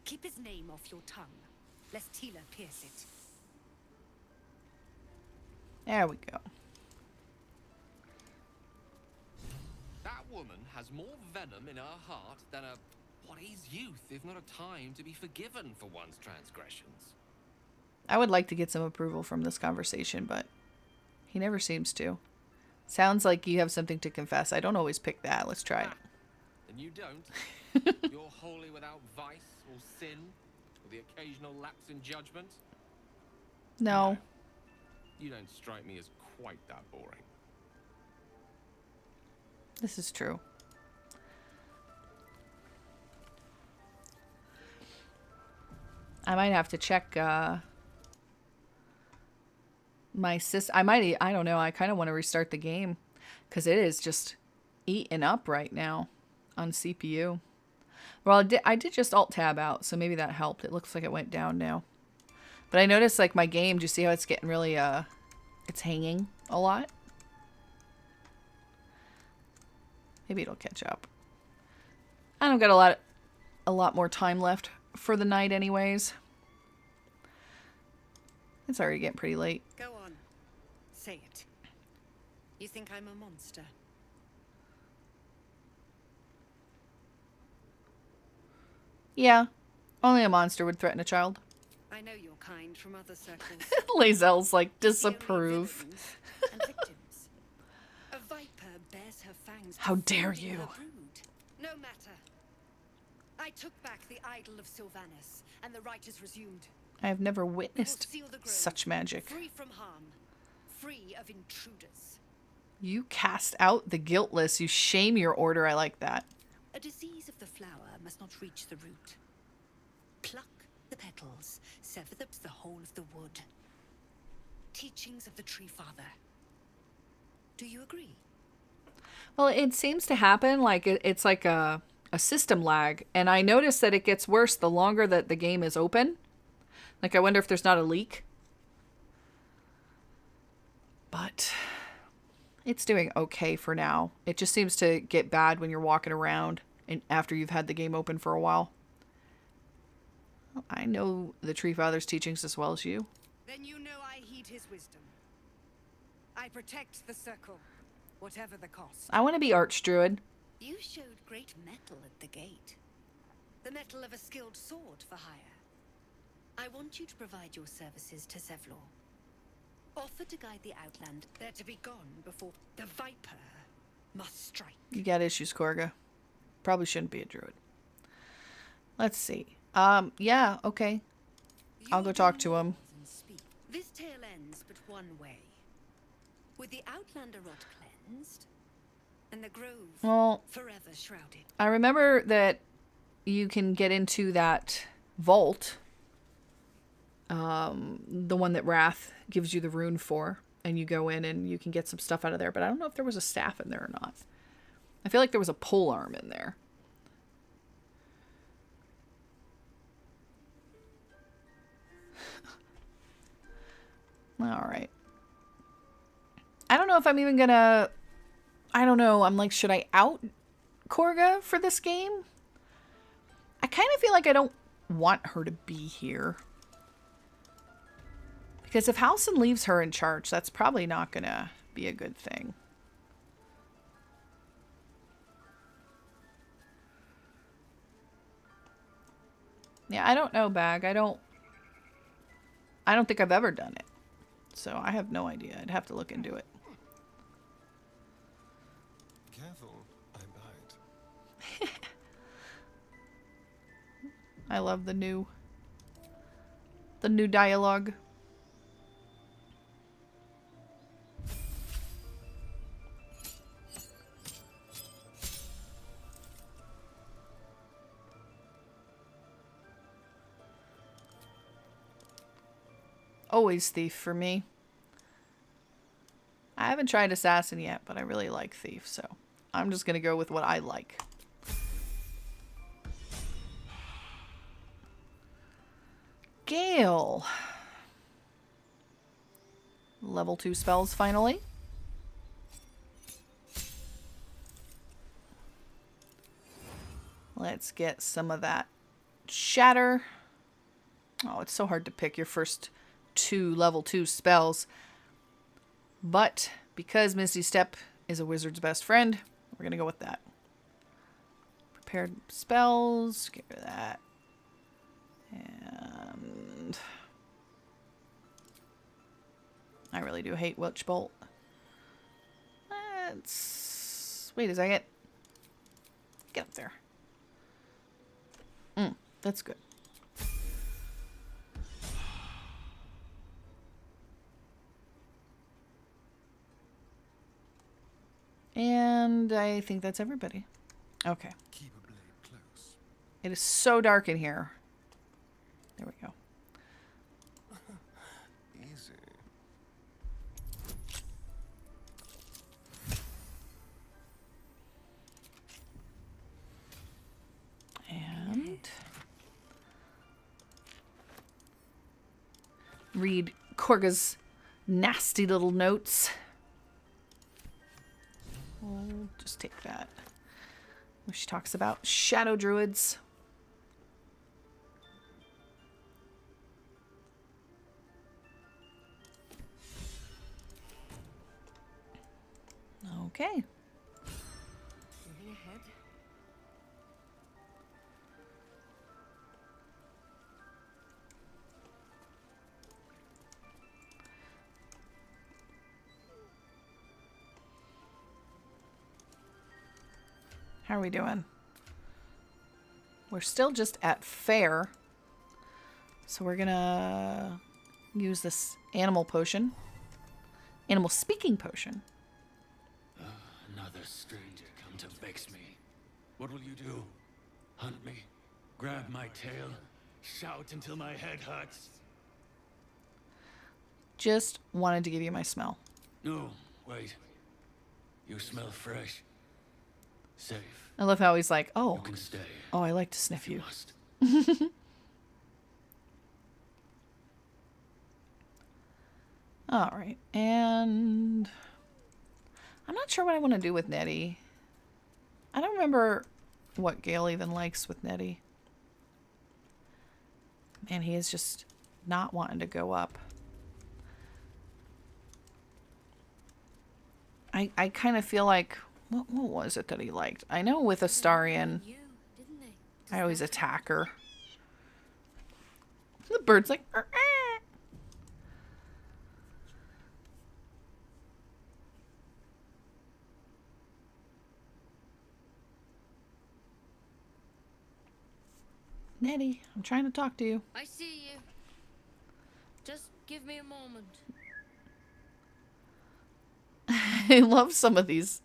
Keep his name off your tongue, lest Tila pierce it. There we go. That woman has more venom in her heart than a... What is youth, if not a time to be forgiven for one's transgressions? I would like to get some approval from this conversation, but he never seems to. Sounds like you have something to confess. I don't always pick that. Let's try it. And you don't? You're wholly without vice or sin, or the occasional lapse in judgment? No. You don't strike me as quite that boring. This is true. I might have to check my I don't know, I kind of want to restart the game because it is just eating up right now on CPU. Well, I did just alt tab out, so maybe that helped. It looks like it went down now. But I noticed like my game, do you see how it's getting really it's hanging a lot? Maybe it'll catch up. I don't got a lot more time left for the night anyways. It's already getting pretty late. Go on. Say it. You think I'm a monster? Yeah, only a monster would threaten a child. I know your kind from other circles. lae'zel's like, disapprove. And victims. A viper bears her fangs. How dare defending you. her brood. No matter. I took back the idol of Sylvanas, and the rite is resumed. I have never witnessed such magic. Free from harm, free of intruders. You cast out the guiltless. You shame your order. I like that. A disease of the flower must not reach the root. Pluck the petals, sever the whole of the wood. Teachings of the Tree Father. Do you agree? Well, it seems to happen like it's like a system lag. And I notice that it gets worse the longer that the game is open. Like, I wonder if there's not a leak. But it's doing okay for now. It just seems to get bad when you're walking around and after you've had the game open for a while. Well, I know the Tree Father's teachings as well as you. Then you know I heed his wisdom. I protect the circle, whatever the cost. I want to be Archdruid. You showed great mettle at the gate. The mettle of a skilled sword for hire. I want you to provide your services to Zevlor. Offer to guide the Outland. They're to be gone before the Viper must strike. You got issues, Korga. Probably shouldn't be a druid. Let's see. Yeah, okay. I'll go talk to him. This tale ends but one way. With the Outlander rot cleansed, and the grove forever shrouded. I remember that you can get into that vault. The one that Wrath gives you the rune for, and you go in and you can get some stuff out of there, but I don't know if there was a staff in there or not. I feel like there was a pole arm in there. All right. I don't know if I'm even gonna... I don't know. I'm like, should I out Korga for this game? I kind of feel like I don't want her to be here. Because if Halsin leaves her in charge, that's probably not going to be a good thing. Yeah, I don't know, Bag. I don't think I've ever done it. So I have no idea. I'd have to look into it. Careful, I bite. I love the new dialogue. Always Thief for me. I haven't tried Assassin yet, but I really like Thief, so I'm just going to go with what I like. Gale. Level 2 spells finally. Let's get some of that Shatter. Oh, it's so hard to pick your first 2 level 2 spells. But because Misty Step is a wizard's best friend, we're going to go with that. Prepared spells. Get rid of that. And I really do hate Witch Bolt. Let's... Wait a second. Get up there. That's good. And I think that's everybody. Okay. Keep a blade close. It is so dark in here. There we go. Easy. And read Korga's nasty little notes. We'll just take that. Where she talks about shadow druids. Okay. Moving ahead. How are we doing? We're still just at fair. So we're gonna use this animal potion. Animal speaking potion. Another stranger come to vex me. What will you do? Hunt me? Grab my tail? Shout until my head hurts? Just wanted to give you my smell. No, wait. You smell fresh. Safe. I love how he's like, oh, You can stay. oh, I like to sniff you. Must. All right, and I'm not sure what I want to do with Nettie. I don't remember what Gale even likes with Nettie. And he is just not wanting to go up. I kind of feel like, what was it that he liked? I know with Astarion, I always attack her. The bird's like, "Er, er." Nettie, I'm trying to talk to you. I see you. Just give me a moment. I love some of these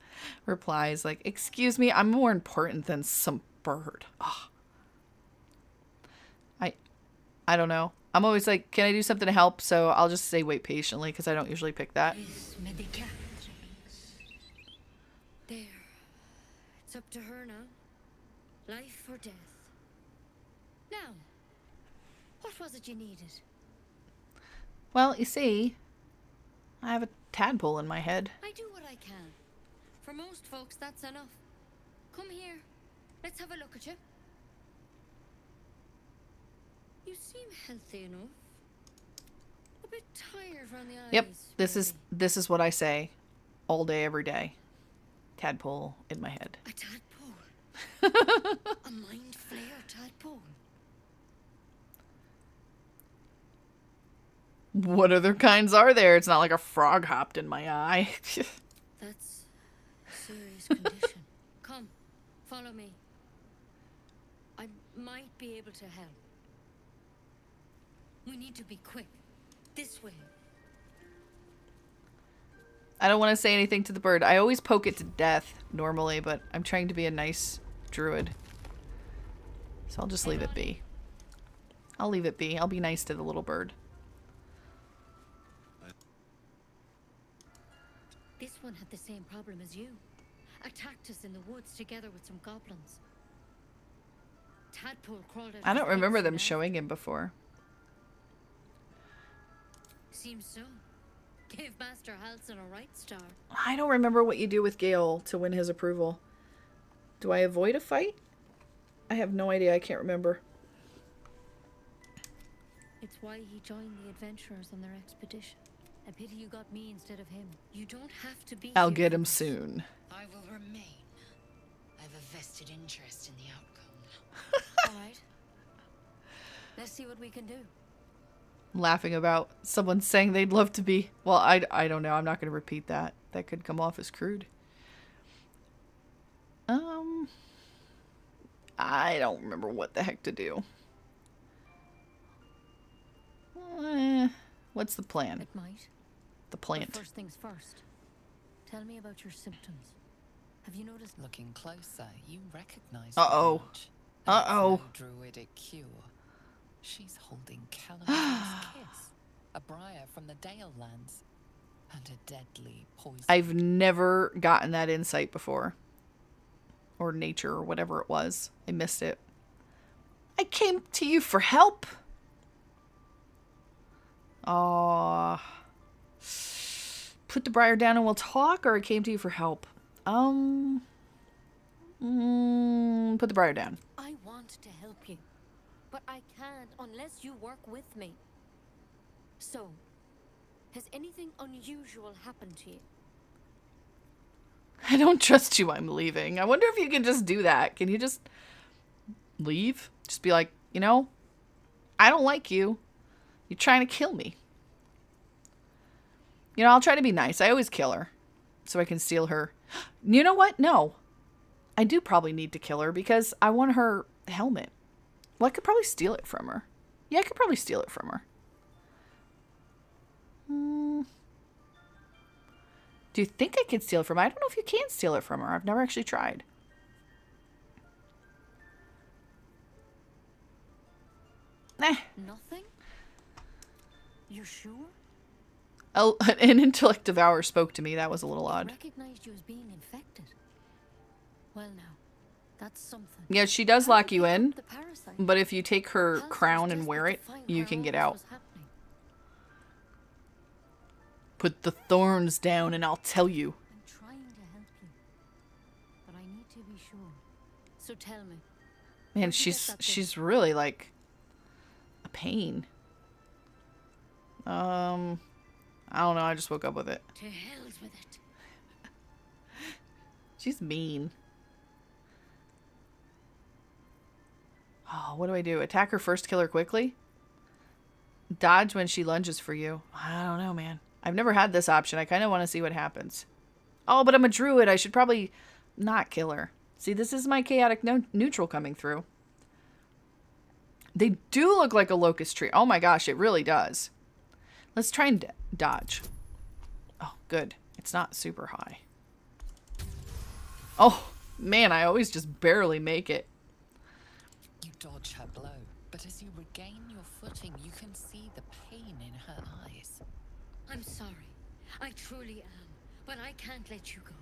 replies. Like, excuse me, I'm more important than some bird. Oh. I don't know. I'm always like, can I do something to help? So I'll just say wait patiently because I don't usually pick that. There. It's up to her now. Life or death. Now, what was it you needed? Well, you see, I have a tadpole in my head. I do what I can. For most folks, that's enough. Come here. Let's have a look at you. You seem healthy enough. A bit tired around the eyes. Yep, this is what I say all day, every day. Tadpole in my head. A tadpole. A mind flayer tadpole. What other kinds are there? It's not like a frog hopped in my eye. That's a serious condition. Come, follow me. I might be able to help. We need to be quick. This way. I don't want to say anything to the bird. I always poke it to death normally, but I'm trying to be a nice druid. So I'll just leave it be. I'll leave it be. I'll be nice to the little bird. This one had the same problem as you. Attacked us in the woods together with some goblins. Tadpole crawled out. I don't remember them showing him before. Seems so. Gave Master Halsin a right star. I don't remember what you do with Gale to win his approval. Do I avoid a fight? I have no idea. I can't remember. It's why he joined the adventurers on their expedition. A pity you got me instead of him. You don't have to be. I'll get him soon. I will remain. I have a vested interest in the outcome. All right. Let's see what we can do. Laughing about someone saying they'd love to be. Well, I don't know. I'm not going to repeat that. That could come off as crude. I don't remember what the heck to do. What's the plan? It might. The plant. But first things first. Tell me about your symptoms. Have you noticed? Looking closer, you recognize. Uh-oh. Uh-oh. No druidic cure. She's holding Caliban's kiss, a briar from the Dale lands, and a deadly poison. I've never gotten that insight before. Or nature, or whatever it was. I missed it. I came to you for help. Aw. Put the briar down and we'll talk, or I came to you for help? Put the briar down. I want to help you, but I can't unless you work with me. So, has anything unusual happened to you? I don't trust you. I'm leaving. I wonder if you can just do that. Can you just leave? Just be like, you know, I don't like you. You're trying to kill me. You know, I'll try to be nice. I always kill her so I can steal her. You know what? No. I do probably need to kill her because I want her helmet. Well, I could probably steal it from her. Yeah, I could probably steal it from her. Do you think I could steal it from her? I don't know if you can steal it from her. I've never actually tried. Nothing? You sure? Oh, an intellect devourer spoke to me. That was a little odd. Recognized you as being infected. Well, now, that's something. Yeah, she does lock you in, but if you take her crown and wear it, you can get out. Put the thorns down and I'll tell you. I'm trying to help you, but I need to be sure. So tell me. Man, she's really like a pain. I don't know. I just woke up with it. To hell's with it. She's mean. Oh, what do I do? Attack her first, kill her quickly? Dodge when she lunges for you. I don't know, man. I've never had this option. I kind of want to see what happens. Oh, but I'm a druid. I should probably not kill her. See, this is my chaotic neutral coming through. They do look like a locust tree. Oh my gosh, it really does. Let's try and dodge. Oh, good. It's not super high. Oh, man, I always just barely make it. You dodge her blow, but as you regain your footing, you can see the pain in her eyes. I'm sorry. I truly am. But I can't let you go.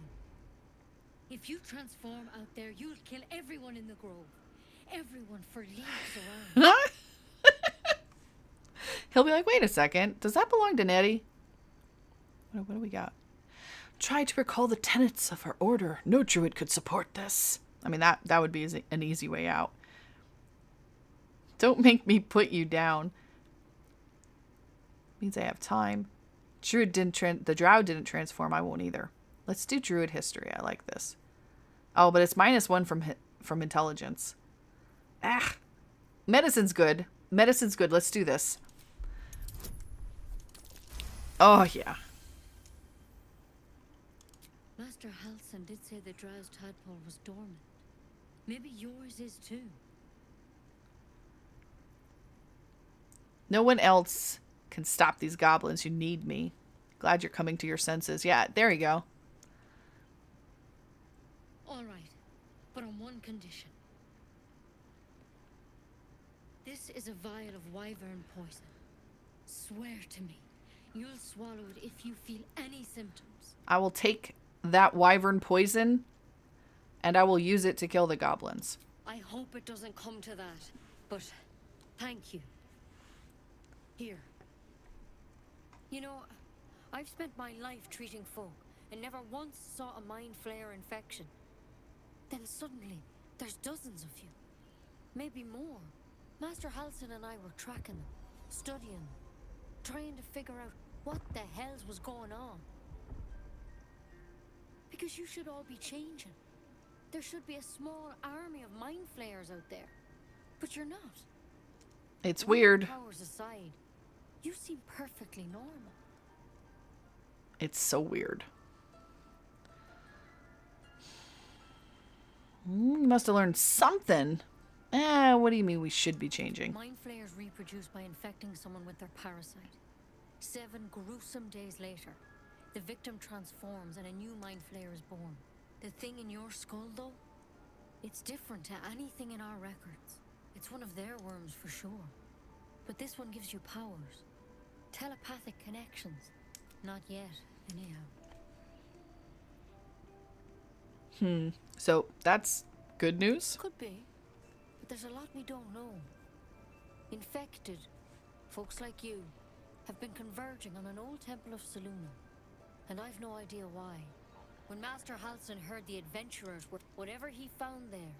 If you transform out there, you'll kill everyone in the grove. Everyone for leagues around. He'll be like, wait a second. Does that belong to Nettie? What do we got? Try to recall the tenets of our order. No druid could support this. I mean, that would be an easy way out. Don't make me put you down. Means I have time. Druid didn't the drow didn't transform. I won't either. Let's do druid history. I like this. Oh, but it's -1 from intelligence. Ah, medicine's good. Medicine's good. Let's do this. Oh yeah. Master Halsin did say the drow's tadpole was dormant. Maybe yours is too. No one else can stop these goblins. You need me. Glad you're coming to your senses. Yeah, there you go. All right, but on one condition. This is a vial of wyvern poison. Swear to me, you'll swallow it if you feel any symptoms. I will take that wyvern poison and I will use it to kill the goblins. I hope it doesn't come to that, but thank you. Here. You know, I've spent my life treating folk and never once saw a mind flare infection. Then suddenly, there's dozens of you. Maybe more. Master Halsin and I were tracking them, studying them, trying to figure out what the hells was going on. Because you should all be changing. There should be a small army of mind flayers out there. But you're not. It's weird. Powers aside, you seem perfectly normal. It's so weird. You must have learned something. What do you mean we should be changing? Mind flayers reproduce by infecting someone with their parasite. 7 gruesome days later, the victim transforms and a new mind flayer is born. The thing in your skull, though, it's different to anything in our records. It's one of their worms for sure. But this one gives you powers. Telepathic connections. Not yet, anyhow. So that's good news? Could be. But there's a lot we don't know. Infected, folks like you, have been converging on an old temple of Selûne. And I've no idea why. When Master Halsin heard the adventurers were whatever he found there,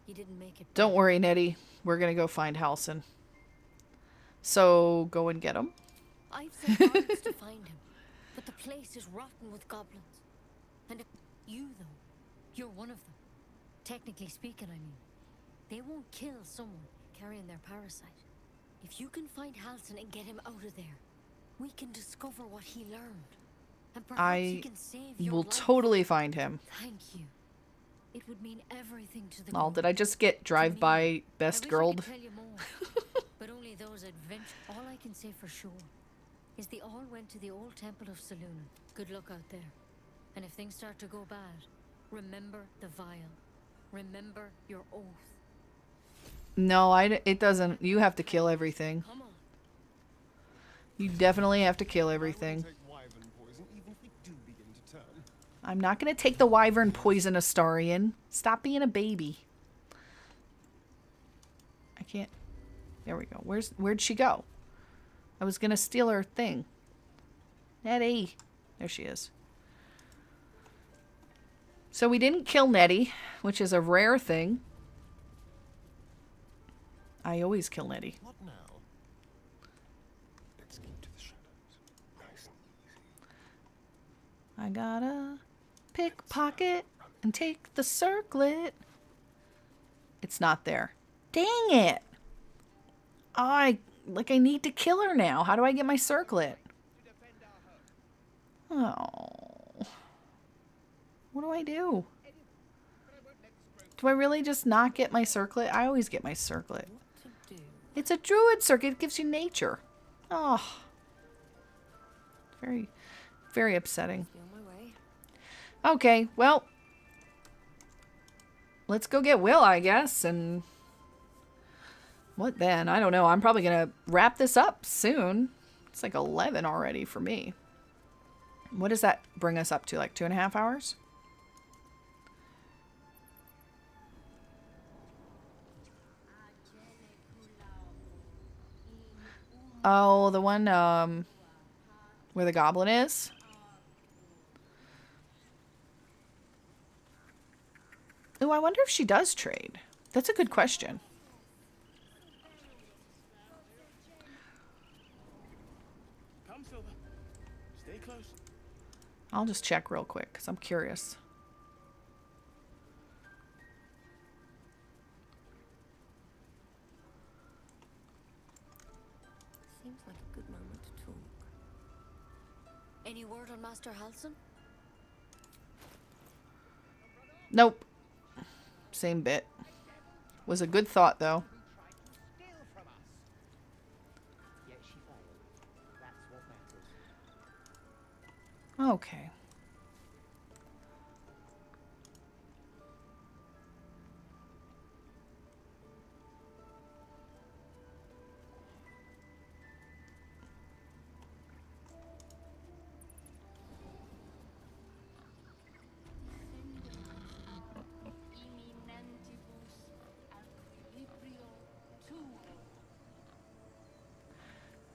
he didn't make it. Don't worry, Nettie. We're gonna go find Halsin. So go and get him. I've sent guards to find him, but the place is rotten with goblins. And if you, though, you're one of them. Technically speaking, I mean. They won't kill someone carrying their parasite. If you can find Halsin and get him out of there, we can discover what he learned. And perhaps he can save your will life. totally find him. Thank you. It would mean everything to the Oh, group. did I just get drive-by best I girl? wish I could tell you more, but only those adventures. All I can say for sure is they all went to the old temple of Saloon. Good luck out there. And if things start to go bad, remember the vial. Remember your oath. No, it doesn't. You have to kill everything. Come on. You definitely have to kill everything. I'm not going to take the wyvern poison, Astarion. Stop being a baby. I can't. There we go. Where'd she go? I was going to steal her thing. Nettie. There she is. So we didn't kill Nettie, which is a rare thing. I always kill Nettie. What now? Let's keep to the shadows. Nice and easy. I gotta pickpocket and take the circlet. It's not there. Dang it! I need to kill her now. How do I get my circlet? Oh. What do I do? Do I really just not get my circlet? I always get my circlet. It's a druid circuit. It gives you nature. Oh. Very, very upsetting. Okay, well. Let's go get Wyll, I guess, and... What then? I don't know. I'm probably going to wrap this up soon. It's like 11 already for me. What does that bring us up to? Like 2.5 hours? Oh, the one where the goblin is? Oh, I wonder if she does trade. That's a good question. Come, Silver. Stay close. I'll just check real quick because I'm curious. Seems like a good moment to talk. Any word on Master Halsin? Nope. Same bit. Was a good thought, though. Okay.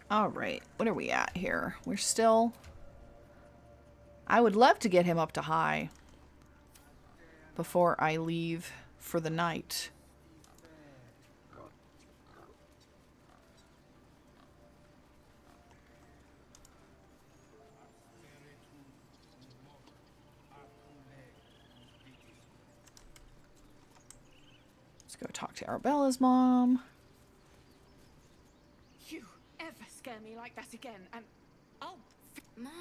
All right, what are we at here? We're still... I would love to get him up to high before I leave for the night. Let's go talk to Arabella's mom. You ever scare me like that again, and I'll... Mom,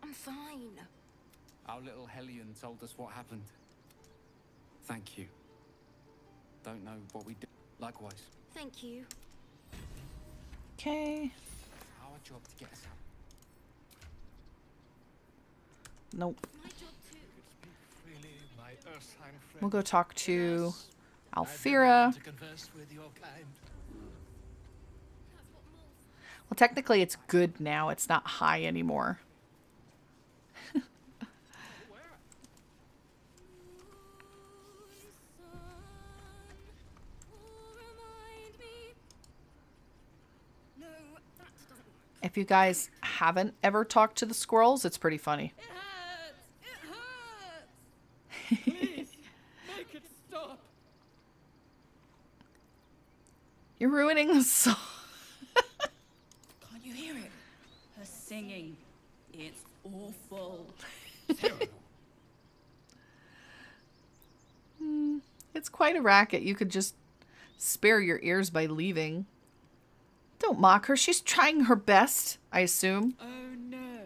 I'm fine. Our little hellion told us what happened. Thank you. Don't know what we did. Likewise. Thank you. Okay. Our job to get us out. Nope. My job too. Freely, my Ursine friend. We'll go talk to I've been Alfira. to converse with your kind. Well, technically it's good now. It's not high anymore. If you guys haven't ever talked to the squirrels, it's pretty funny. Please, make it stop. You're ruining the song. Can't you hear it? Her singing. It's awful. It's quite a racket. You could just spare your ears by leaving. Don't mock her. She's trying her best, I assume. Oh no.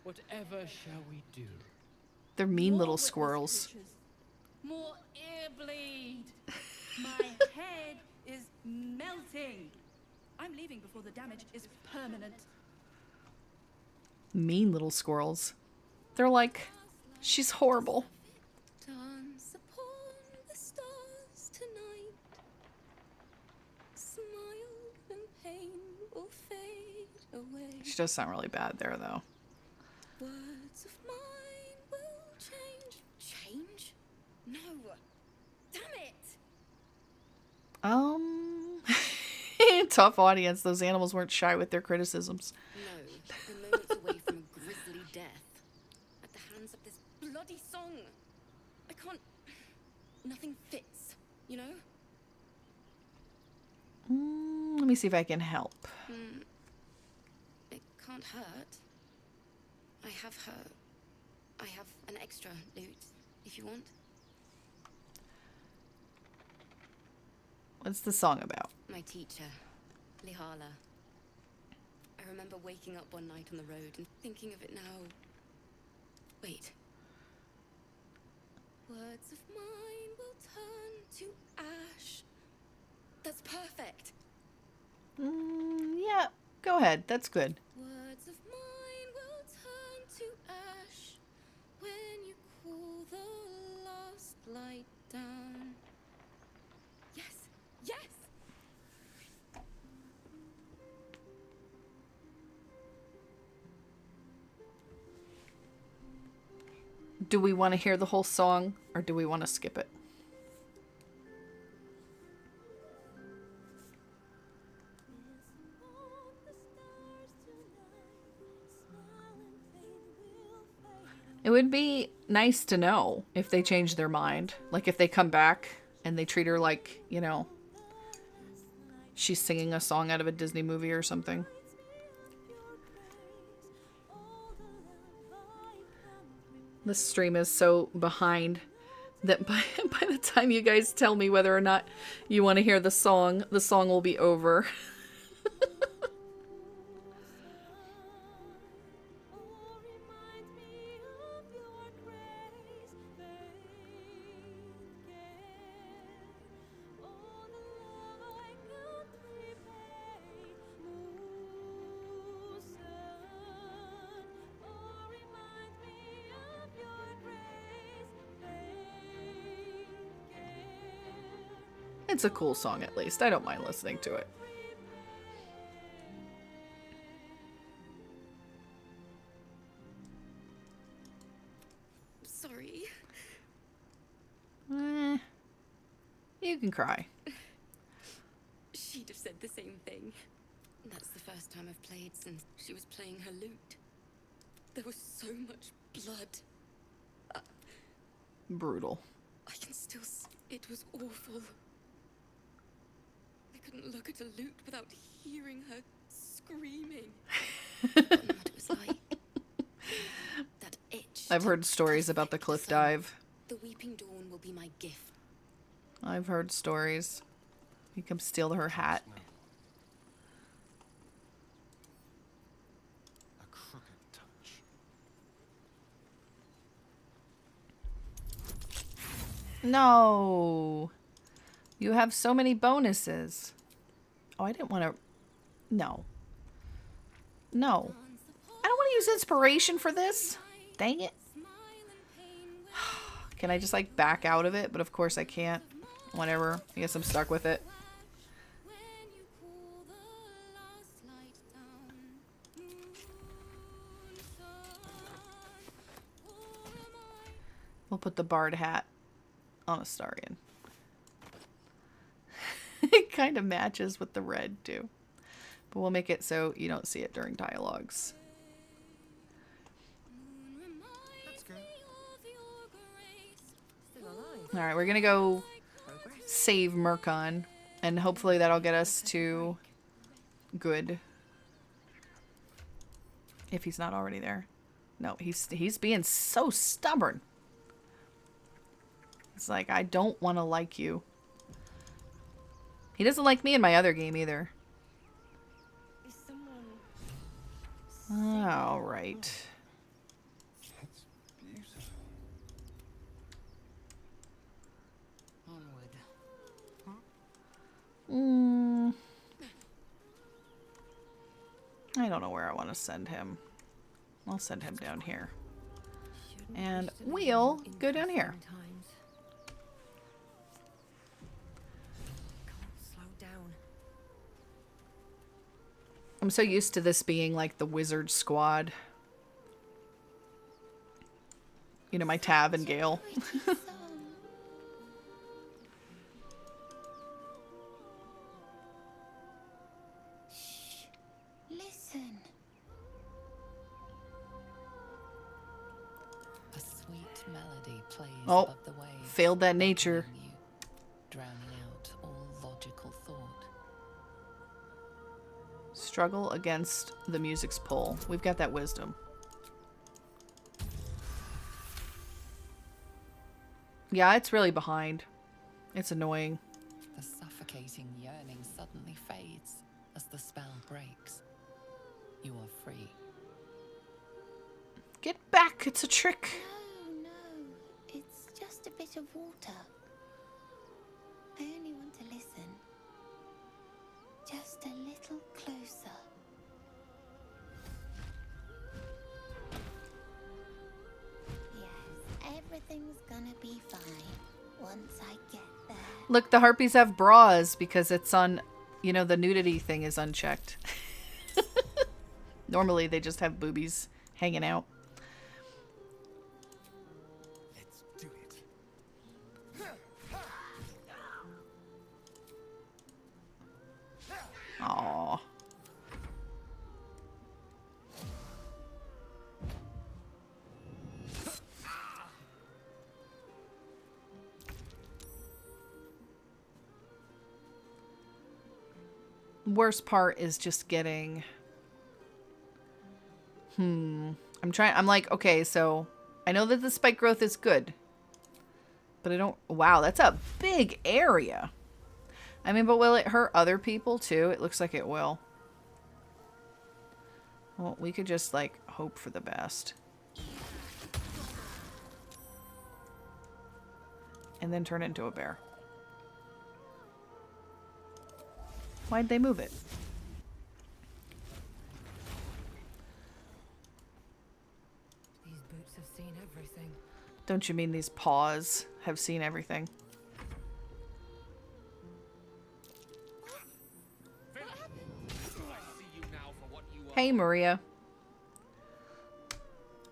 Whatever shall we do? They're mean little squirrels. More ear bleed. My head is melting. I'm leaving before the damage is permanent. Mean little squirrels. They're like, she's horrible. Dance upon the stars tonight. Smile and pain will fade away. She does sound really bad there, though. Words of mine will change. Change? No. Damn it! Tough audience. Those animals weren't shy with their criticisms. No, the moment's away from a grisly death. At the hands of this bloody song. I can't... Nothing fits, you know? Let me see if I can help. It can't hurt. I have an extra loot, if you want. What's the song about? My teacher, Lihala. I remember waking up one night on the road and thinking of it now. Wait. Words of mine will turn to ash. That's perfect. Yeah, go ahead. That's good. Words of mine will turn to ash when you cool the last light down. Yes, yes! Do we want to hear the whole song, or do we want to skip it? It would be nice to know if they change their mind. Like if they come back and they treat her like, you know, she's singing a song out of a Disney movie or something. This stream is so behind that by the time you guys tell me whether or not you want to hear the song will be over. It's a cool song, at least. I don't mind listening to it. Sorry. You can cry. She'd have said the same thing. That's the first time I've played since she was playing her lute. There was so much blood. Brutal. I can still it was awful. I couldn't look at a lute without hearing her screaming. What it was like. That itch. I've heard stories about the cliff dive. The Weeping Dawn will be my gift. I've heard stories. You come steal her hat. A crooked touch. No. You have so many bonuses. Oh, I didn't want to... No. No. I don't want to use inspiration for this. Dang it. Can I just, like, back out of it? But of course I can't. Whatever. I guess I'm stuck with it. We'll put the bard hat on Astarion. It kind of matches with the red, too. But we'll make it so you don't see it during dialogues. Alright, we're gonna go save Murkon, and hopefully that'll get us to good. If he's not already there. No, he's being so stubborn. It's like, I don't want to like you. He doesn't like me in my other game either. Alright. I don't know where I want to send him. I'll send him down here. And we'll go down here. Slow down. I'm so used to this being like the wizard squad. You know, my Tab and Gale. Listen. A sweet melody plays Oh, above the waves, failed that nature. drowning out all logical thought. Struggle against the music's pull. We've got that wisdom. Yeah, it's really behind. It's annoying. The suffocating yearning suddenly fades as the spell breaks. You are free. Get back! It's a trick. No, it's just a bit of water. I only want to listen. Just a little closer. Yes, everything's gonna be fine once I get there. Look, the harpies have bras because it's on, you know, the nudity thing is unchecked. Normally they just have boobies hanging out. Let's do it. Aww. Worst part is just getting... I'm like, okay, so I know that the spike growth is good. But I don't... Wow, that's a big area. I mean, but will it hurt other people too? It looks like it will. Well, we could just, like, hope for the best. And then turn it into a bear. Why'd they move it? These boots have seen everything. Don't you mean these paws have seen everything? Hey, Maria.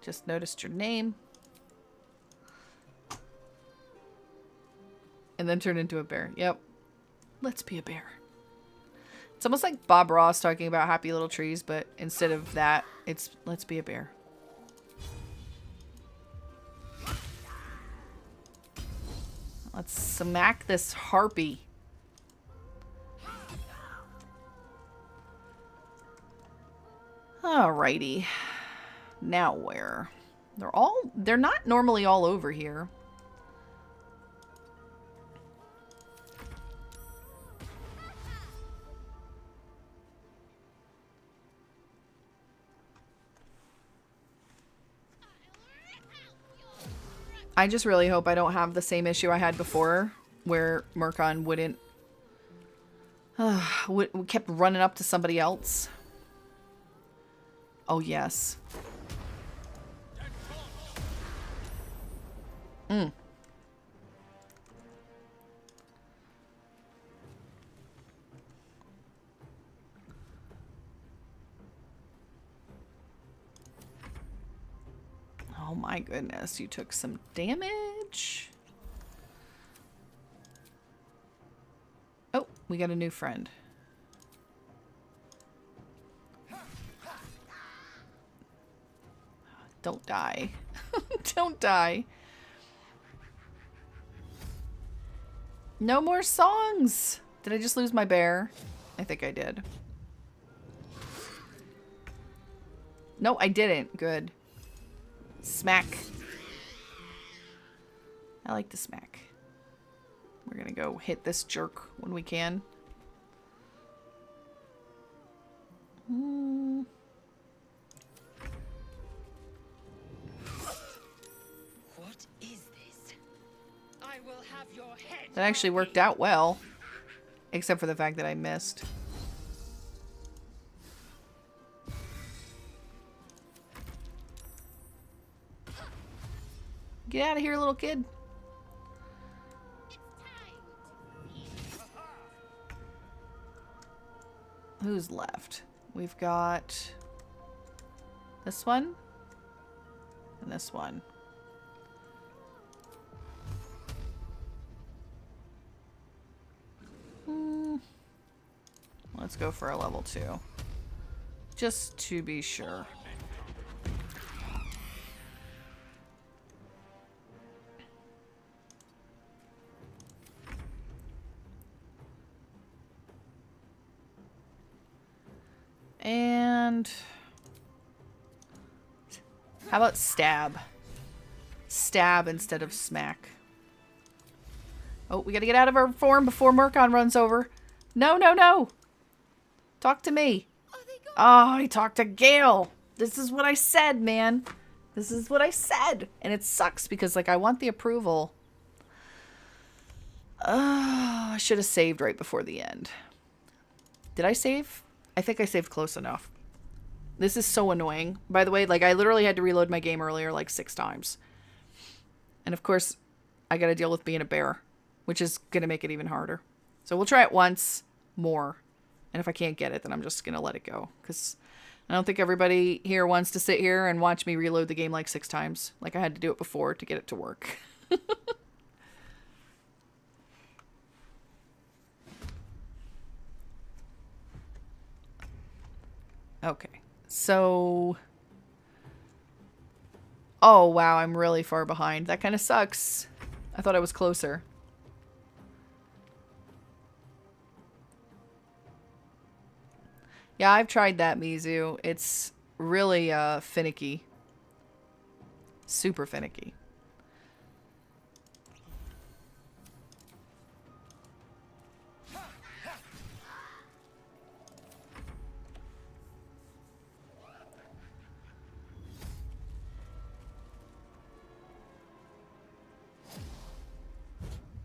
Just noticed your name. And then turn into a bear. Yep. Let's be a bear. It's almost like Bob Ross talking about happy little trees, but instead of that, it's let's be a bear. Let's smack this harpy. Alrighty. Now where? They're not normally all over here. I just really hope I don't have the same issue I had before where Murkon wouldn't kept running up to somebody else. Oh, yes. Oh my goodness, you took some damage. Oh, we got a new friend. Don't die. Don't die. No more songs. Did I just lose my bear? I think I did. No, I didn't. Good. Smack. I like to smack. We're gonna go hit this jerk when we can. What is this? I will have your head. That actually worked out well. Except for the fact that I missed. Get out of here, little kid. Who's left? We've got this one and this one. Let's go for a level 2. Just to be sure. And how about stab? Stab instead of smack. Oh, we gotta get out of our form before Murkon runs over. No, no, no! Talk to me. Oh, I talked to Gale. This is what I said, man. This is what I said. And it sucks because, like, I want the approval. I should have saved right before the end. Did I save? I think I saved close enough. This is so annoying. By the way, like, I literally had to reload my game earlier like 6 times. And of course, I gotta deal with being a bear, which is gonna make it even harder. So we'll try it once more. And if I can't get it, then I'm just gonna let it go. Because I don't think everybody here wants to sit here and watch me reload the game like 6 times. Like I had to do it before to get it to work. Okay, so... Oh, wow, I'm really far behind. That kind of sucks. I thought I was closer. Yeah, I've tried that, Mizu. It's really finicky. Super finicky.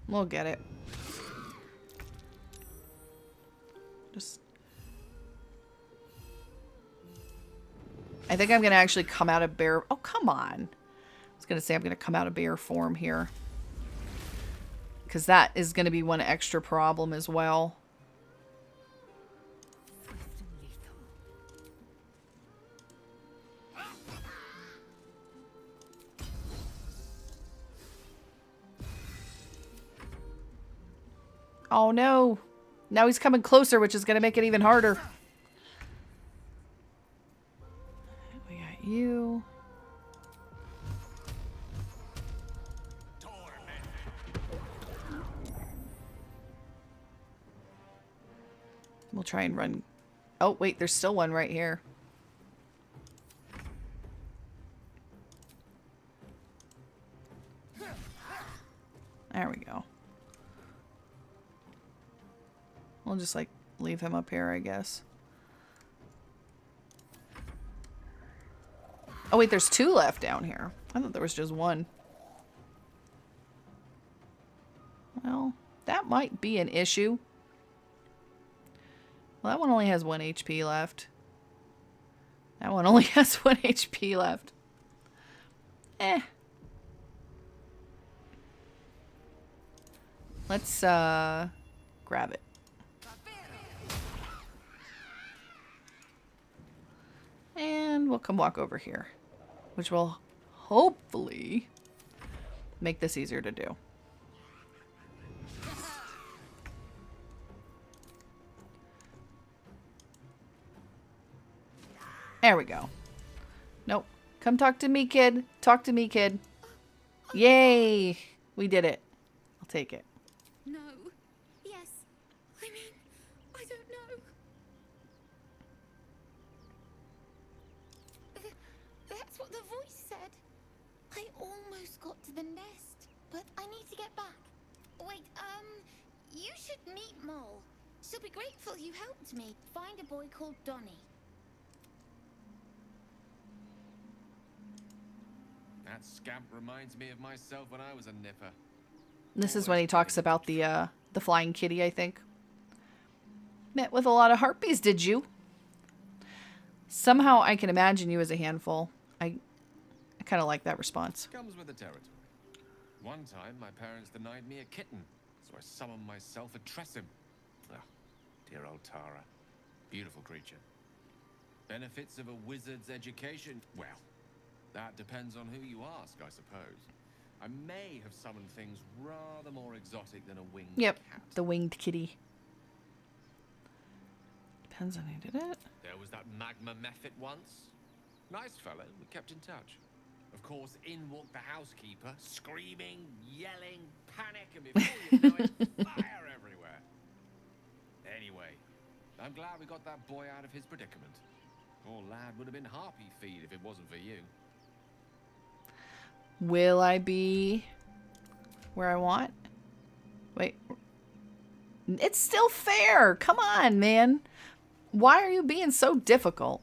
We'll get it. Just... I think I'm going to actually come out of bear... Oh, come on. I was going to say I'm going to come out of bear form here. Because that is going to be one extra problem as well. Oh no. Now he's coming closer, which is going to make it even harder. We got you. We'll try and run. Oh, wait, there's still one right here. There we go. We'll just, like, leave him up here, I guess. Oh, wait, there's 2 left down here. I thought there was just 1. Well, that might be an issue. Well, that one only has 1 HP left. That one only has 1 HP left. Eh. Let's, grab it. And we'll come walk over here, which will hopefully make this easier to do. There we go. Nope. Come talk to me, kid. Talk to me, kid. Yay! We did it. I'll take it. No. Yes. I mean, I don't know. That's what the voice said. I almost got to the nest, but I need to get back. Wait, you should meet Mole. She'll be grateful you helped me find a boy called Donnie. That scamp reminds me of myself when I was a nipper. This is when he talks about the flying kitty, I think. Met with a lot of harpies, did you? Somehow I can imagine you as a handful. I kind of like that response. Comes with the territory. One time, my parents denied me a kitten, so I summoned myself a Tressim. Ah, dear old Tara. Beautiful creature. Benefits of a wizard's education? Well, that depends on who you ask, I suppose. I may have summoned things rather more exotic than a winged Yep, cat. the winged kitty. Depends on who did it. There was that magma mephit once. Nice fellow, we kept in touch. Of course, in walked the housekeeper, screaming, yelling, panic, and before you know it, fire everywhere. Anyway, I'm glad we got that boy out of his predicament. Poor lad would have been harpy feed if it wasn't for you. Will I be where I want? Wait. It's still fair. Come on, man. Why are you being so difficult?